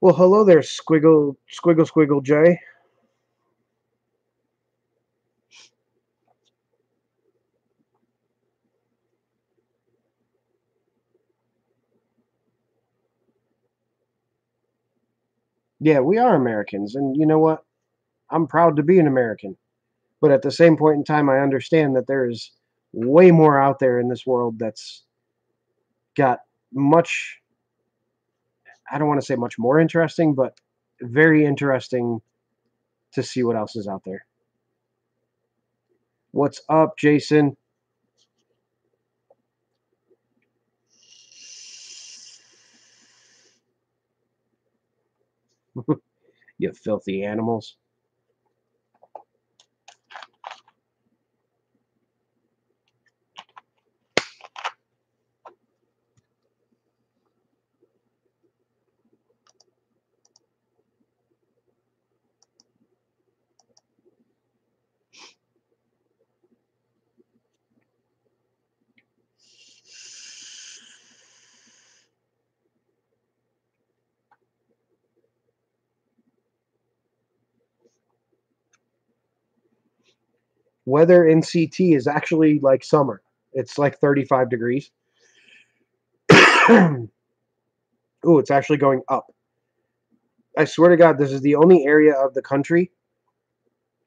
Well, hello there, Squiggle J. Yeah, we are Americans, and you know what? I'm proud to be an American. But at the same point in time, I understand that there is way more out there in this world that's got much, I don't want to say much more interesting, but very interesting to see what else is out there. What's up, Jason? You filthy animals. Weather in CT is actually like summer. It's like 35 degrees. Ooh, it's actually going up. I swear to God, this is the only area of the country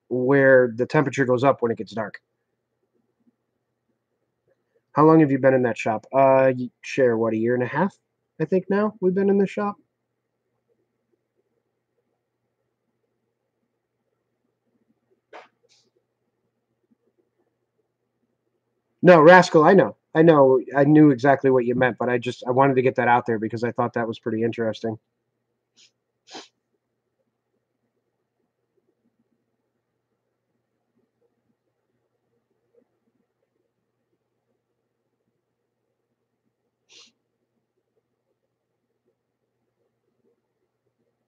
where the temperature goes up when it gets dark. How long have you been in that shop? Share what, a year and a half? I think now we've been in the shop. No, Rascal, I know. I know. I knew exactly what you meant, but I wanted to get that out there because I thought that was pretty interesting.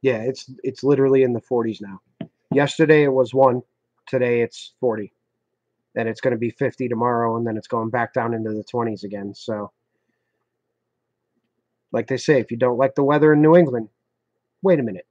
Yeah, it's literally in the 40s now. Yesterday it was 1, today it's 40. And it's going to be 50 tomorrow, and then it's going back down into the 20s again. So, like they say, if you don't like the weather in New England, wait a minute.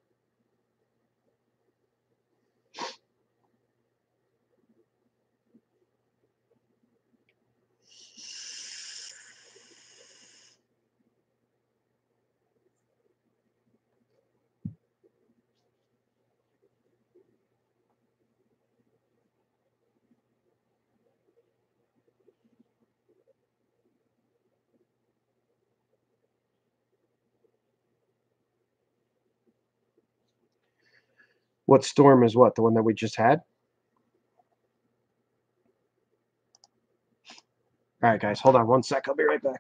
What storm is what? The one that we just had? All right, guys, hold on one sec. I'll be right back.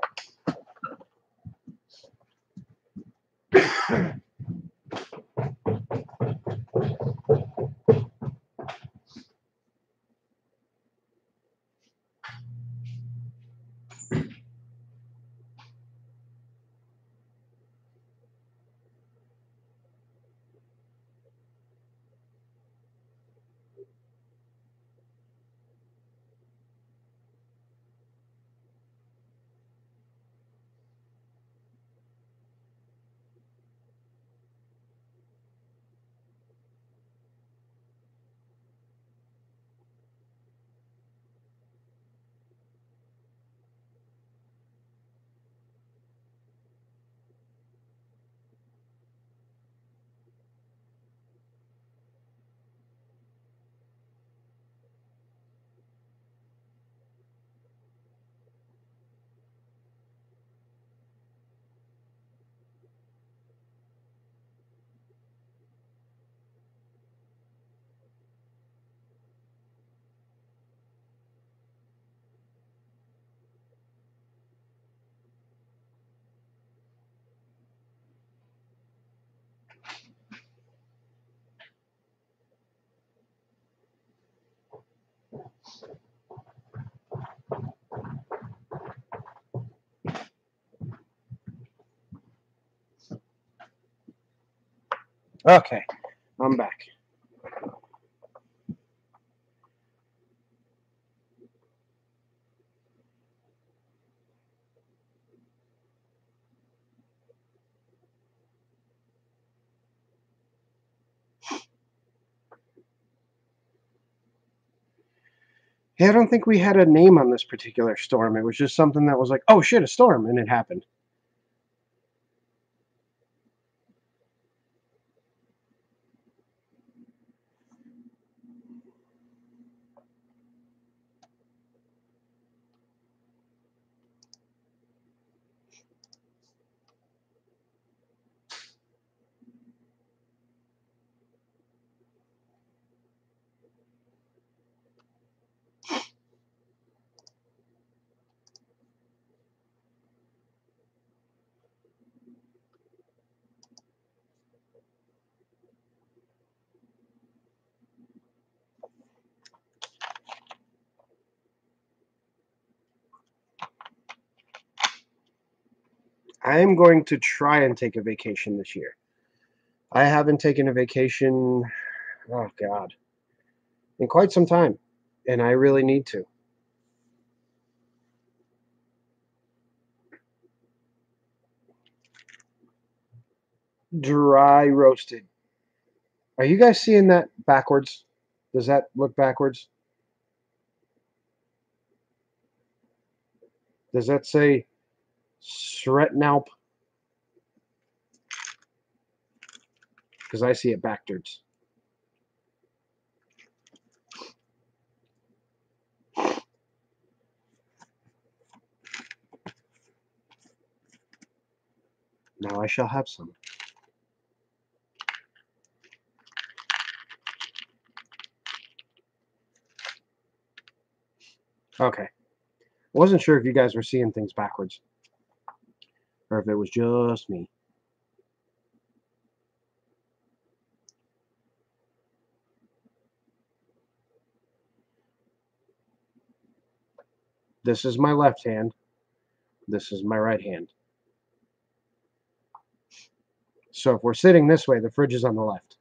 Okay, I'm back. Yeah, I don't think we had a name on this particular storm. It was just something that was like, oh shit, a storm, and it happened. I am going to try and take a vacation this year. I haven't taken a vacation, oh God, in quite some time, and I really need to. Dry roasted. Are you guys seeing that backwards? Does that look backwards? Does that say Sretnalp? Because I see it backwards. Now I shall have some. Okay. Wasn't sure if you guys were seeing things backwards or if it was just me. This is my left hand. This is my right hand. So if we're sitting this way, the fridge is on the left.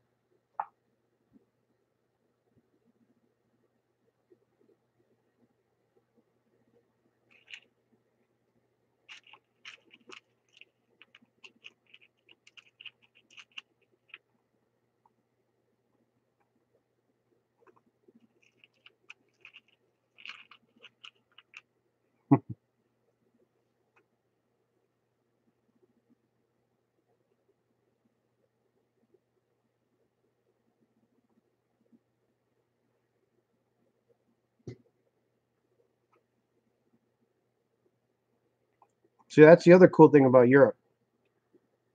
See, that's the other cool thing about Europe.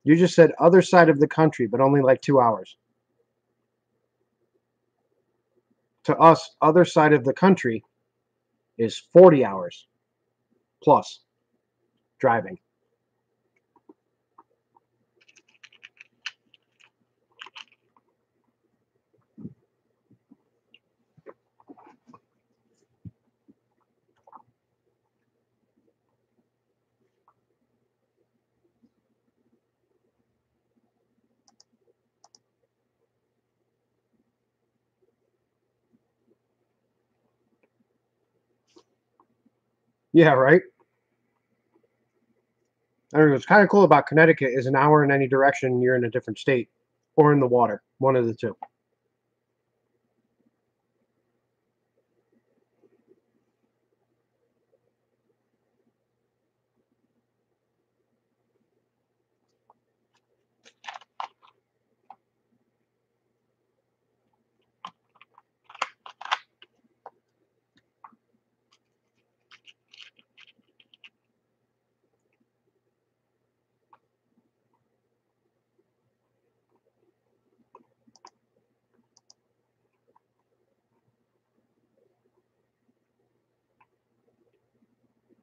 You just said other side of the country, but only like 2 hours. to us, other side of the country, is 40 hours plus driving. Yeah, right? I mean, what's kind of cool about Connecticut is an hour in any direction, you're in a different state or in the water, one of the two.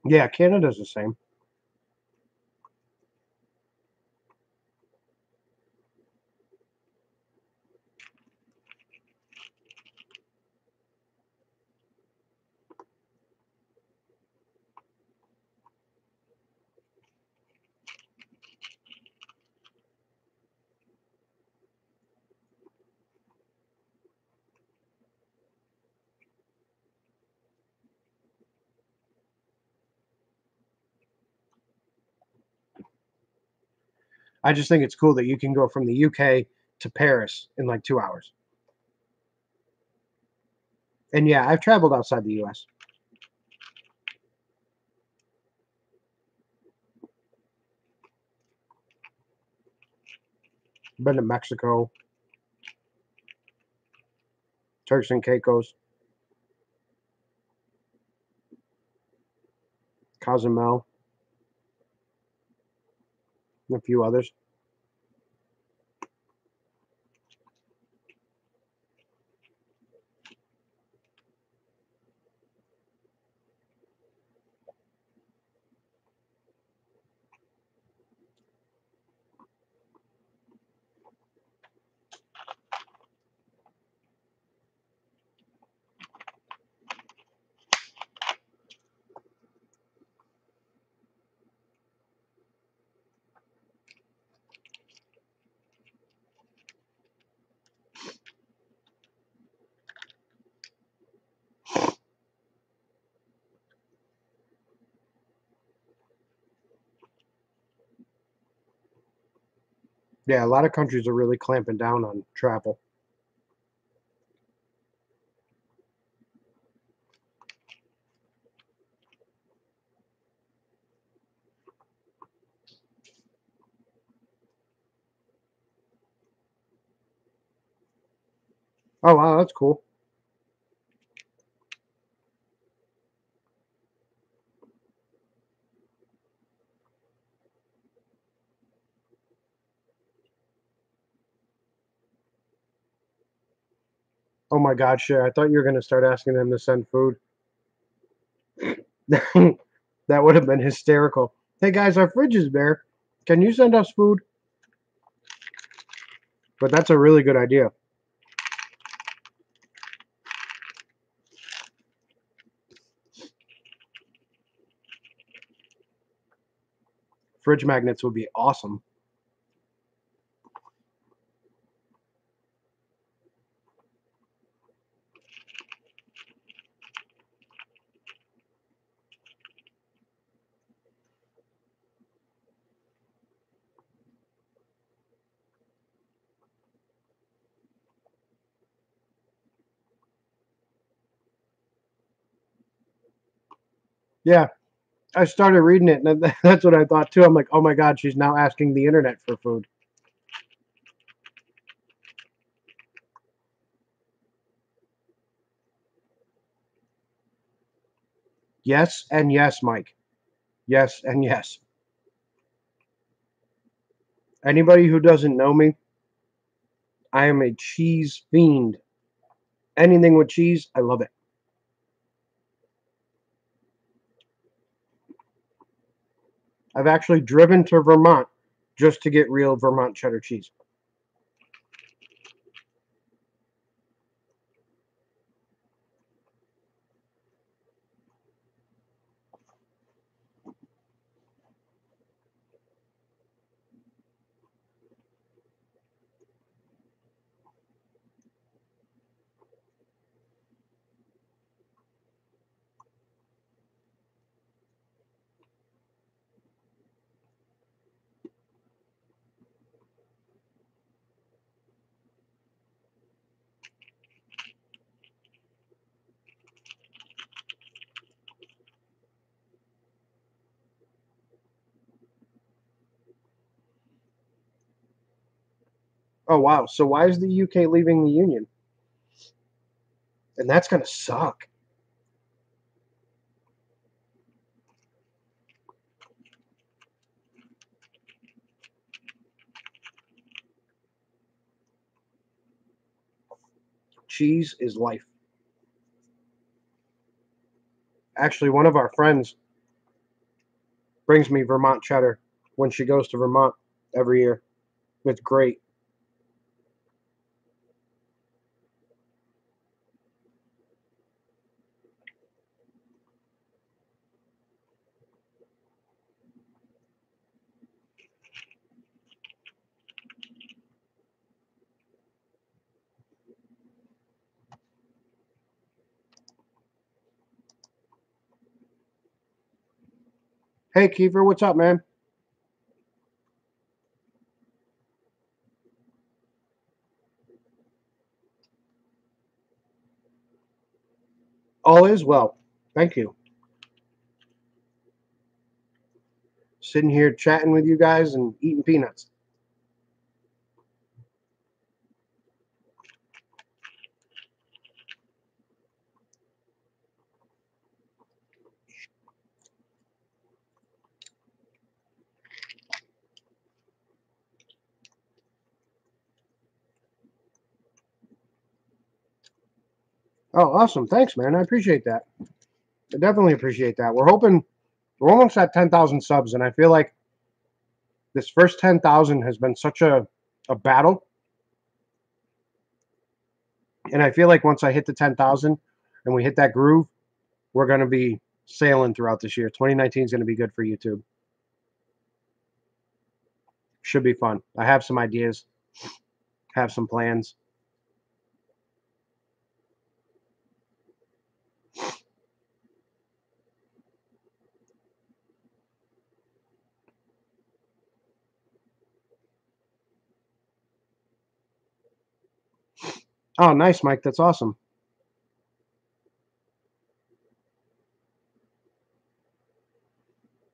Yeah, Canada's the same. I just think it's cool that you can go from the UK to Paris in like 2 hours. And yeah, I've traveled outside the US. Been to Mexico, Turks and Caicos, Cozumel, and a few others. Yeah, a lot of countries are really clamping down on travel. Oh, wow, that's cool. Oh my God, shit. I thought you were going to start asking them to send food. That would have been hysterical. Hey guys, our fridge is bare. Can you send us food? But that's a really good idea. Fridge magnets would be awesome. Yeah, I started reading it, and that's what I thought too. I'm like, oh my God, she's now asking the internet for food. Yes and yes, Mike. Yes and yes. Anybody who doesn't know me, I am a cheese fiend. Anything with cheese, I love it. I've actually driven to Vermont just to get real Vermont cheddar cheese. Oh, wow. So why is the UK leaving the Union? And that's going to suck. Cheese is life. Actually, one of our friends brings me Vermont cheddar when she goes to Vermont every year. It's great. Hey, Kiefer, what's up, man? All is well. Thank you. Sitting here chatting with you guys and eating peanuts. Oh, awesome. Thanks, man. I appreciate that. I definitely appreciate that. We're almost at 10,000 subs, and I feel like this first 10,000 has been such a battle. And I feel like once I hit the 10,000 and we hit that groove, we're going to be sailing throughout this year. 2019 is going to be good for YouTube. Should be fun. I have some ideas, have some plans. Oh, nice, Mike. That's awesome.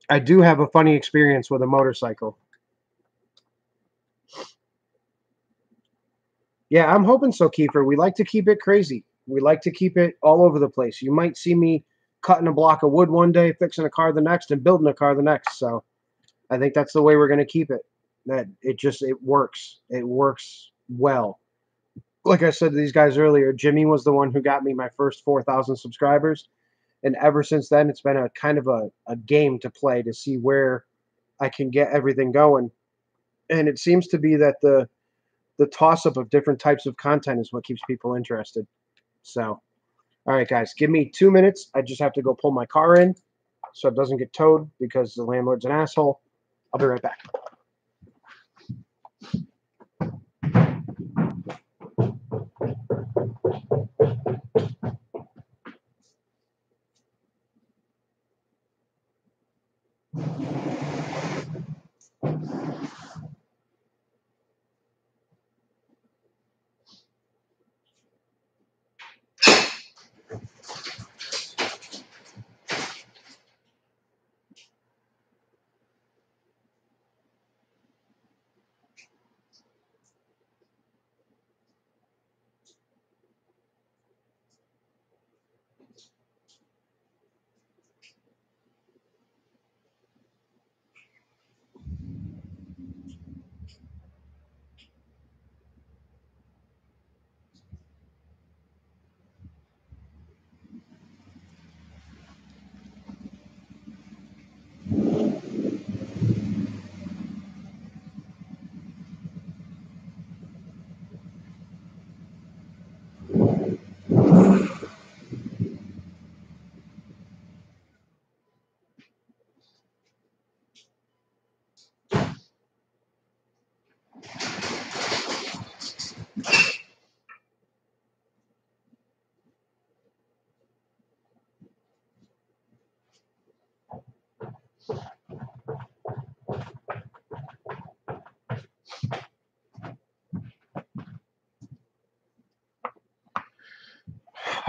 I do have a funny experience with a motorcycle. Yeah, I'm hoping so, Kiefer. We like to keep it crazy. We like to keep it all over the place. You might see me cutting a block of wood one day, fixing a car the next, and building a car the next. So I think that's the way we're going to keep it. That it works. It works well. Like I said to these guys earlier, Jimmy was the one who got me my first 4,000 subscribers. And ever since then, it's been a kind of a game to play to see where I can get everything going. And it seems to be that the toss up of different types of content is what keeps people interested. So, all right, guys, give me 2 minutes. I just have to go pull my car in so it doesn't get towed because the landlord's an asshole. I'll be right back.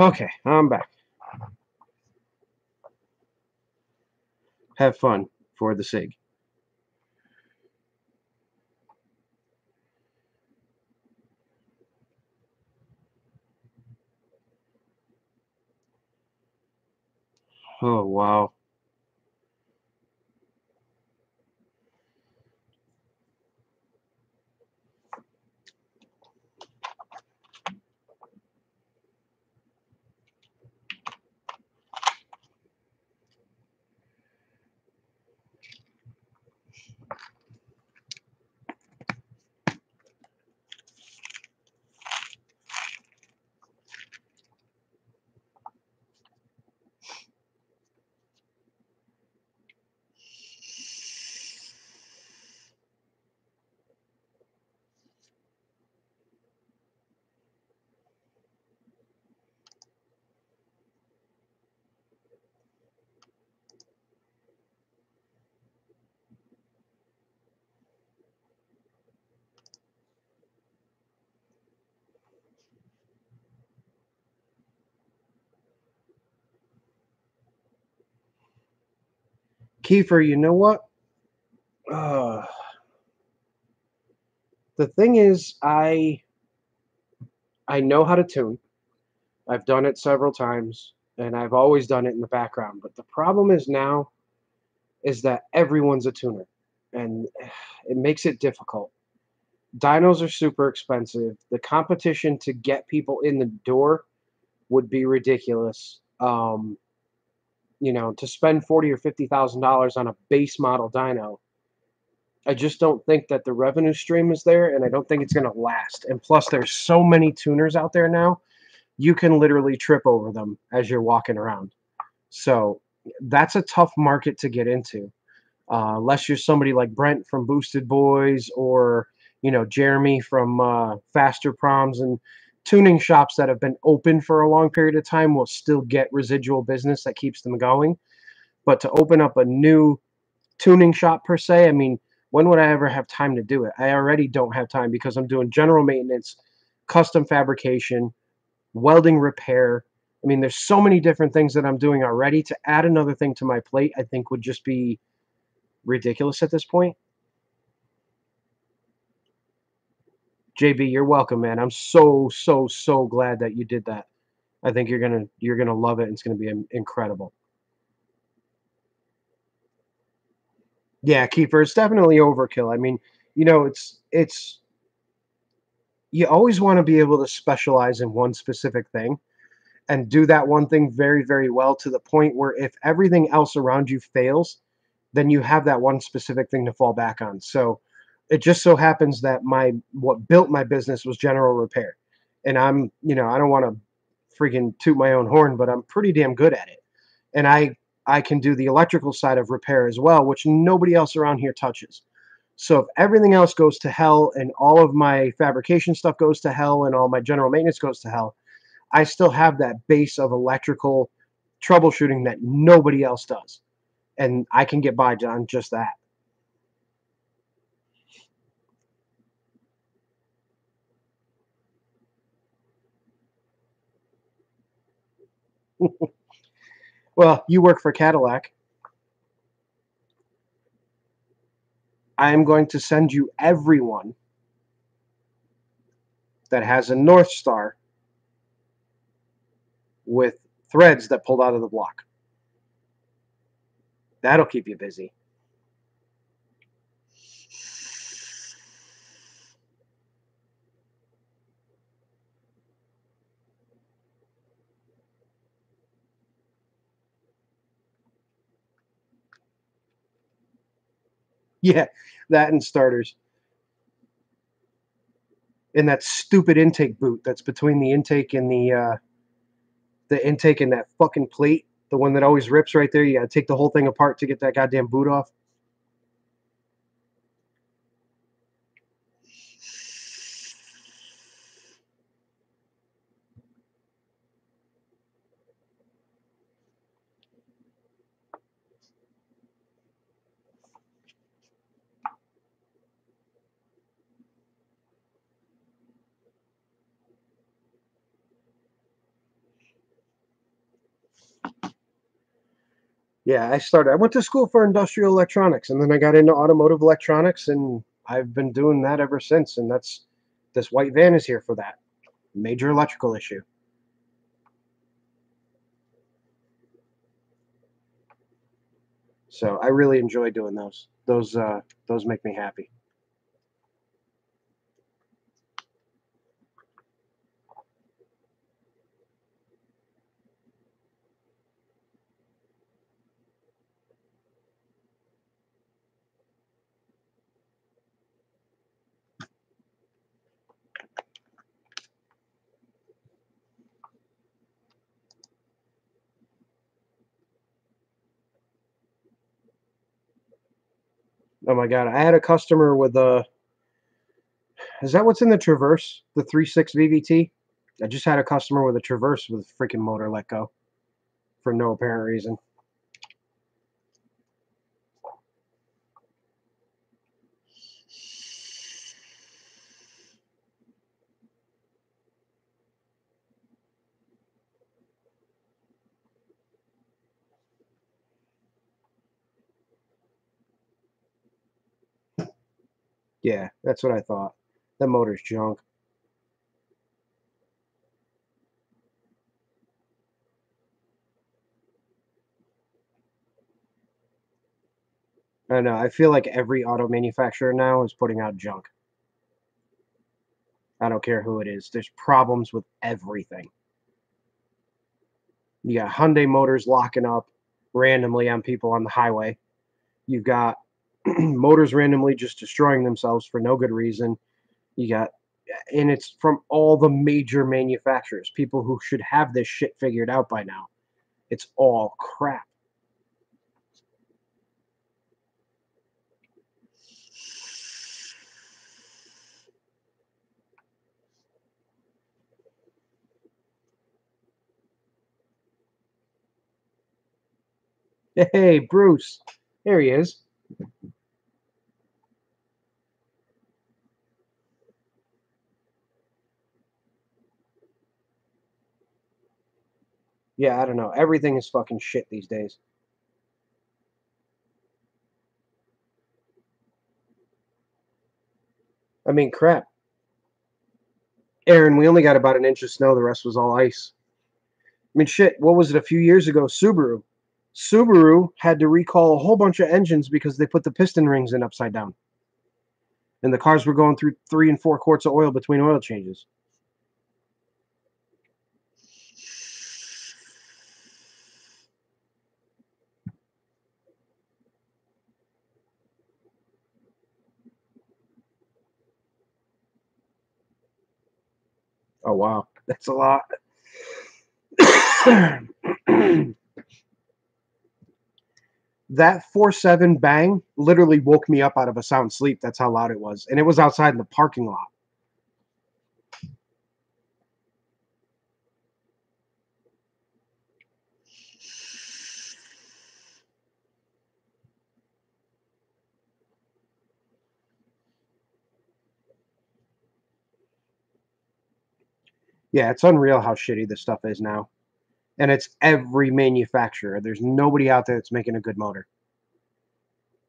Okay, I'm back. Have fun for the SIG. Oh, wow. Kiefer, you know what? Uh, the thing is, I know how to tune. I've done it several times, and I've always done it in the background. But the problem is now is that everyone's a tuner, and it makes it difficult. Dynos are super expensive. The competition to get people in the door would be ridiculous. To spend $40,000 or $50,000 on a base model dyno, I just don't think that the revenue stream is there, and I don't think it's going to last. And plus, there's so many tuners out there now, you can literally trip over them as you're walking around. So that's a tough market to get into, unless you're somebody like Brent from Boosted Boys or Jeremy from Faster Proms, and tuning shops that have been open for a long period of time will still get residual business that keeps them going. But to open up a new tuning shop per se, I mean, when would I ever have time to do it? I already don't have time because I'm doing general maintenance, custom fabrication, welding repair. I mean, there's so many different things that I'm doing already. To add another thing to my plate, I think would just be ridiculous at this point. JB, you're welcome, man. I'm so glad that you did that. I think you're gonna love it. And it's gonna be incredible. Yeah, Keeper, it's definitely overkill. I mean, it's you always want to be able to specialize in one specific thing and do that one thing very, very well, to the point where if everything else around you fails, then you have that one specific thing to fall back on. So it just so happens that what built my business was general repair. And I don't want to freaking toot my own horn, but I'm pretty damn good at it. And I can do the electrical side of repair as well, which nobody else around here touches. So if everything else goes to hell and all of my fabrication stuff goes to hell and all my general maintenance goes to hell, I still have that base of electrical troubleshooting that nobody else does. And I can get by on just that. Well, you work for Cadillac. I am going to send you everyone that has a North Star with threads that pulled out of the block. That'll keep you busy. Yeah, that and starters. And that stupid intake boot that's between the intake and the intake and that fucking plate, the one that always rips right there. You gotta take the whole thing apart to get that goddamn boot off. Yeah, I went to school for industrial electronics, and then I got into automotive electronics, and I've been doing that ever since. And this white van is here for that major electrical issue. So I really enjoy doing those. Those make me happy. Oh my god, I had a customer with a. Is that what's in the Traverse? The 3.6 VVT? I just had a customer with a Traverse with a freaking motor let go for no apparent reason. Yeah, that's what I thought. That motor's junk. I don't know. I feel like every auto manufacturer now is putting out junk. I don't care who it is. There's problems with everything. You got Hyundai Motors locking up randomly on people on the highway. You've got motors randomly just destroying themselves for no good reason. You got, and it's from all the major manufacturers, people who should have this shit figured out by now. It's all crap. Hey, Bruce. There he is. Yeah, I don't know. Everything is fucking shit these days. I mean, crap. Aaron, we only got about an inch of snow. The rest was all ice. I mean, shit, what was it a few years ago? Subaru. Subaru had to recall a whole bunch of engines because they put the piston rings in upside down. And the cars were going through 3 and 4 quarts of oil between oil changes. Oh, wow. That's a lot. That 4.7 bang literally woke me up out of a sound sleep. That's how loud it was. And it was outside in the parking lot. Yeah, it's unreal how shitty this stuff is now. And it's every manufacturer. There's nobody out there that's making a good motor.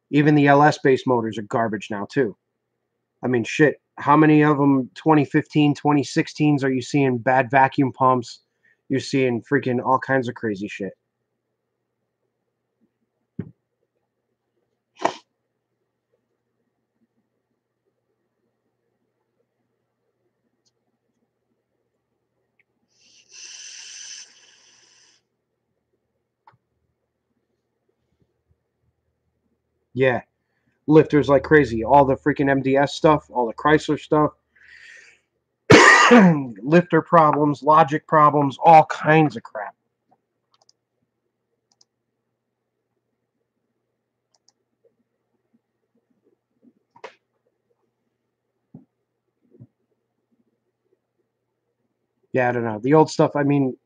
Even the LS based motors are garbage now, too. I mean, shit. How many of them 2015, 2016s are you seeing bad vacuum pumps? You're seeing freaking all kinds of crazy shit. Yeah, lifters like crazy. All the freaking MDS stuff, all the Chrysler stuff, lifter problems, logic problems, all kinds of crap. Yeah, I don't know. The old stuff, I mean,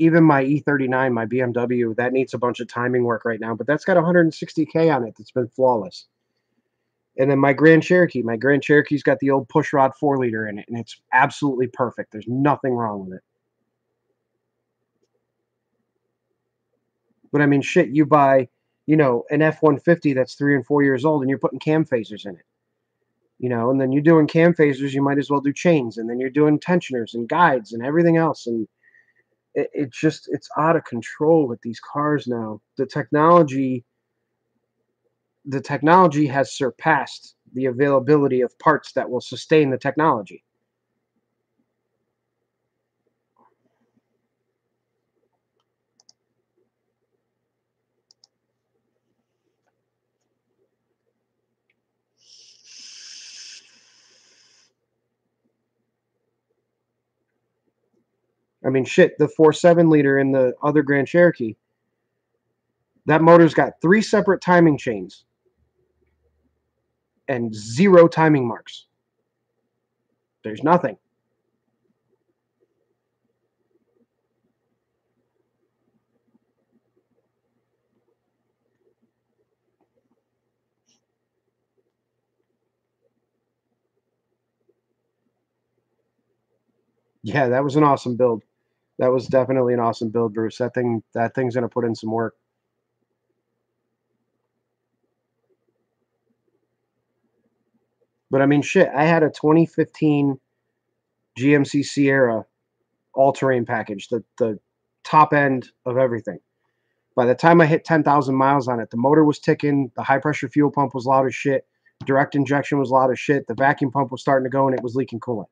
even my E39, my BMW, that needs a bunch of timing work right now, but that's got 160K on it that's been flawless. And then my Grand Cherokee's got the old pushrod 4-liter in it, and it's absolutely perfect. There's nothing wrong with it. But I mean, shit, you buy, an F-150 that's 3 and 4 years old, and you're putting cam phasers in it. And then you're doing cam phasers, you might as well do chains, and then you're doing tensioners and guides and everything else. And it's out of control with these cars now. The technology has surpassed the availability of parts that will sustain the technology. I mean, shit, the 4.7 liter in the other Grand Cherokee, that motor's got 3 separate timing chains and 0 timing marks. There's nothing. Yeah, that was an awesome build. That was definitely an awesome build, Bruce. That thing's gonna put in some work. But I mean, shit, I had a 2015 GMC Sierra all-terrain package, the top end of everything. By the time I hit 10,000 miles on it, the motor was ticking, the high-pressure fuel pump was loud as shit, direct injection was loud as shit, the vacuum pump was starting to go, and it was leaking coolant.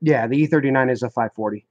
Yeah, the E39 is a 540.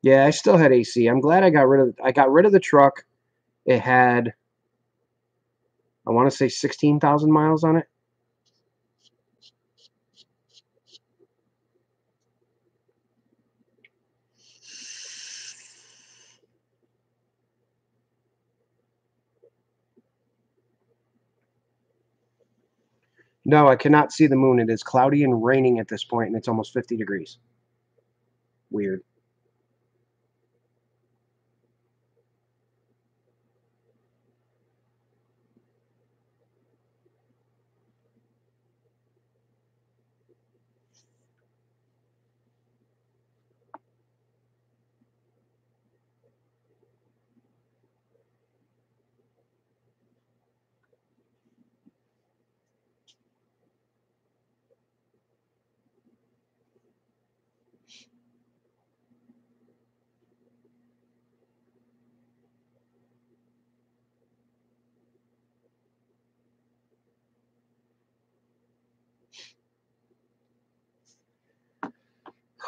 Yeah, I still had AC. I'm glad I got rid of the truck. It had, I want to say, 16,000 miles on it. No, I cannot see the moon. It is cloudy and raining at this point, and it's almost 50 degrees. Weird.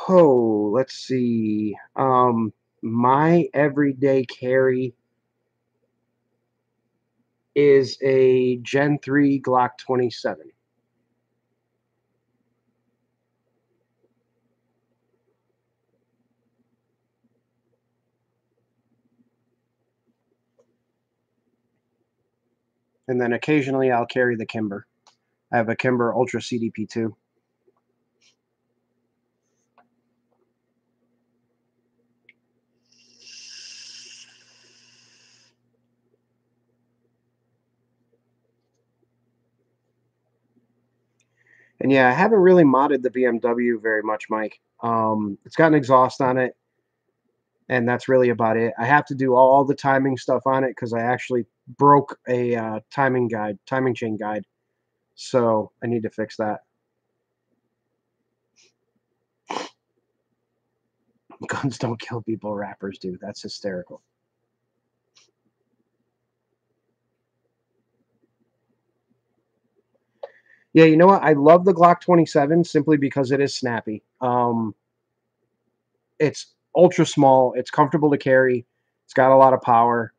Oh, let's see. My everyday carry is a Gen 3 Glock 27. And then occasionally I'll carry the Kimber. I have a Kimber Ultra CDP2. And yeah, I haven't really modded the BMW very much, Mike. It's got an exhaust on it, and that's really about it. I have to do all the timing stuff on it because I actually broke a timing chain guide. So I need to fix that. Guns don't kill people, rappers do. That's hysterical. Yeah, you know what? I love the Glock 27 simply because it is snappy. It's ultra small. It's comfortable to carry. It's got a lot of power.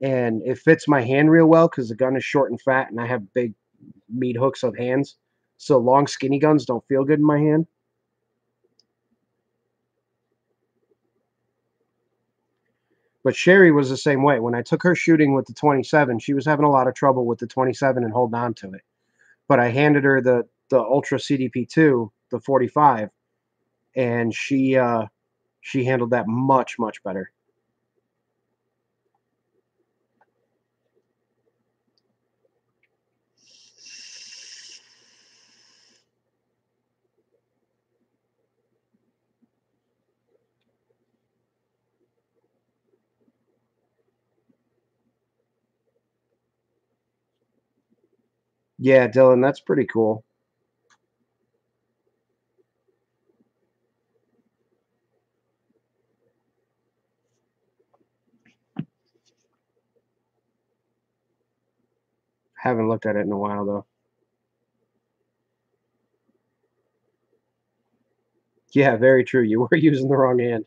and it fits my hand real well because the gun is short and fat, and I have big meat hooks of hands. So long, skinny guns don't feel good in my hand. But Sherry was the same way. When I took her shooting with the 27, she was having a lot of trouble with the 27 and holding on to it. But I handed her the Ultra CDP2, the 45, and she handled that much better. Yeah, Dylan, that's pretty cool. Haven't looked at it in a while though. Yeah, very true. You were using the wrong hand.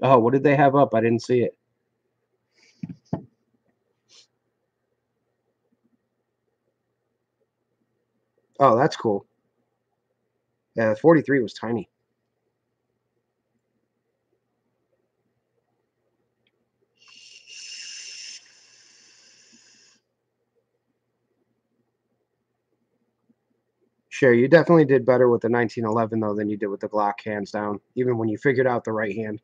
Oh, what did they have up? I didn't see it. Oh, that's cool. Yeah, the 43 was tiny. Sure, you definitely did better with the 1911 though than you did with the Glock, hands down. Even when you figured out the right hand.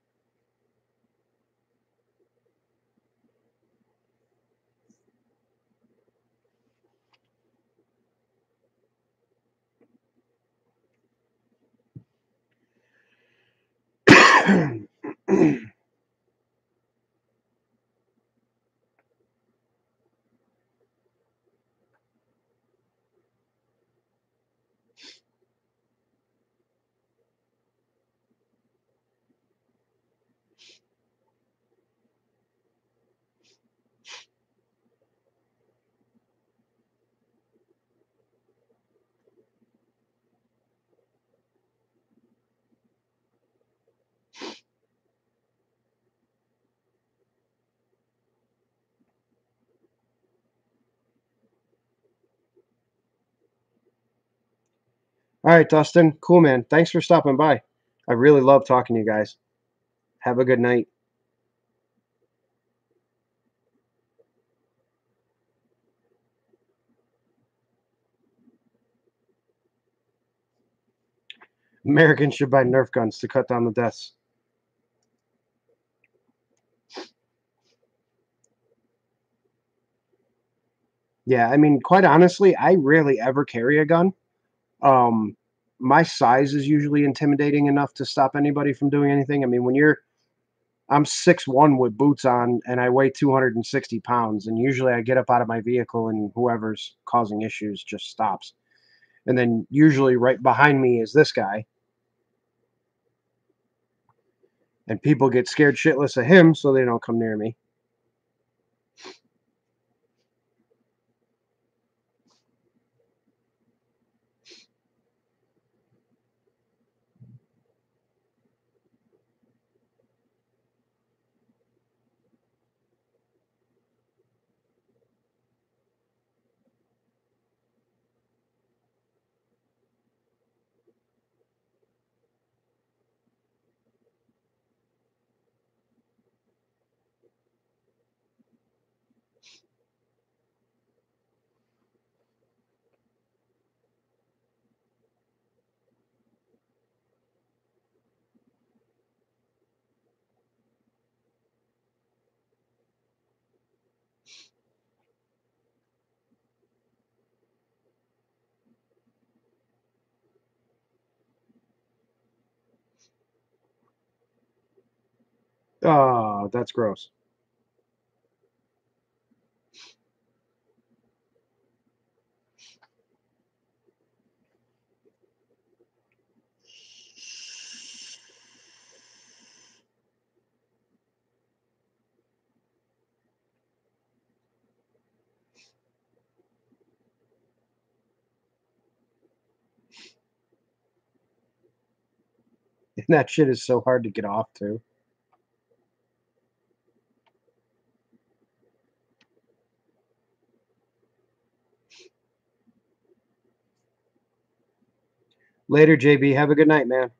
All right, Dustin. Cool, man. Thanks for stopping by. I really love talking to you guys. Have a good night. Americans should buy Nerf guns to cut down the deaths. Yeah, I mean, quite honestly, I rarely ever carry a gun. Um, my size is usually intimidating enough to stop anybody from doing anything. I mean, I'm 6'1" with boots on, and I weigh 260 pounds, and usually I get up out of my vehicle, and whoever's causing issues just stops. And then usually right behind me is this guy, and people get scared shitless of him, so they don't come near me. Oh, that's gross. And that shit is so hard to get off too. Later, JB. Have a good night, man.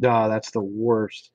Oh, that's the worst.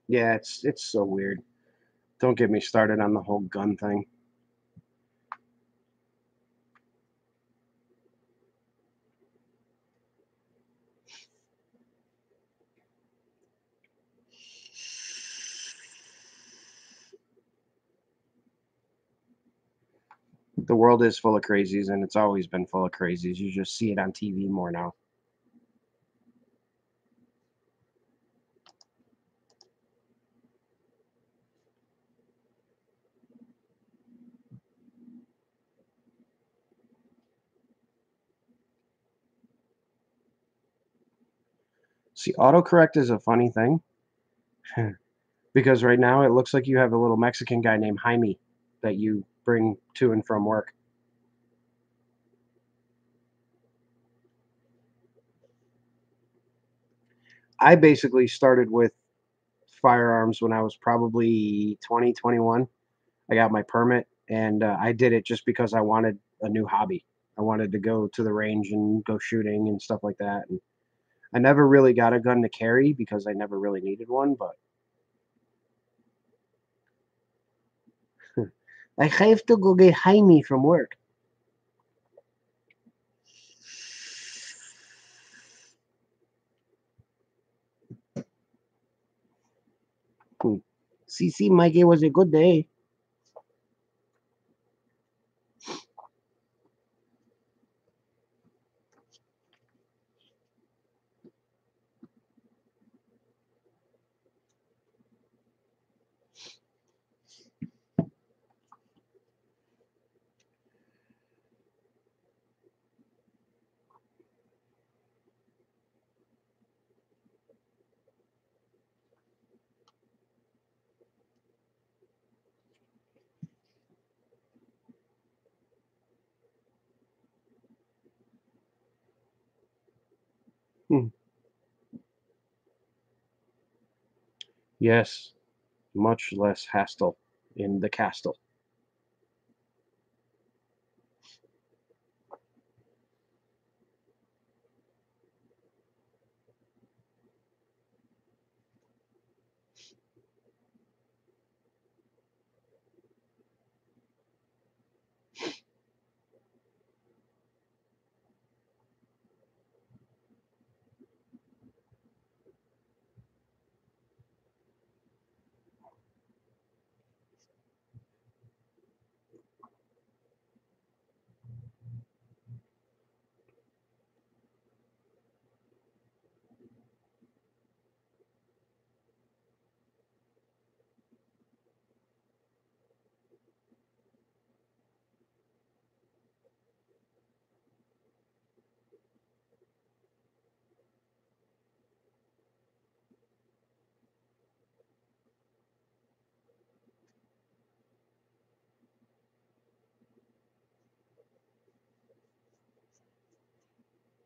Yeah, it's so weird. Don't get me started on the whole gun thing. The world is full of crazies, and it's always been full of crazies. You just see it on TV more now. See, autocorrect is a funny thing because right now it looks like you have a little Mexican guy named Jaime that you bring to and from work. I basically started with firearms when I was probably 20, 21. I got my permit, and I did it just because I wanted a new hobby. I wanted to go to the range and go shooting and stuff like that. And I never really got a gun to carry because I never really needed one, but I have to go get Jaime from work. Hmm. See, Mike, it was a good day. Hmm. Yes, much less hassle in the castle.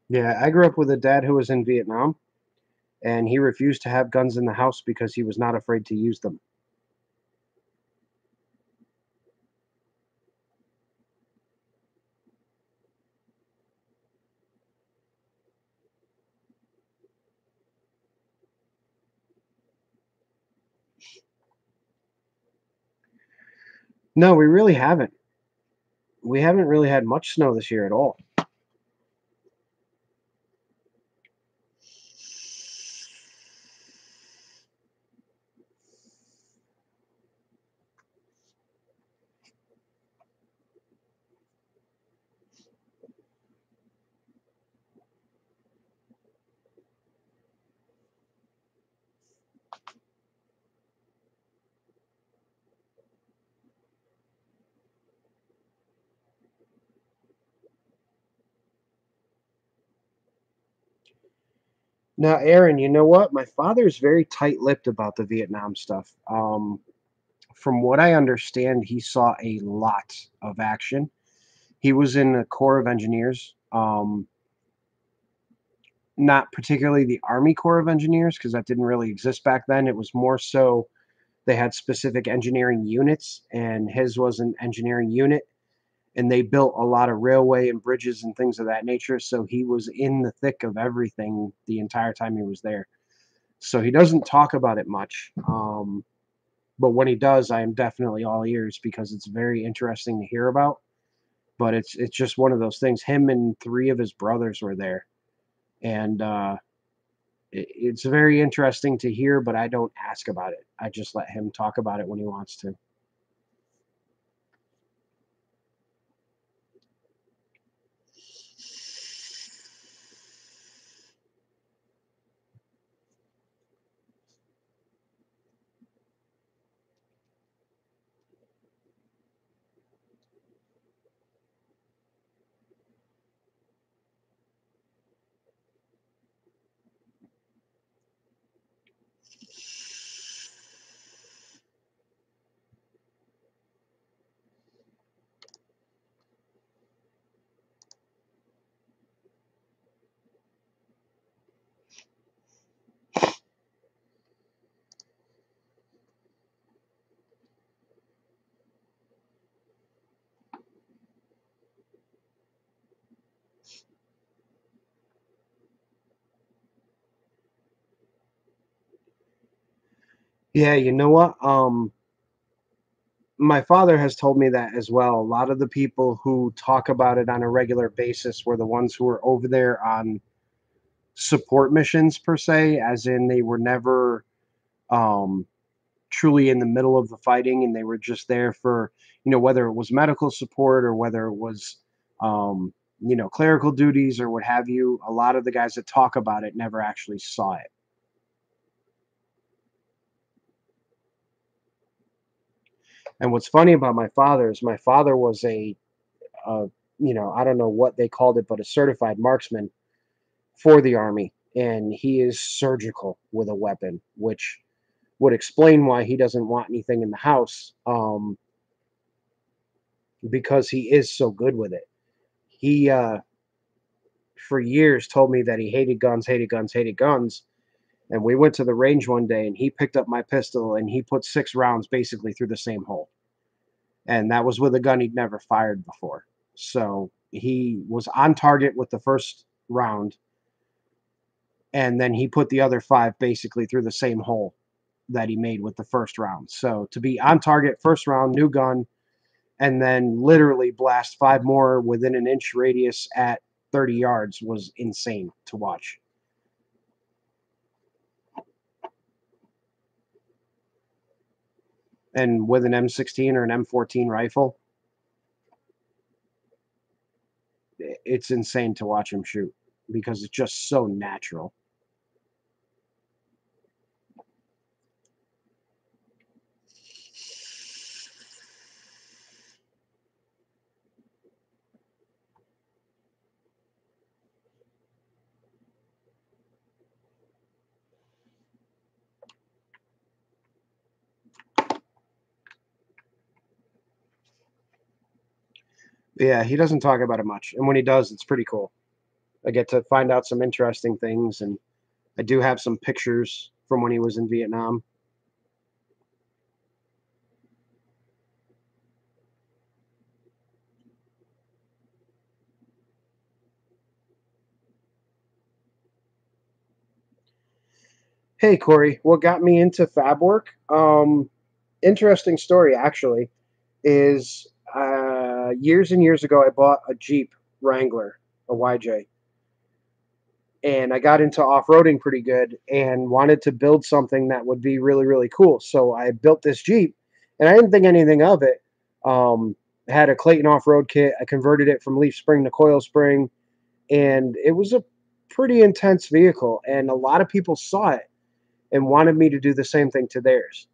Yeah, I grew up with a dad who was in Vietnam, and he refused to have guns in the house because he was not afraid to use them. No, we really haven't. We haven't really had much snow this year at all. Now, Aaron, you know what? My father is very tight-lipped about the Vietnam stuff. From what I understand, he saw a lot of action. He was in the Corps of Engineers, not particularly the Army Corps of Engineers, because that didn't really exist back then. It was more so they had specific engineering units, and his was an engineering unit, and they built a lot of railway and bridges and things of that nature. So he was in the thick of everything the entire time he was there. So he doesn't talk about it much. But when he does, I am definitely all ears because it's very interesting to hear about. But it's just one of those things. Him and three of his brothers were there, and it's very interesting to hear. But I don't ask about it. I just let him talk about it when he wants to. Yeah, you know what? My father has told me that as well. A lot of the people who talk about it on a regular basis were the ones who were over there on support missions per se, as in they were never um, truly in the middle of the fighting, and they were just there for whether it was medical support or whether it was um, clerical duties or what have you. A lot of the guys that talk about it never actually saw it. And what's funny about my father is my father was a I don't know what they called it, but a certified marksman for the army, and he is surgical with a weapon, which would explain why he doesn't want anything in the house, because he is so good with it. He for years told me that he hated guns, hated guns, hated guns. And we went to the range one day, and he picked up my pistol and he put 6 rounds basically through the same hole. And that was with a gun he'd never fired before. So he was on target with the first round, and then he put the other 5 basically through the same hole that he made with the first round. So to be on target first round, new gun, and then literally blast 5 more within an inch radius at 30 yards was insane to watch. And with an M16 or an M14 rifle, it's insane to watch him shoot because it's just so natural. Yeah, he doesn't talk about it much, and when he does, it's pretty cool. I get to find out some interesting things, and I do have some pictures from when he was in Vietnam. Hey Corey, what got me into fab work? Interesting story actually is years and years ago I bought a Jeep Wrangler, a YJ, and I got into off-roading pretty good and wanted to build something that would be really, really cool. So I built this Jeep, and I didn't think anything of it. I had a Clayton off-road kit. I converted it from leaf spring to coil spring, and it was a pretty intense vehicle. And a lot of people saw it and wanted me to do the same thing to theirs.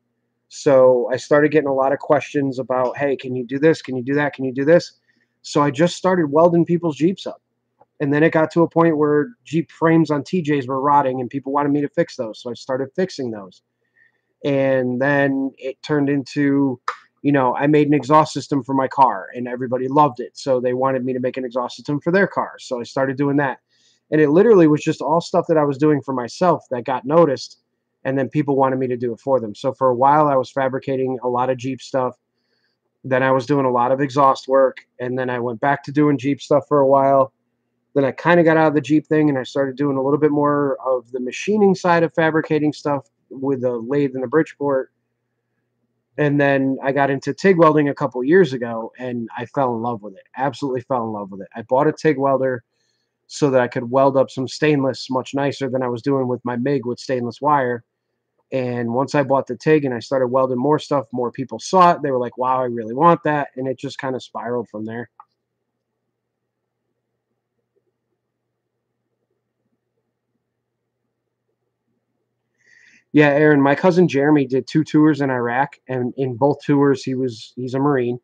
So I started getting a lot of questions about, hey, can you do this? Can you do that? Can you do this? So I just started welding people's Jeeps up. And then it got to a point where Jeep frames on TJs were rotting and people wanted me to fix those. So I started fixing those. And then it turned into, I made an exhaust system for my car and everybody loved it. So they wanted me to make an exhaust system for their car. So I started doing that. And it literally was just all stuff that I was doing for myself that got noticed. And then people wanted me to do it for them. So for a while, I was fabricating a lot of Jeep stuff. Then I was doing a lot of exhaust work. And then I went back to doing Jeep stuff for a while. Then I kind of got out of the Jeep thing and I started doing a little bit more of the machining side of fabricating stuff with the lathe and the Bridgeport. And then I got into TIG welding a couple years ago and I fell in love with it. Absolutely fell in love with it. I bought a TIG welder so that I could weld up some stainless much nicer than I was doing with my MIG with stainless wire. And once I bought the TIG and I started welding more stuff, more people saw it. They were like, wow, I really want that. And it just kind of spiraled from there. Yeah, Aaron, my cousin Jeremy did 2 tours in Iraq, and in both tours he's a Marine,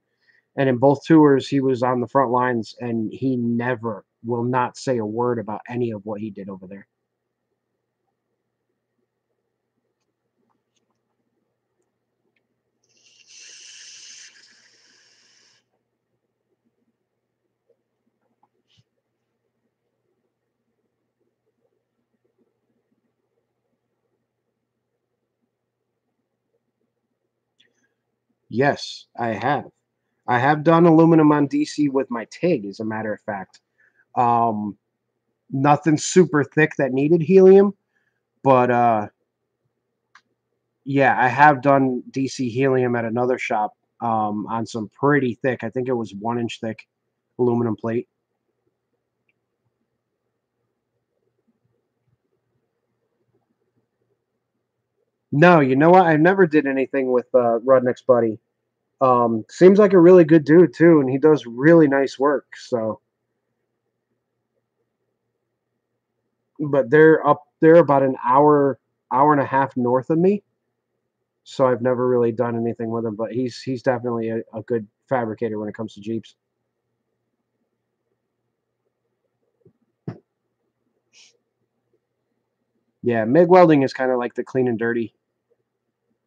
and in both tours he was on the front lines, and he never will not say a word about any of what he did over there. Yes, I have. I have done aluminum on DC with my TIG, as a matter of fact. Um, Nothing super thick that needed helium, but yeah, I have done DC helium at another shop on some pretty thick. I think it was 1 inch thick aluminum plate. No, you know what? I never did anything with Rudnick's buddy. Seems like a really good dude too, and he does really nice work. So, but they're about an hour and a half north of me. So I've never really done anything with him, but he's definitely a good fabricator when it comes to Jeeps. Yeah, MIG welding is kind of like the clean and dirty,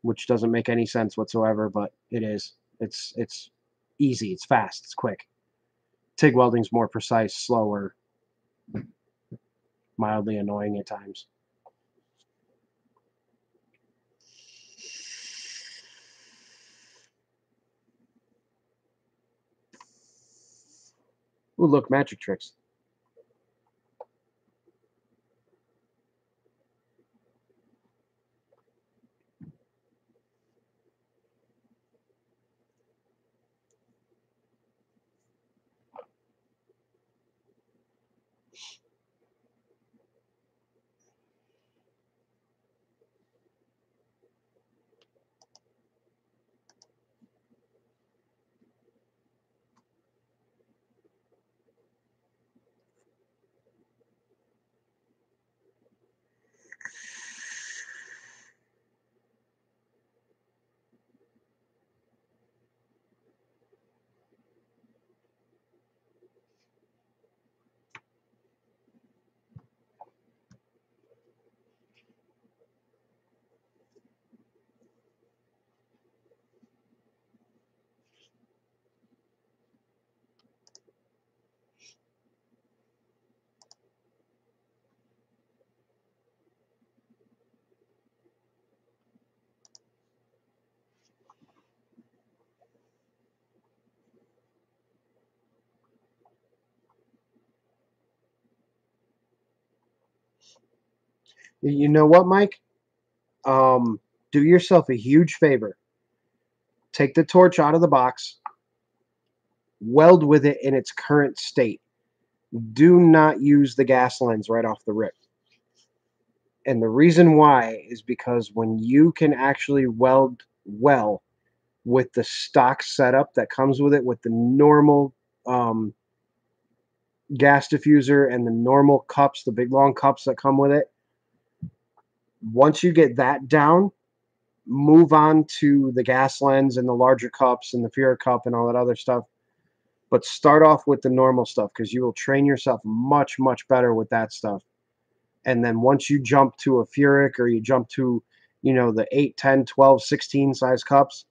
which doesn't make any sense whatsoever, but it is. It's easy, it's fast, it's quick. TIG welding's more precise, slower, mildly annoying at times. Ooh, look, magic tricks. You know what, Mike? Do yourself a huge favor. Take the torch out of the box, weld with it in its current state. Do not use the gas lens right off the rip. And the reason why is because when you can actually weld well with the stock setup that comes with it, with the normal um, gas diffuser and the normal cups, the big long cups that come with it, once you get that down, move on to the gas lens and the larger cups and the Fuhrer cup and all that other stuff. But start off with the normal stuff because you will train yourself much, much better with that stuff. And then once you jump to a Fuhrer or you jump to, the 8, 10, 12, 16 size cups,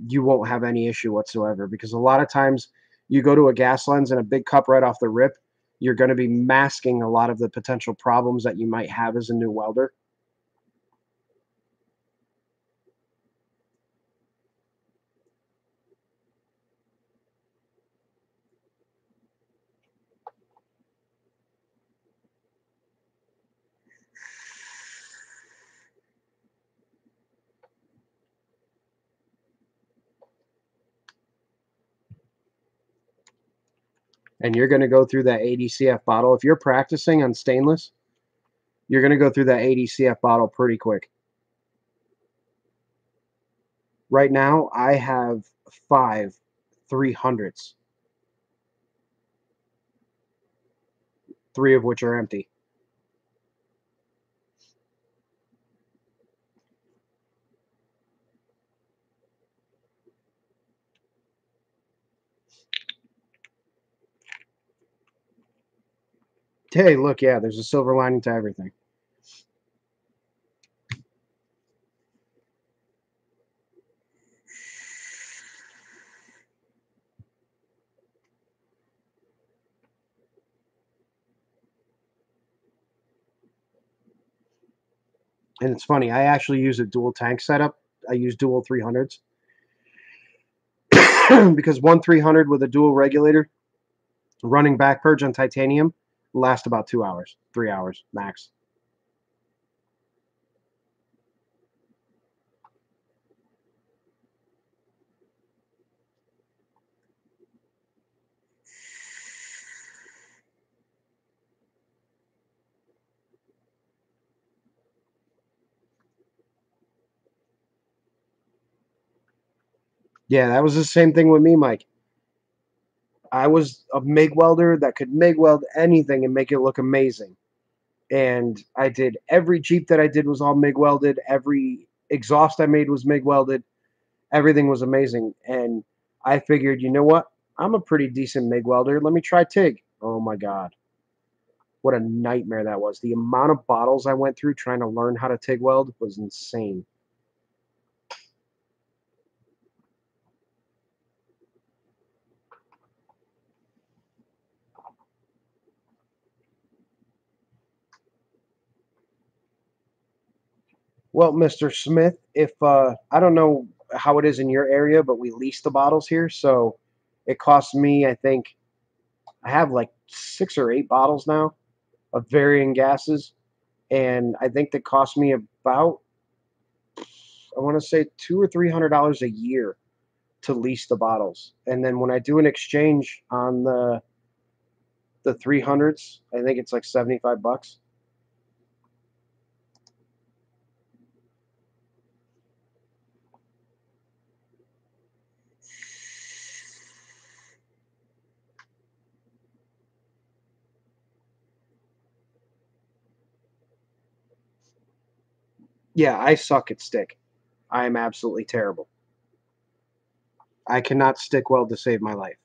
you won't have any issue whatsoever because a lot of times you go to a gas lens and a big cup right off the rip, you're going to be masking a lot of the potential problems that you might have as a new welder. And you're going to go through that 80 CF bottle. If you're practicing on stainless, you're going to go through that 80 CF bottle pretty quick. Right now, I have 5 300s, 3 of which are empty. Hey, look, yeah, there's a silver lining to everything. And it's funny, I actually use a dual tank setup. I use dual 300s because one 300 with a dual regulator running back purge on titanium lasts about 2 hours, 3 hours max. Yeah, that was the same thing with me, Mike. I was a MIG welder that could MIG weld anything and make it look amazing. And I did every Jeep that I did was all MIG welded. Every exhaust I made was MIG welded. Everything was amazing. And I figured, you know what? I'm a pretty decent MIG welder. Let me try TIG. Oh my God. What a nightmare that was. The amount of bottles I went through trying to learn how to TIG weld was insane. Well, Mr. Smith, if I don't know how it is in your area, but we lease the bottles here, so it costs me, I think, I have like 6 or 8 bottles now of varying gases, and I think that cost me about, I want to say $200 or $300 a year to lease the bottles. And then when I do an exchange on the 300s, I think it's like $75. Yeah, I suck at stick. I am absolutely terrible. I cannot stick weld to save my life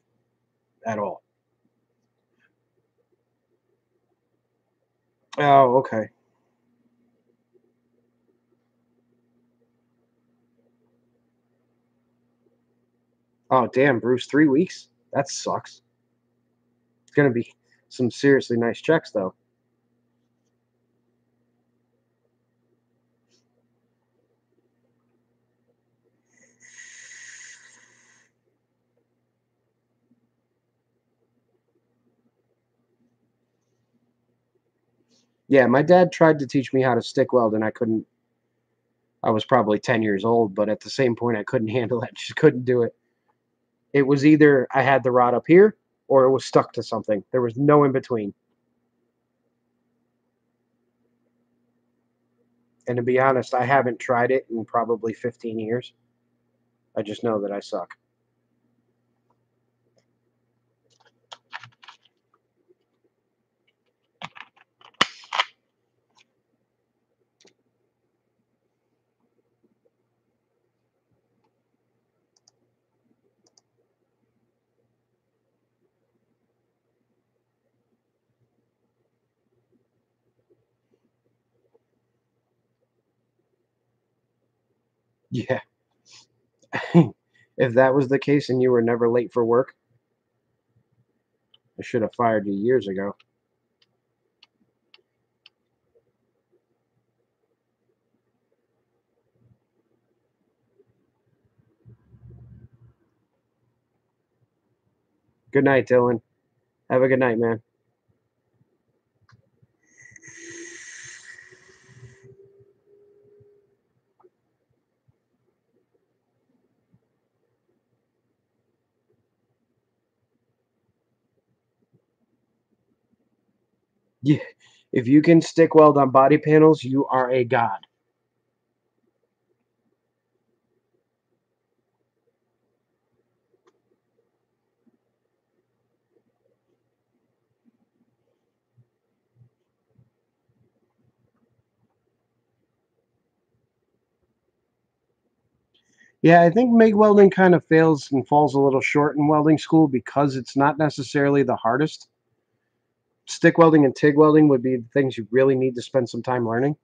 at all. Oh, okay. Oh, damn, Bruce, 3 weeks? That sucks. It's gonna be some seriously nice checks, though. Yeah, my dad tried to teach me how to stick weld, and I couldn't. I was probably 10 years old, but at the same point, I couldn't handle it. Just couldn't do it. It was either I had the rod up here or it was stuck to something. There was no in between. And to be honest, I haven't tried it in probably 15 years. I just know that I suck. Yeah. If that was the case and you were never late for work, I should have fired you years ago. Good night, Dylan. Have a good night, man. Yeah. If you can stick weld on body panels, you are a god. Yeah, I think MIG welding kind of fails and falls a little short in welding school because it's not necessarily the hardest. Stick welding and TIG welding would be the things you really need to spend some time learning.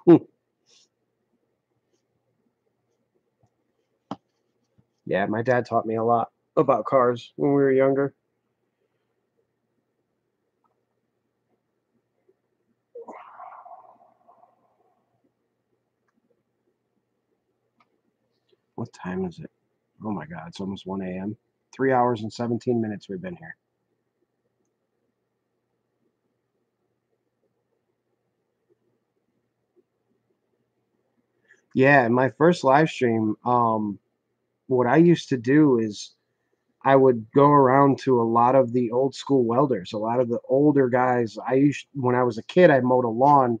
Hmm. Yeah, my dad taught me a lot about cars when we were younger. What time is it? Oh my God, it's almost 1 a.m. 3 hours and 17 minutes we've been here. Yeah, in my first live stream, what I used to do is I would go around to a lot of the old school welders, a lot of the older guys. When I was a kid, I mowed a lawn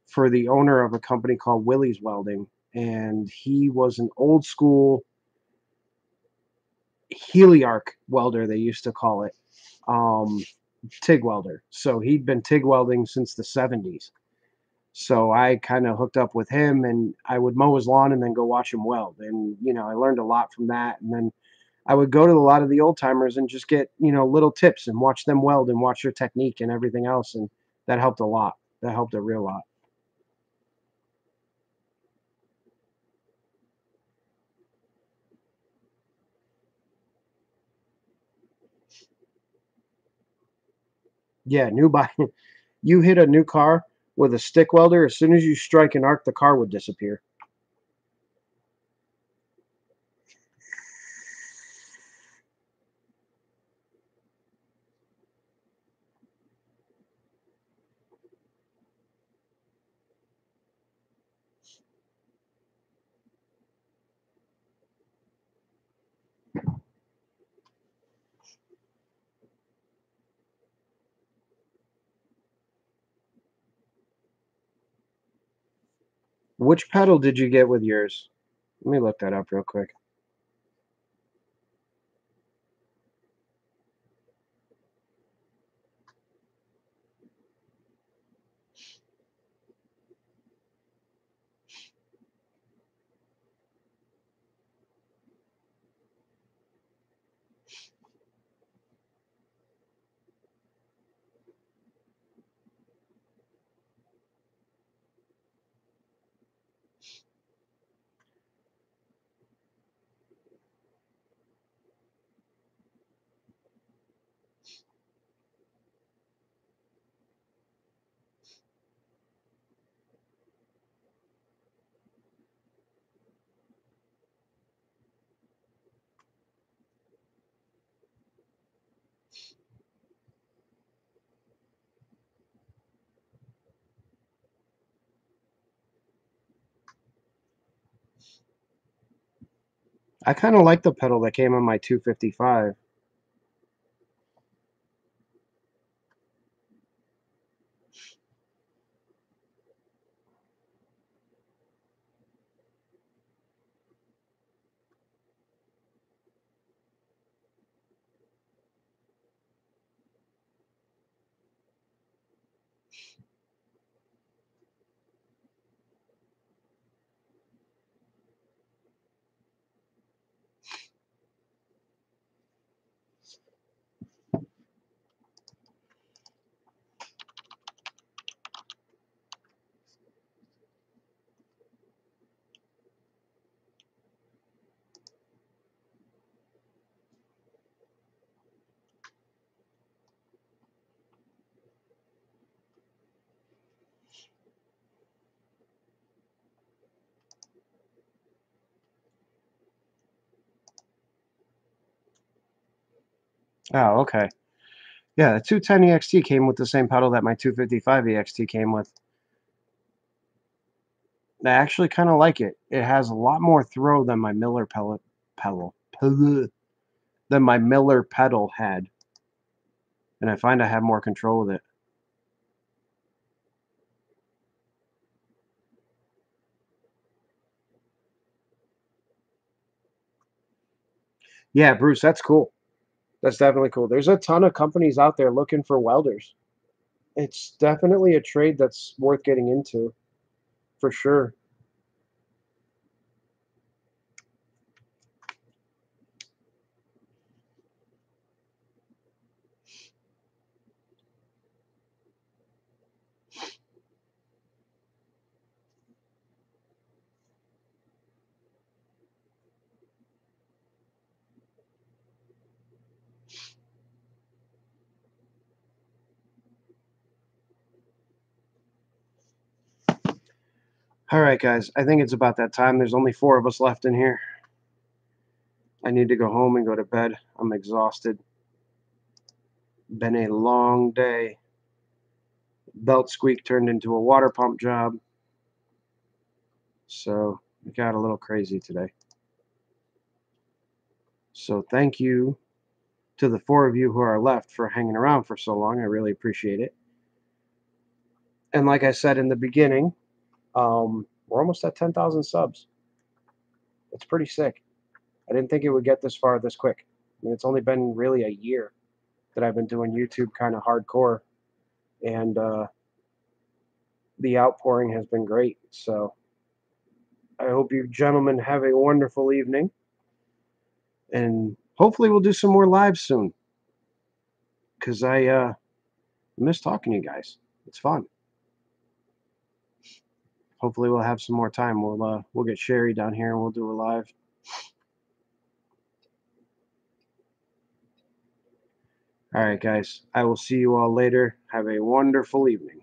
for the owner of a company called Willie's Welding, and he was an old school heliarc welder, they used to call it, um, TIG welder. So he'd been TIG welding since the 70s. So I kind of hooked up with him, and I would mow his lawn and then go watch him weld. And I learned a lot from that. And then I would go to a lot of the old timers and just get little tips and watch them weld and watch their technique and everything else. And that helped a lot. That helped a real lot. Yeah, new body. You hit a new car with a stick welder, as soon as you strike an arc, the car would disappear. Which pedal did you get with yours? Let me look that up real quick. I kind of like the pedal that came on my 255. Oh, okay. Yeah, the 210 EXT came with the same pedal that my 255 EXT came with. I actually kind of like it. It has a lot more throw than my Miller pedal than my Miller pedal had, and I find I have more control with it. Yeah, Bruce, that's cool. That's definitely cool. There's a ton of companies out there looking for welders. It's definitely a trade that's worth getting into, for sure. All right, guys, I think it's about that time. There's only 4 of us left in here. I need to go home and go to bed. I'm exhausted. Been a long day. Belt squeak turned into a water pump job. So it got a little crazy today. So thank you to the 4 of you who are left for hanging around for so long. I really appreciate it. And like I said in the beginning, we're almost at 10,000 subs. It's pretty sick. I didn't think it would get this far this quick. I mean, it's only been really a year that I've been doing YouTube kind of hardcore, and the outpouring has been great. So I hope you gentlemen have a wonderful evening, and hopefully we'll do some more lives soon, because I miss talking to you guys. It's fun. Hopefully we'll have some more time. We'll get Sherry down here and we'll do a live. All right, guys. I will see you all later. Have a wonderful evening.